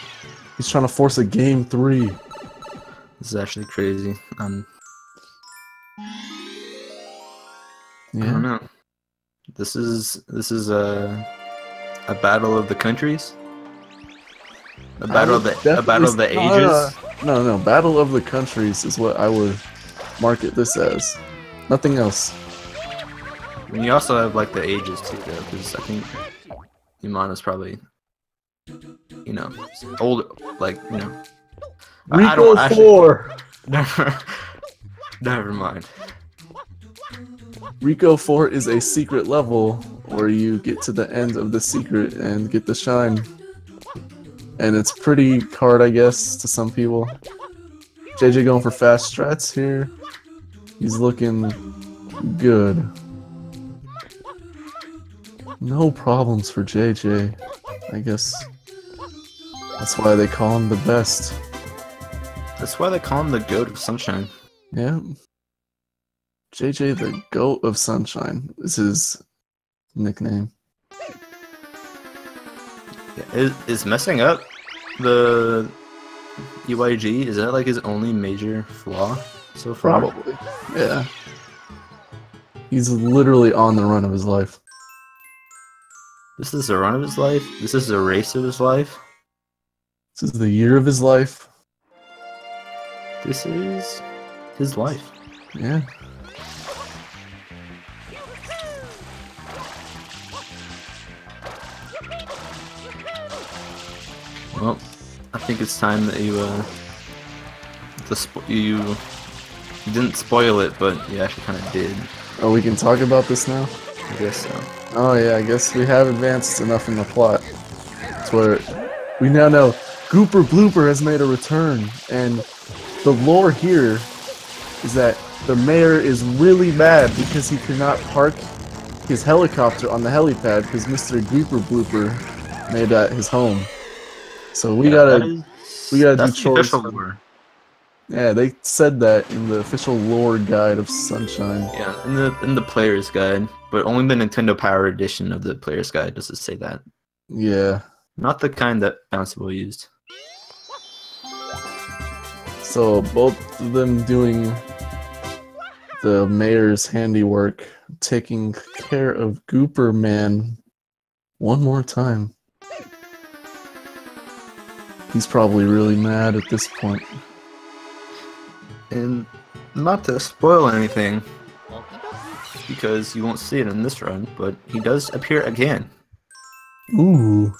He's trying to force a game 3. This is actually crazy. I don't know. This is a battle of the countries. A battle of the ages. No, battle of the countries is what I would market this as. Nothing else. And you also have like the ages too, though, because I think Yamana's probably, you know, older. Like, you know, I don't Rico 4. Never mind. Rico 4 is a secret level where you get to the end of the secret and get the shine. And it's pretty hard, I guess, to some people. JJ going for fast strats here. He's looking good. No problems for JJ. I guess that's why they call him the best. That's why they call him the GOAT of Sunshine. Yeah. JJ the GOAT of Sunshine is his nickname. Yeah, is messing up the EYG, is that like his only major flaw so far? Probably. Yeah. He's literally on the run of his life. This is the run of his life? This is the race of his life? This is the year of his life. This is his life. Yeah. Well, I think it's time that you you didn't spoil it, but you actually kind of did. Oh, we can talk about this now? I guess so. Oh yeah, I guess we have advanced enough in the plot. It's where we now know Gooper Blooper has made a return, and the lore here is that the mayor is really mad because he could not park his helicopter on the helipad because Mr. Gooper Blooper made that his home. So we gotta do chores. Official lore. Yeah, they said that in the official lore guide of Sunshine. Yeah, in the player's guide, but only the Nintendo Power Edition of the player's guide does it say that. Yeah. Not the kind that Bounceable used. So both of them doing the mayor's handiwork, taking care of Gooper Man one more time. He's probably really mad at this point. And not to spoil anything, because you won't see it in this run, but he does appear again. Ooh.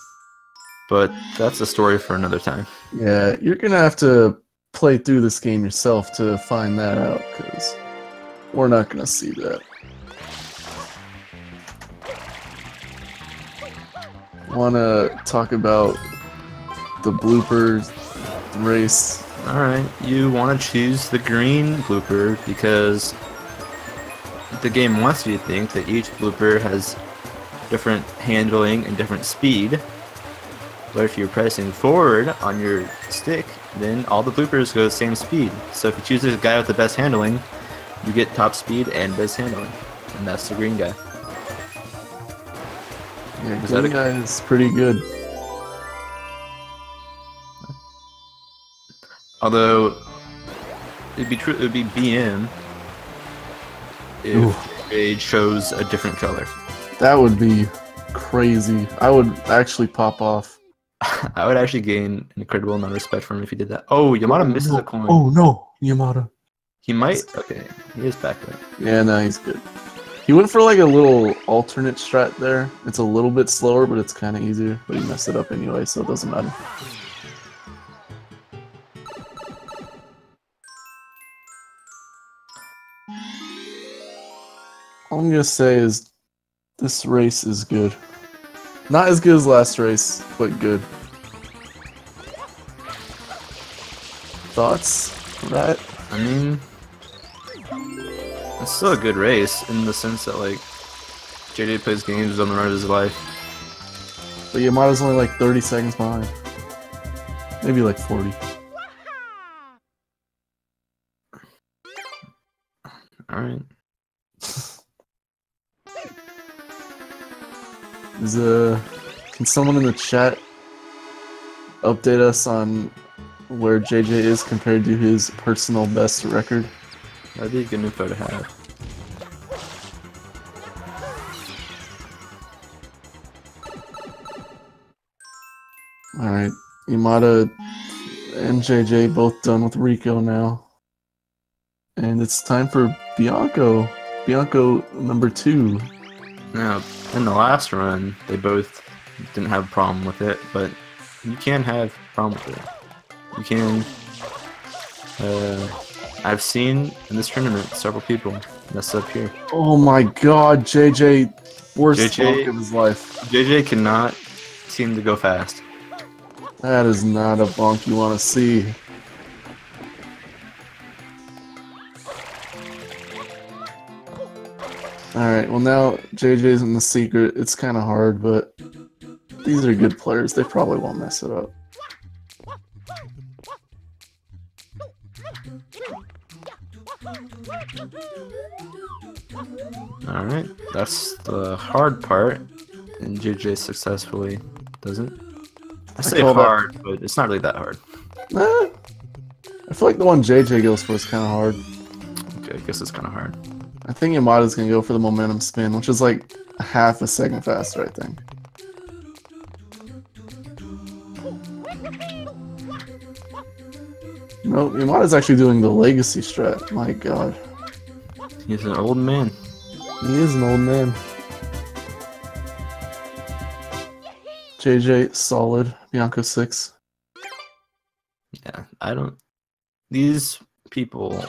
But that's a story for another time. Yeah, you're gonna have to play through this game yourself to find that out, because we're not gonna see that. Wanna talk about the bloopers race? Alright, you want to choose the green blooper because the game wants you to think that each blooper has different handling and different speed. But if you're pressing forward on your stick, then all the bloopers go the same speed. So if you choose the guy with the best handling, you get top speed and best handling. And that's the green guy. Yeah, green guy is pretty good. Although it'd be true, it would be BM if it chose a different color. That would be crazy. I would actually pop off. I would actually gain an incredible amount of respect for him if he did that. Oh, Yamata misses a coin. Oh no, Yamata. He might. Okay, he is back there. Yeah, no, he's good. He went for like a little alternate strat there. It's a little bit slower, but it's kind of easier. But he messed it up anyway, so it doesn't matter. All I'm gonna say is this race is good. Not as good as last race, but good. Thoughts, right? I mean, it's still a good race in the sense that like JJ plays games on the run of his life. But Yamata's only like 30 seconds behind. Maybe like 40. Alright. Can someone in the chat update us on where JJ is compared to his personal best record? That'd be a good info to have. Alright, Yamata and JJ both done with Rico now. And it's time for Bianco. Bianco number 2. Now, in the last run, they both didn't have a problem with it, but you can have a problem with it. You can... I've seen in this tournament several people mess up here. Oh my god, JJ, worst bunk of his life. JJ cannot seem to go fast. That is not a bunk you want to see. Alright, well now JJ's in the secret. It's kind of hard, but these are good players. They probably won't mess it up. Alright, that's the hard part, and JJ successfully doesn't. I say hard, but it's not really that hard. I feel like the one JJ goes for is kind of hard. Okay, I guess it's kind of hard. I think Yamata's going to go for the momentum spin, which is like half a second faster, I think. No, Yamata's actually doing the legacy strat. My god. He's an old man. He is an old man. JJ, solid. Bianco 6. Yeah, I don't... These people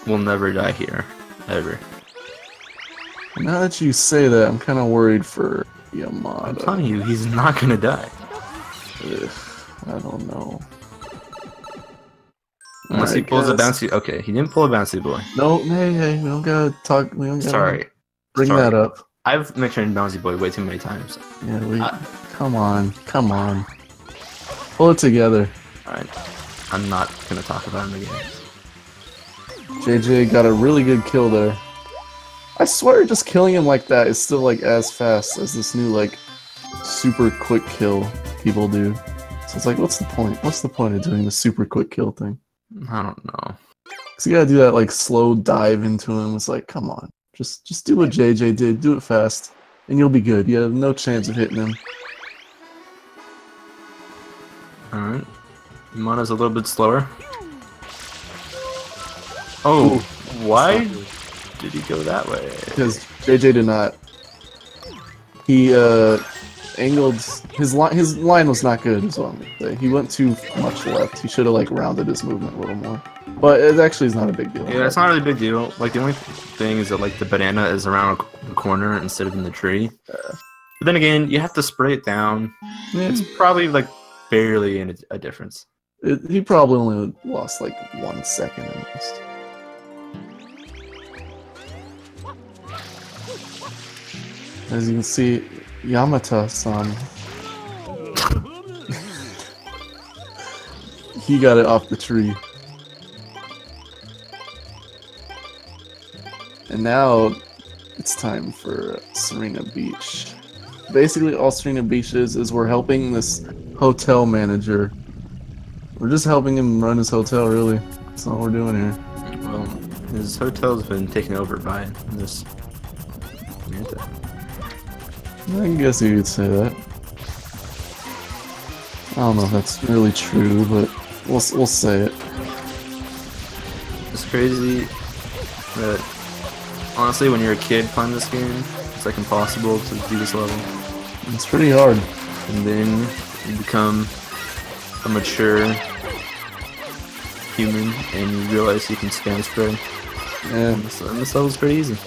will never die here. Ever. Now that you say that, I'm kind of worried for Yamata. I'm telling you, he's not gonna die. Ugh, I don't know. Unless he pulls a bouncy... Okay, he didn't pull a bouncy boy. No, hey, we don't gotta talk... We don't gotta Sorry. Bring that up. I've mentioned bouncy boy way too many times. Yeah, come on. Pull it together. Alright. I'm not gonna talk about him again. JJ got a really good kill there. I swear just killing him like that is still like as fast as this new like super quick kill people do. So it's like, what's the point? What's the point of doing the super quick kill thing? I don't know. Cause you gotta do that like slow dive into him. It's like, come on, just do what JJ did. Do it fast, and you'll be good. You have no chance of hitting him. All right. Yamata's a little bit slower. Oh, why did he go that way? Because JJ did not. He angled his line was not good. Is what I'm gonna say. He went too much left. He should have like rounded his movement a little more. But it actually is not a big deal. Yeah, it's not really a big deal. Like the only thing is that like the banana is around the corner instead of in the tree. But then again, you have to spray it down. Yeah. It's probably like barely a difference. He probably only lost like 1 second almost. As you can see, Yamata-san, he got it off the tree. And now it's time for Serena Beach. Basically, all Serena Beach is we're helping this hotel manager. We're just helping him run his hotel, really. That's all we're doing here. Well, his hotel's been taken over by this. I guess you could say that. I don't know if that's really true, but we'll say it. It's crazy that honestly, when you're a kid playing this game, it's like impossible to do this level. It's pretty hard. And then you become a mature human and you realize you can spam spray. Yeah. And this level's pretty easy.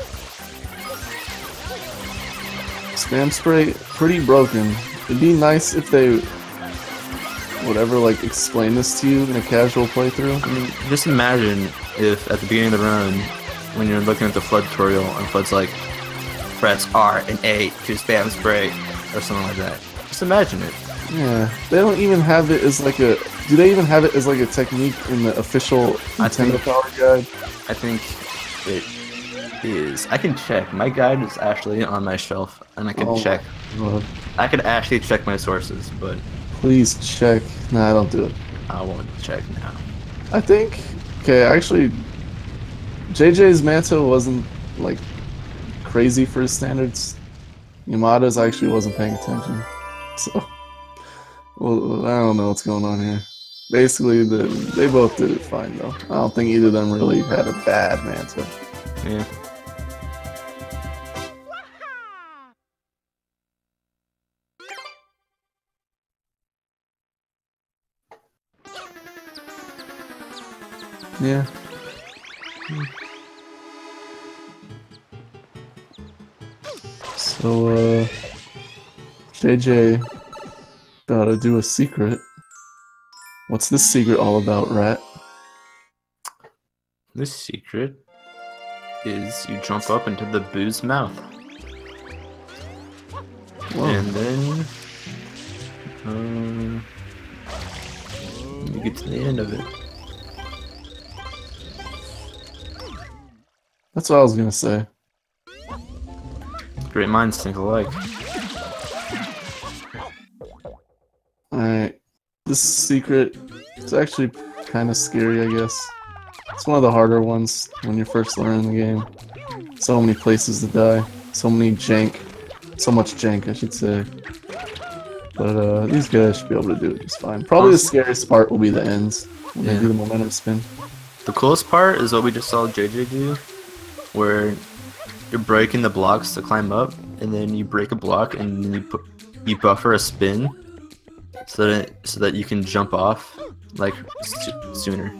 Spam spray, pretty broken. It'd be nice if they would ever like explain this to you in a casual playthrough. I mean, just imagine if at the beginning of the run, when you're looking at the Flood tutorial, and Flood's like, press R and A to spam spray, or something like that. Just imagine it. Yeah, they don't even have it as like a. Do they even have it as like a technique in the official Nintendo Power Guide? I think it is. I can check. My guide is actually on my shelf, and I can check. God. I could actually check my sources, but Please check. Nah, don't do it. I won't check now. I think. Okay, actually, JJ's Manto wasn't like crazy for his standards. Yamada's actually wasn't paying attention, so. Well, I don't know what's going on here. Basically, they both did it fine, though. I don't think either of them really had a bad Manta. Yeah. Yeah. So, JJ gotta do a secret. What's this secret all about, Rat? This secret is you jump up into the boo's mouth. Whoa. And then you get to the end of it. That's what I was gonna say. Great minds think alike. Alright. This secret is actually kind of scary, I guess. It's one of the harder ones when you're first learning the game. So many places to die. So many jank. So much jank, I should say. But these guys should be able to do it just fine. Probably the scariest part will be the ends. When they do the momentum spin. The coolest part is what we just saw JJ do, where you're breaking the blocks to climb up, and then you break a block, and then you buffer a spin, so that you can jump off like sooner.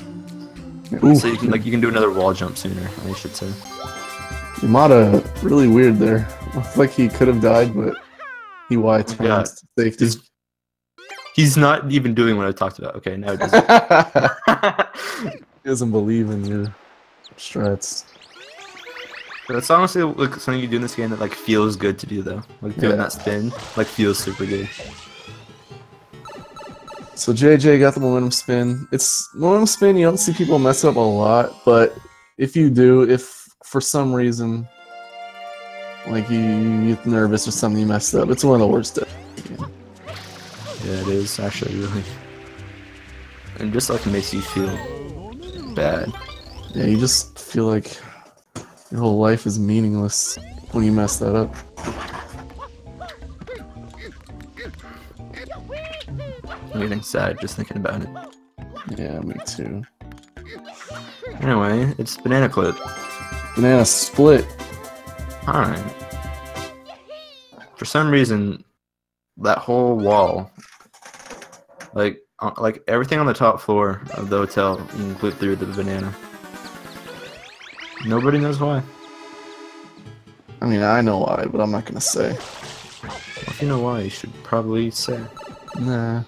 Ooh. So you can do another wall jump sooner, I should say. Yamata, really weird there. Looks like he could have died, but he Y-turns to safety. He's not even doing what I talked about. Okay, now it doesn't. He doesn't believe in your strats. That's honestly like something you do in this game that like feels good to do though. Like doing that spin, like feels super good. So JJ got the momentum spin. It's momentum spin, you don't see people mess up a lot, but if you do, if for some reason like you get nervous or something you messed up, it's one of the worst stuff. Yeah, it is actually really. And just like makes you feel bad. Yeah, you just feel like your whole life is meaningless when you mess that up. I'm getting sad just thinking about it. Yeah, me too. Anyway, it's banana clip. Banana split. Alright. For some reason, that whole wall, like everything on the top floor of the hotel, you can clip through the banana. Nobody knows why. I mean, I know why, but I'm not gonna say. Well, if you know why, you should probably say. Nah.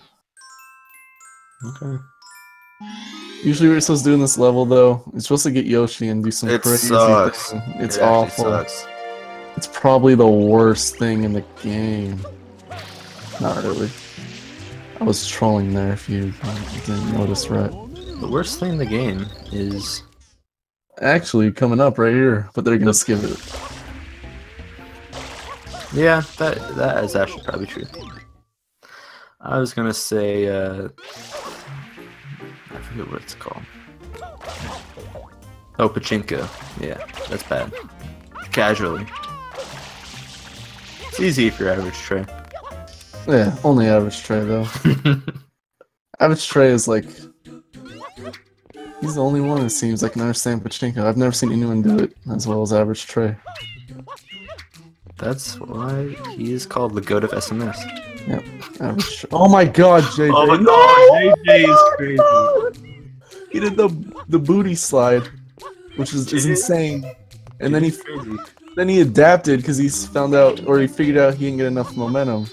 Okay. Usually we're supposed to do in this level, though, it's supposed to get Yoshi and do some It crazy sucks. thing. It's It actually awful. sucks. It's probably the worst thing in the game. Not really. I was trolling there if you didn't notice, right? The worst thing in the game is... Actually, coming up right here, but they're gonna skip it. Yeah, that is actually probably true. I was gonna say, I forget what it's called. Oh, pachinko. Yeah, that's bad. Casually. It's easy if you're average Trey. Yeah, only average Trey though. Average Trey is like... He's the only one, it seems, that can understand pachinko. I've never seen anyone do it as well as average Trey. That's why he is called the goat of SMS. Yep, average Trey. Oh my god, JJ! Oh my No! god, JJ is crazy. He did the booty slide, which is insane. And then he adapted because he found out, or he figured out he didn't get enough momentum,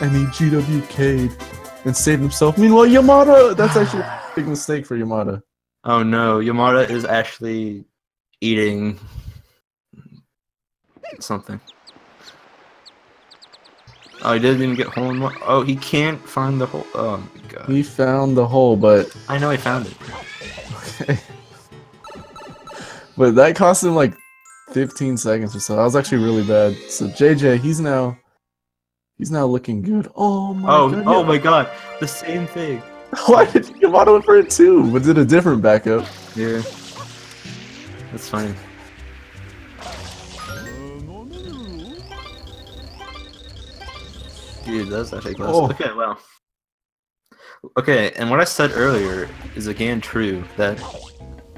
and he GWK'd and saved himself. Meanwhile, Yamata, that's actually a big mistake for Yamata. Oh no, Yamata is actually eating something. Oh, he didn't even get hole in one. Oh, he can't find the hole. Oh my god. He found the hole, but I know he found it. okay. But that cost him like 15 seconds or so. That was actually really bad. So JJ, he's now looking good. Oh my god. Oh my god, the same thing. Why did Yamato went for it too? But did a different backup. Yeah. That's funny. Dude, that's actually close. Oh. Okay, well. Okay, and what I said earlier is again true, that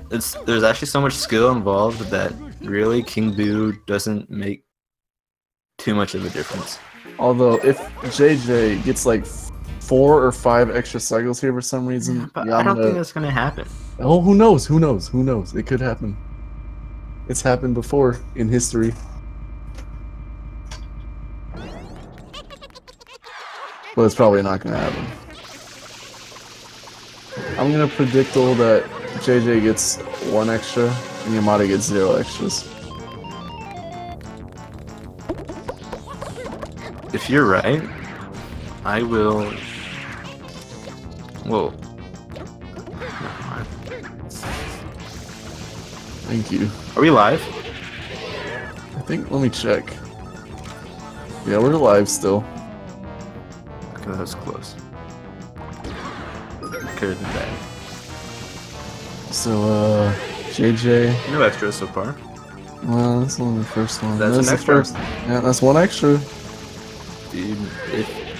there's actually so much skill involved that really King Boo doesn't make too much of a difference. Although if JJ gets like 4 or 5 extra cycles here for some reason, But I don't think that's gonna happen. Oh, who knows? Who knows? Who knows? It could happen. It's happened before in history. But it's probably not gonna happen. I'm gonna predict though that JJ gets 1 extra and Yamata gets 0 extras. If you're right, I will. Whoa. Never mind. Thank you. Are we live? I think, let me check. Yeah, we're live still. Okay, that was close. Could have been bad. So, JJ. No extras so far. Well, that's only the first one. That's an the extra. first. Yeah, that's 1 extra. Dude,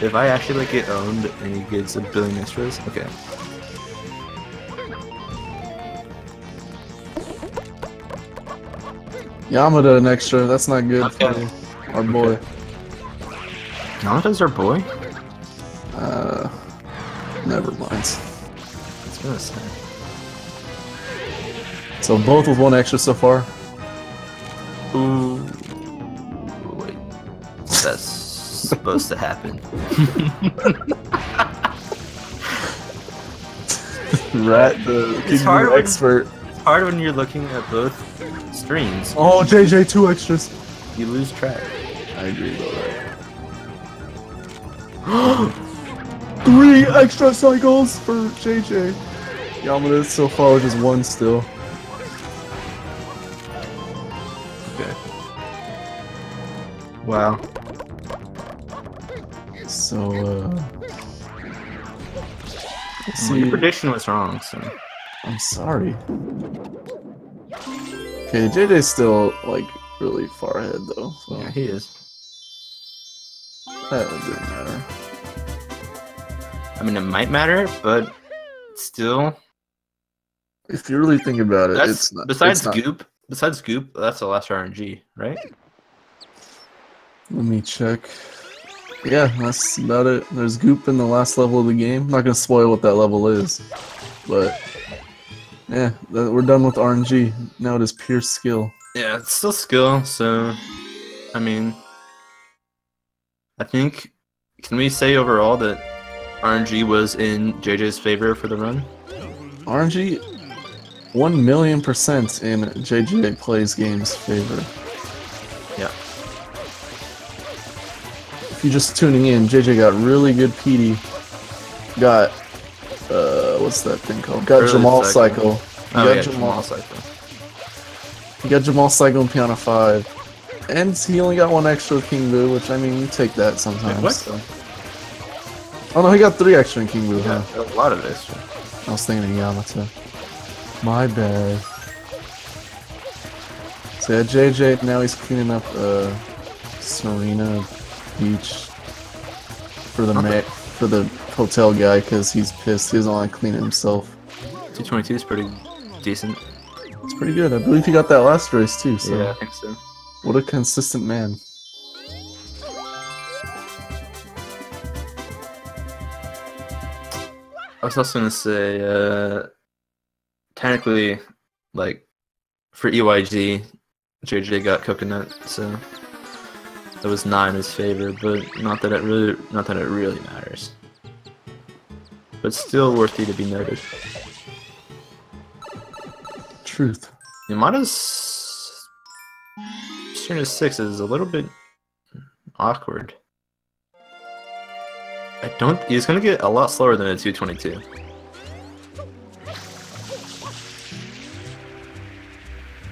if I actually like get owned and he gets 1 billion extras, okay. Yamada an extra, that's not good Okay. for our boy. Yamata's our boy? Never mind. That's gonna say. So both with 1 extra so far. Ooh. Wait. That's supposed to happen. Rat, the It's hard King when- expert. It's hard when you're looking at both streams. Oh, JJ, 2 extras. You lose track. I agree about that. 3 extra cycles for JJ. Yamada so far just 1 still. Okay. Wow. So, let's Well, your see. prediction was wrong, so. I'm sorry. Okay, JJ's still like really far ahead though. So Yeah, he is. that didn't matter. I mean, it might matter, but still. If you really think about it, That's it's not. besides it's not. Goop. Besides Goop, that's the last RNG, right? Let me check. Yeah, that's about it. There's Goop in the last level of the game. I'm not gonna spoil what that level is, but yeah, we're done with RNG. Now it is pure skill. Yeah, it's still skill. So, I mean, I think can we say overall that RNG was in JJ's favor for the run? RNG, 1,000,000% in JJ Plays Games' favor. Yeah. If you're just tuning in, JJ got really good PD. Got what's that thing called? Got Early Jamal cycle. Cycle. Oh, yeah, Jamal cycle. He got Jamal Cycle in Piano 5. And he only got one extra with King Boo, which I mean you take that sometimes. Wait, what? So. Oh no, he got 3 extra in King Boo, Yeah, huh? a lot of extra. I was thinking of Yamata. My bad. So yeah, JJ, now he's cleaning up Serena Beach for the hotel guy because he's pissed. He doesn't want to clean it himself. 222 is pretty decent. It's pretty good. I believe he got that last race too. So Yeah, I think so. what a consistent man. I was also gonna say, technically, like for EYG, JJ got coconut, so that was not in his favor. But not that it really matters. But still worthy to be noted. Truth. Yamato's Shooter 6 is a little bit awkward. He's gonna get a lot slower than a 222.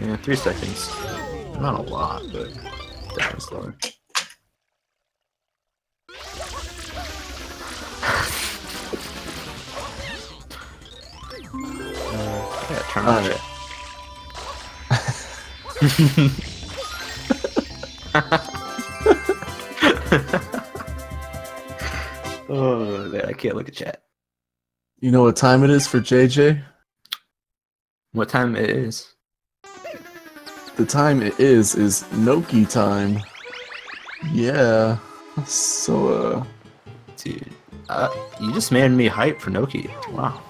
Yeah, 3 seconds. Not a lot, but definitely slower. Yeah, turn on it. Oh, man, I can't look at chat. You know what time it is for JJ? What time it is? The time it is Noki time. Yeah. So Dude, you just made me hype for Noki. Wow.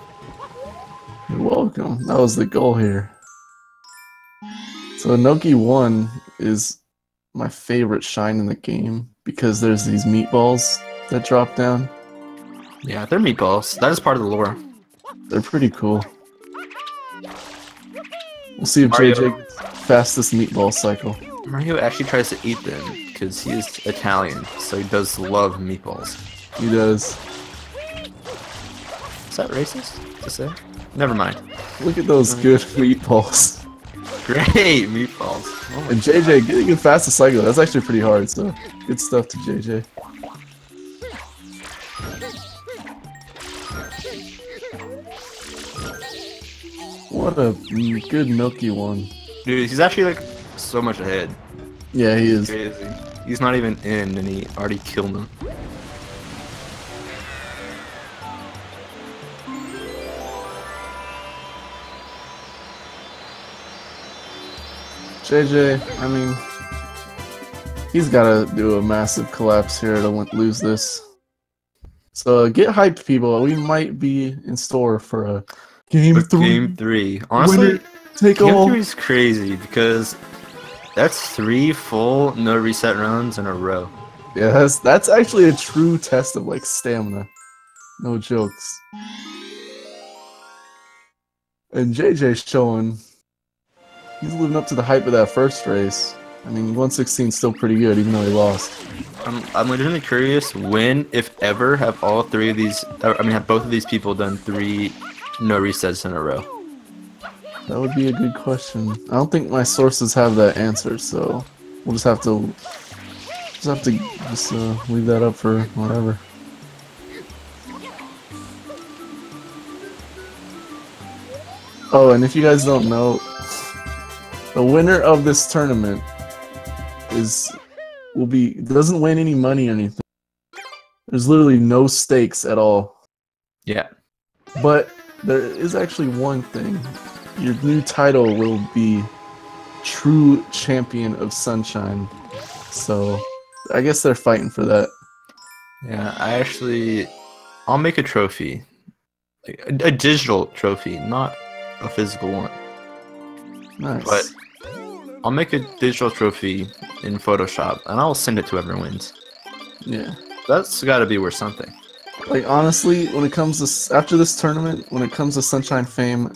you're welcome. That was the goal here. So Noki 1 is my favorite shine in the game because there's these meatballs that drop down. Yeah, they're meatballs. That is part of the lore. They're pretty cool. We'll see if Mario- JJ gets fastest meatball cycle. Mario actually tries to eat them because he is Italian, so he does love meatballs. He does. Is that racist to say? Never mind. Look at those good meatballs. Great meatballs. Oh my And JJ getting the fastest cycle. That's actually pretty hard, so good stuff to JJ. What a good milky one. Dude, he's actually like so much ahead. Yeah, he is. Crazy. He's not even in and he already killed him. JJ, I mean, he's got to do a massive collapse here to lose this. So get hyped, people. We might be in store for a game 3. Game 3. Honestly, Winner take Game all. 3 is crazy because that's 3 full no reset runs in a row. Yeah, that's actually a true test of like stamina. No jokes. And JJ's showing he's living up to the hype of that first race. I mean, 116 is still pretty good, even though he lost. I'm legitimately curious when, if ever, have all 3 of these, have both of these people done 3 no resets in a row? That would be a good question. I don't think my sources have that answer, so we'll just have to leave that up for whatever. Oh, and if you guys don't know, the winner of this tournament doesn't win any money or anything. There's literally no stakes at all. Yeah. But there is actually one thing. Your new title will be True Champion of Sunshine. So I guess they're fighting for that. Yeah, I'll make a trophy. A digital trophy, not a physical one. Nice. But I'll make a digital trophy in Photoshop, and I'll send it to whoever wins. Yeah. That's gotta be worth something. Like, honestly, when it comes to after this tournament, when it comes to Sunshine Fame,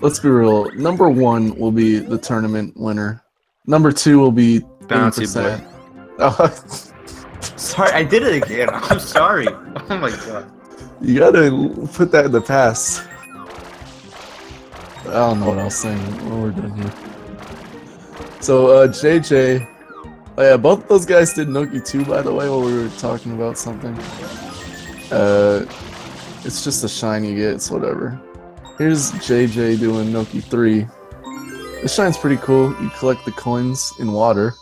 let's be real. Number 1 will be the tournament winner. Number 2 will be Bouncy 80%. boy. Sorry, I did it again. I'm sorry. Oh my god. You gotta put that in the past. I don't know what I was saying. What we're doing here. So, JJ. Oh yeah, both those guys did Noki 2, by the way, while we were talking about something. It's just a shine you get, it's whatever. Here's JJ doing Noki 3. The shine's pretty cool. You collect the coins in water,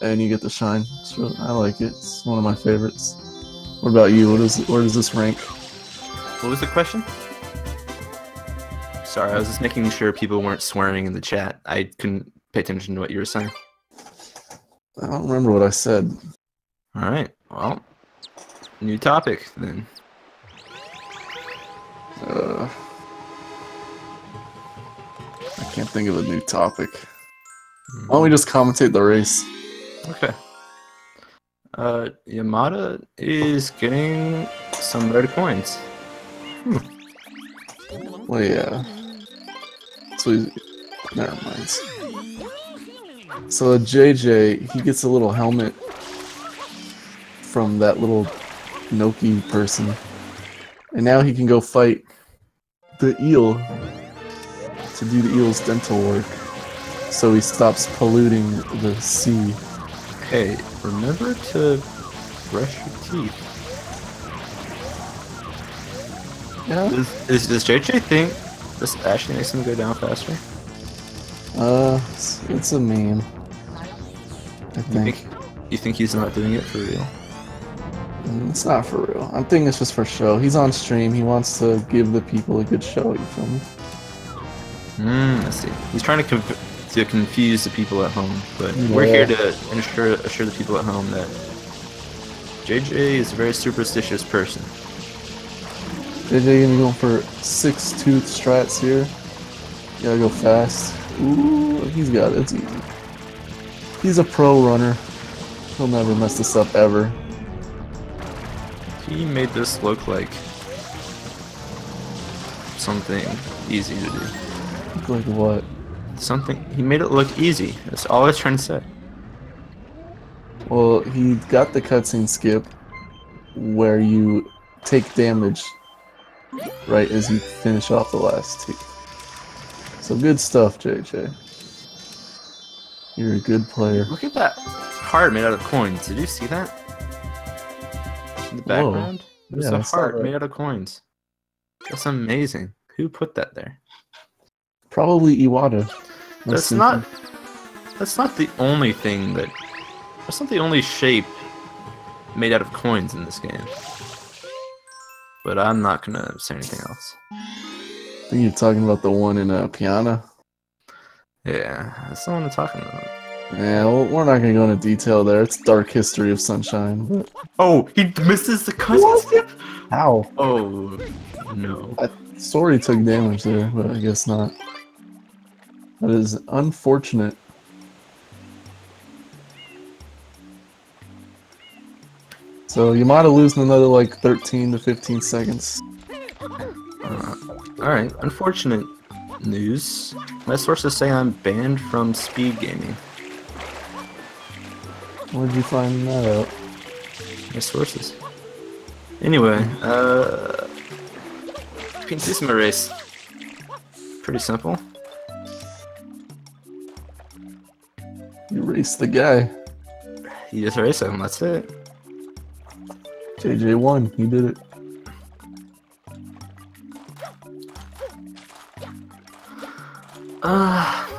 and you get the shine. I like it. It's one of my favorites. What about you? Where does this rank? What was the question? Sorry, I was just making sure people weren't swearing in the chat. I couldn't pay attention to what you were saying. I don't remember what I said. Alright, well, new topic then. I can't think of a new topic. Why don't we just commentate the race? Okay. Yamata is getting some red coins. Well, yeah. So never mind. So JJ, he gets a little helmet from that little Noki person, and now he can go fight the eel to do the eel's dental work, so he stops polluting the sea. Hey, remember to brush your teeth. Yeah. Does JJ think this actually makes him go down faster? It's a meme. I think. You think he's not doing it for real? It's not for real. I'm thinking it's just for show. He's on stream. He wants to give the people a good show. You feel me? I see. He's trying to confuse the people at home, but we're here to assure the people at home that JJ is a very superstitious person. JJ gonna be going for 6-tooth strats here. Gotta go fast. Ooh, he's got it. It's easy. He's a pro runner. He'll never mess this up ever. He made this look like something easy to do. Look like what? He made it look easy. That's all I was trying to say. Well, he got the cutscene skip where you take damage right as you finish off the last two. So good stuff, JJ. You're a good player. Look at that heart made out of coins. Did you see that? In the background? There's Yeah, a I saw heart that. made out of coins. That's amazing. Who put that there? Probably Iwata. That's not the only thing that... That's not the only shape made out of coins in this game. But I'm not gonna say anything else. I think you're talking about the one in Piana. Yeah, that's the one I'm talking about. Yeah, well, we're not gonna go into detail there. It's dark history of Sunshine. But... Oh, he misses the cousin skip? How? Oh, no. Sorry took damage there, but I guess not. That is unfortunate. So Yamata losing another like 13 to 15 seconds. Alright, unfortunate news. My sources say I'm banned from speed gaming. Where'd you find that out? My sources. Anyway, Pintisima race. Pretty simple. You raced the guy. You just race him, that's it. JJ won. He did it.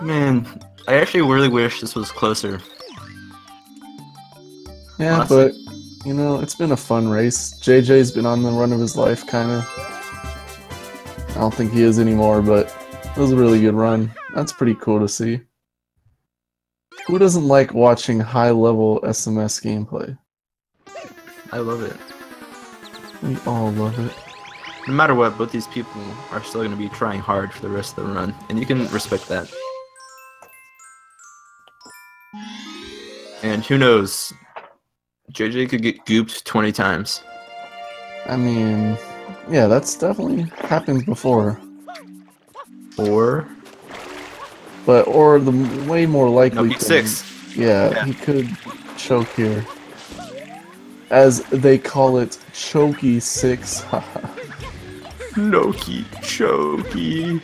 Man, I actually really wish this was closer. Yeah, Honestly. but you know, it's been a fun race. JJ's been on the run of his life, kind of. I don't think he is anymore, but it was a really good run. That's pretty cool to see. Who doesn't like watching high-level SMS gameplay? I love it. We all love it. No matter what, both these people are still going to be trying hard for the rest of the run, and you can respect that. And who knows, JJ could get gooped 20 times. I mean, yeah, that's definitely happened before. Or The way more likely no, thing, 6. yeah, he could choke here. As they call it, chokey 6. Noki chokey.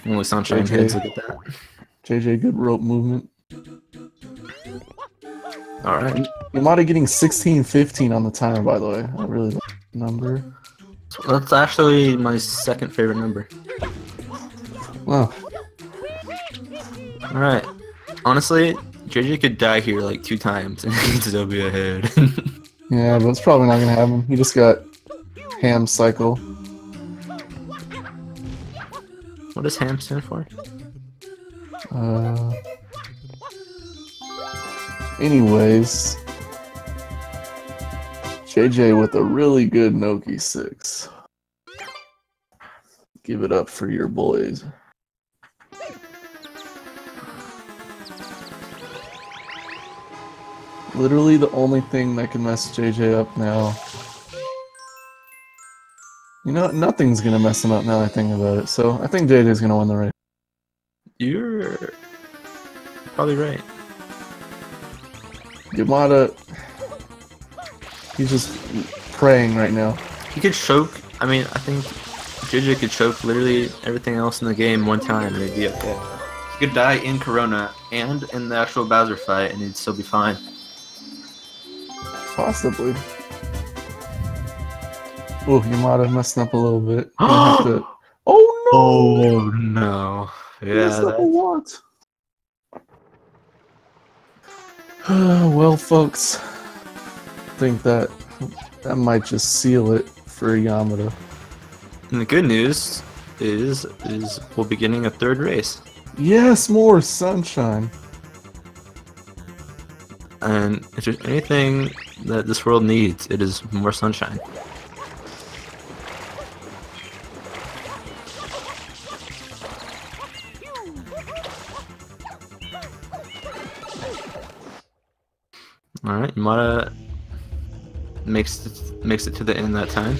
Only Sunshine JJ. kids look at that. JJ, good rope movement. Alright. Yamata getting 16-15 on the timer, by the way. I really like the number. That's actually my second favorite number. Wow. Alright. Honestly, JJ could die here like 2 times and he'd still be ahead. Yeah, but it's probably not gonna happen. He just got ham cycle. What does ham stand for? Anyways, JJ with a really good Noki 6. Give it up for your boys. Literally the only thing that can mess JJ up now. You know, nothing's gonna mess him up now I think about it. So I think JJ's gonna win the race. You're probably right. Yamata, he's just praying right now. He could choke. I mean, I think JJ could choke literally everything else in the game one time and it'd be okay. He could die in Corona and in the actual Bowser fight and he'd still be fine. Possibly. Oh, Yamata messing up a little bit. Gonna have to... Oh no! Oh no. He Yeah, messed up a that's... lot. Well, folks, I think that might just seal it for Yamata. And the good news is we'll be getting a 3rd race. Yes, more sunshine. And if there's anything that this world needs, it is more sunshine. Alright, Yamata makes it to the end that time.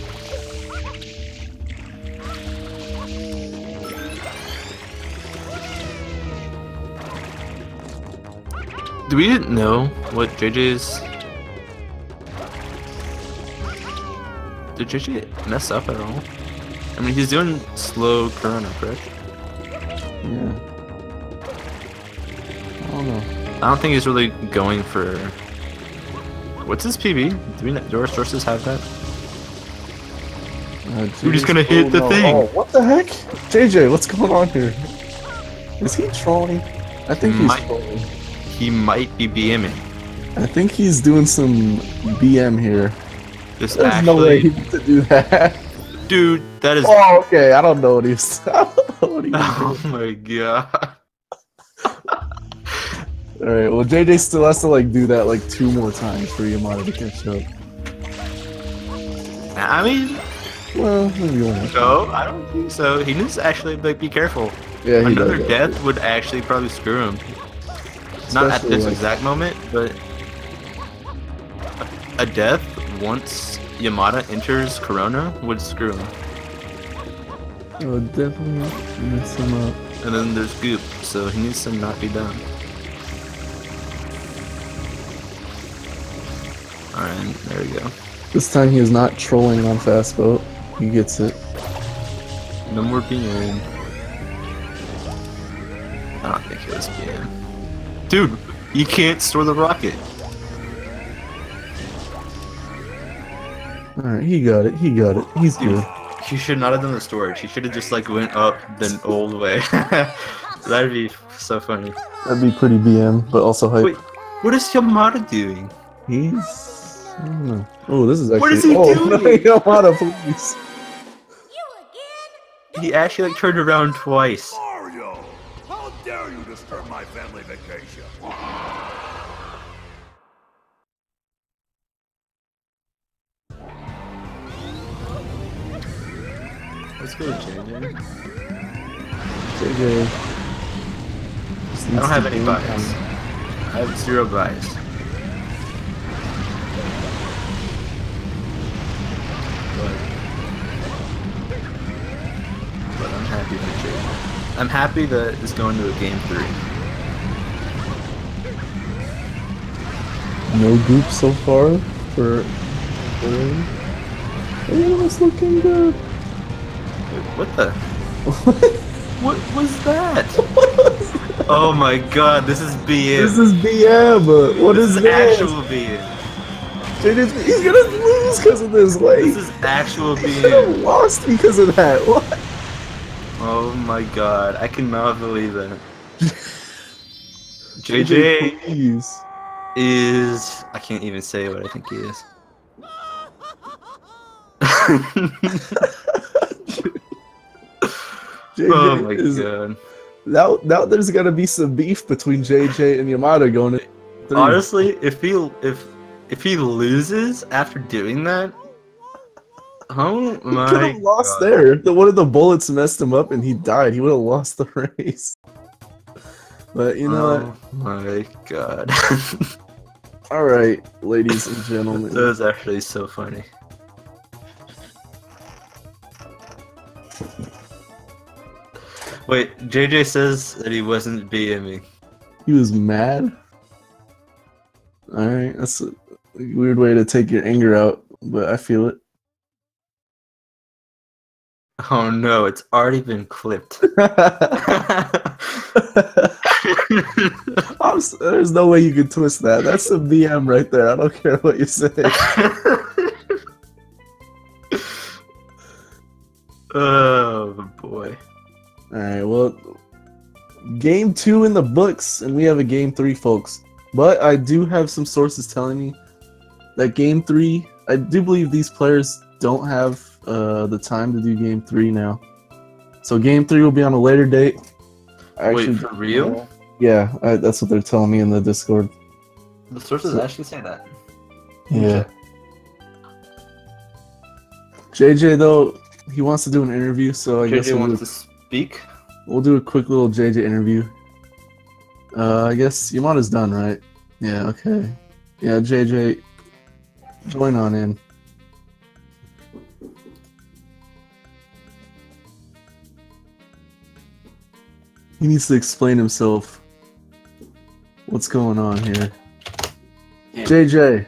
Do we know what JJ's... Did JJ mess up at all? I mean, he's doing slow Corona, correct? Yeah. I don't know. I don't think he's really going for... What's his PB? Do our sources have that? We're just gonna hit the thing! Oh, what the heck? JJ, what's going on here? Is he trolling? I think he's trolling. He might be BMing. I think he's doing some BM here. This There's actually... no way he to do that. Dude, that is... Oh, okay. I don't know what he's... Oh my god. Alright, well, JJ still has to, like, do that, like, 2 more times for Yamata to catch up. I mean... Well, maybe one. No, I don't think so. He needs to actually, like, be careful. Yeah, he Another does, death would actually probably screw him. Not at this exact moment, but... A death, once Yamata enters Corona, would screw him. It would definitely mess him up. And then there's Goop, so he needs to not be done. Alright, there we go. This time he is not trolling on fast boat. He gets it. No more BM. I don't think it was BM. Dude, you can't store the rocket. Alright, he got it. He got it. He's good. You should not have done the storage. You should have just like went up the old way. That'd be so funny. That'd be pretty BM, but also hype. Wait, what is Yamata doing? He's... I don't know. Oh, this is actually... What is he doing? Yamata, please. He actually like turned around twice. Mario! How dare you disturb my family vacation? Let's go, JJ. JJ. I don't have any bias. I have 0 bias. But I'm happy for JJ. I'm happy that it's going to a game 3. No goop so far for... Oh, it's looking good. What the? What was that? Oh my god, this is BM. This is BM. What this is is this? actual BM. He's gonna lose because of this. Like, This is actual he's gonna BM. lost because of that. What? Oh my god, I cannot believe that. JJ please. is... I can't even say what I think he is. JJ Oh my is, god. now there's gotta be some beef between JJ and Yamata going to 3. Honestly, if he loses after doing that, oh He my could have lost god. there. One of the bullets messed him up and he died. He would have lost the race. But you know Oh my god. what? Alright, ladies and gentlemen. That was actually so funny. Wait, JJ says that he wasn't BMing. He was mad? Alright, that's a weird way to take your anger out, but I feel it. Oh no, it's already been clipped. There's no way you can twist that. That's a BM right there. I don't care what you say. Oh boy. Alright, well, game 2 in the books, and we have a game 3, folks. But I do have some sources telling me that game 3, I do believe these players don't have the time to do game 3 now. So game 3 will be on a later date. Wait, for real? Yeah, that's what they're telling me in the Discord. The sources actually say that. Yeah. JJ, though, he wants to do an interview, so I guess JJ wants to speak. we'll do a quick little JJ interview. I guess Yamata's done, right? Yeah, okay. Yeah, JJ, join on in. He needs to explain himself. What's going on here? Yeah. JJ.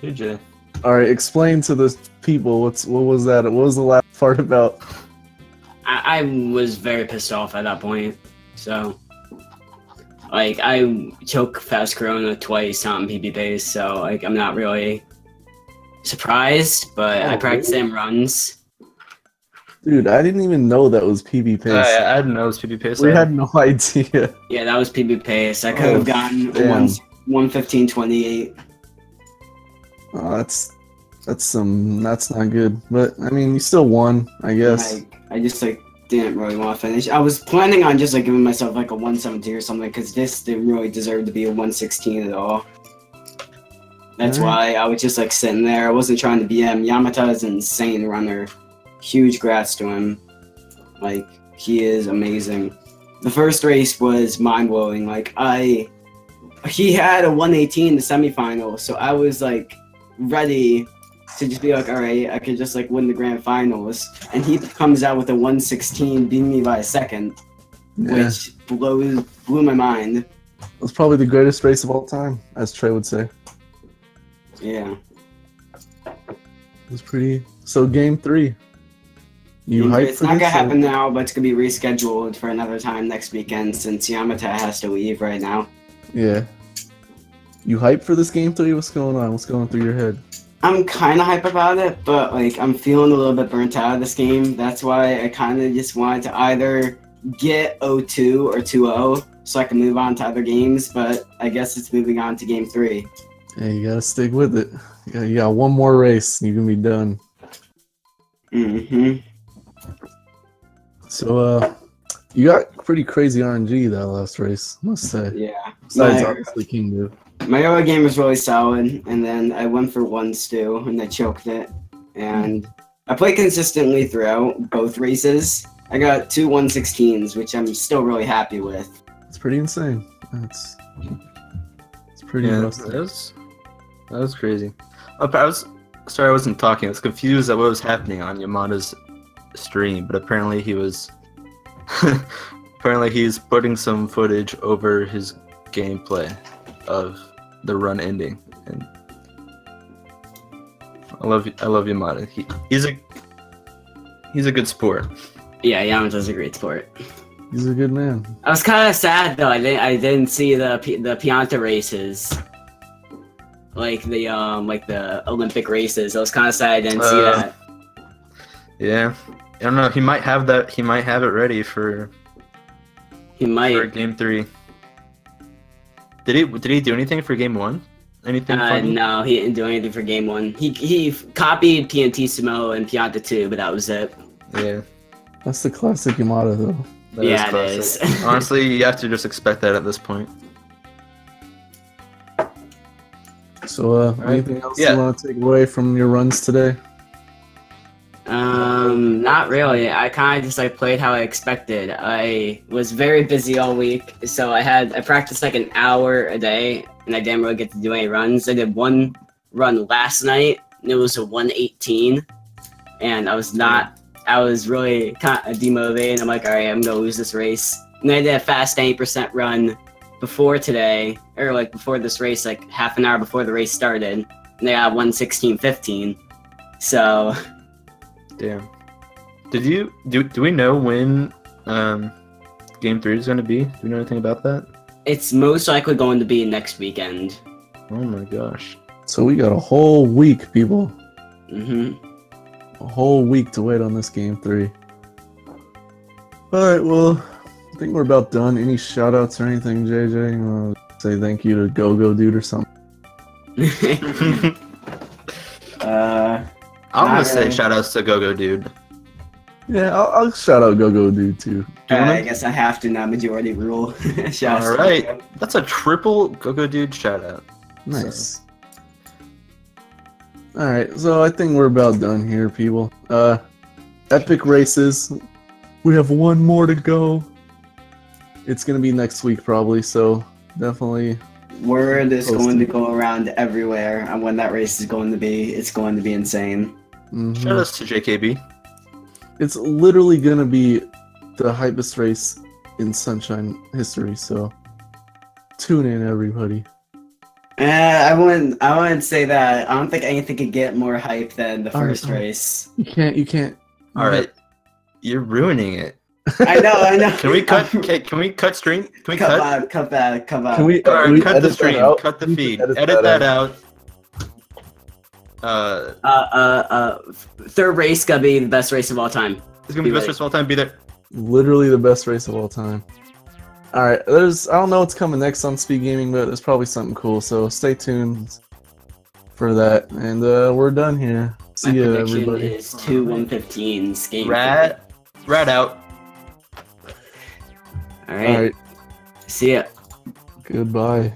JJ. Alright, explain to the people what was that? What was the last part about? I was very pissed off at that point. So, like, I took Fast Corona twice on PB pace, so like I'm not really surprised, but I practiced them runs. Dude, I didn't even know that was PB pace. I didn't know it was PB pace. We had no idea. Yeah, that was PB pace. I could have gotten damn. 1:15.28. Oh, that's not good. But I mean, you still won, I guess. Like, I just like didn't really want to finish. I was planning on just like giving myself like a 1:17 or something because this didn't really deserve to be a 1:16 at all. That's why I was just like sitting there. I wasn't trying to BM. Yamata is an insane runner. Huge grats to him. Like, he is amazing. The first race was mind-blowing. Like, he had a 1:18 in the semifinal, so I was like ready to just be like, all right, I could just like win the grand finals. And he comes out with a 1:16, beating me by a second, which blew my mind. It was probably the greatest race of all time, as Trey would say. Yeah. It was pretty. So game 3. You hyped It's for not this? gonna happen now, but it's gonna be rescheduled for another time next weekend since Yamata has to leave right now. Yeah. You hyped for this game 3? What's going on? What's going through your head? I'm kind of hype about it, but like I'm feeling a little bit burnt out of this game. That's why I kind of just wanted to either get 0-2 or 2-0 so I can move on to other games. But I guess it's moving on to game 3. Yeah, you gotta stick with it. You got one more race, and you can be done. Mm-hmm. So, you got pretty crazy RNG that last race, I must say. Yeah. Besides, obviously, King do. My early game was really solid, and then I went for 1 stew, and I choked it. And I played consistently throughout both races. I got 2 116s, which I'm still really happy with. It's pretty insane. It's pretty impressive. That was crazy. Sorry I wasn't talking. I was confused at what was happening on Yamata's stream, but apparently he was apparently he's putting some footage over his gameplay of the run ending, and I love Yamata. He's a good sport. Yeah, Yamato's a great sport. He's a good man. I was kind of sad though. I didn't see the Pianta races, like the Olympic races. I was kind of sad I didn't see that. Yeah, I don't know. He might have that. He might have it ready for. He might. For game 3. Did he do anything for game 1? Anything funny? No, he didn't do anything for game 1. He copied Piantissimo and Pianta 2, but that was it. Yeah. That's the classic Yamata, though. That it is. Honestly, you have to just expect that at this point. So, anything else you want to take away from your runs today? Not really. I kind of just played how I expected. I was very busy all week, so I practiced like an hour a day, and I didn't really get to do any runs. I did one run last night, and it was a 118, and I was really kind of demotivated. I'm like, all right, I'm gonna lose this race. And I did a fast 90% run before today, or like before this race, like half an hour before the race started, and I got 116.15. So. Damn. Do we know when game 3 is going to be? Do we know anything about that? It's most likely going to be next weekend. Oh my gosh. So we got a whole week, people. Mm-hmm. A whole week to wait on this game 3. Alright, well, I think we're about done. Any shout-outs or anything, JJ? You want to say thank you to Go Dude or something? I'm going to say shout-outs to Go Dude. Yeah, I'll shout out Go Dude too. I guess I have to now. Majority rule. All right, that's a triple Go Dude shout out. Nice. So. All right, so I think we're about done here, people. Epic races. We have one more to go. It's gonna be next week probably, so definitely. Word is going to go around everywhere on when that race is going to be. It's going to be insane. Mm-hmm. Shout outs to JKB. It's literally gonna be the hypest race in Sunshine history, so tune in, everybody. I wouldn't say that. I don't think anything could get more hype than the first race. You can't. All right, you're ruining it. I know. Can we cut? Can we cut stream? Can we cut? Cut that. Can we cut the stream? Cut the feed. Edit that out. Third race gonna be the best race of all time. It's gonna be the best race of all time. Be there. Literally the best race of all time. Alright, I don't know what's coming next on Speed Gaming, but there's probably something cool, so stay tuned for that. And we're done here. See ya, everybody. Is 2 115s. Game Rat out. Alright. See ya. Goodbye.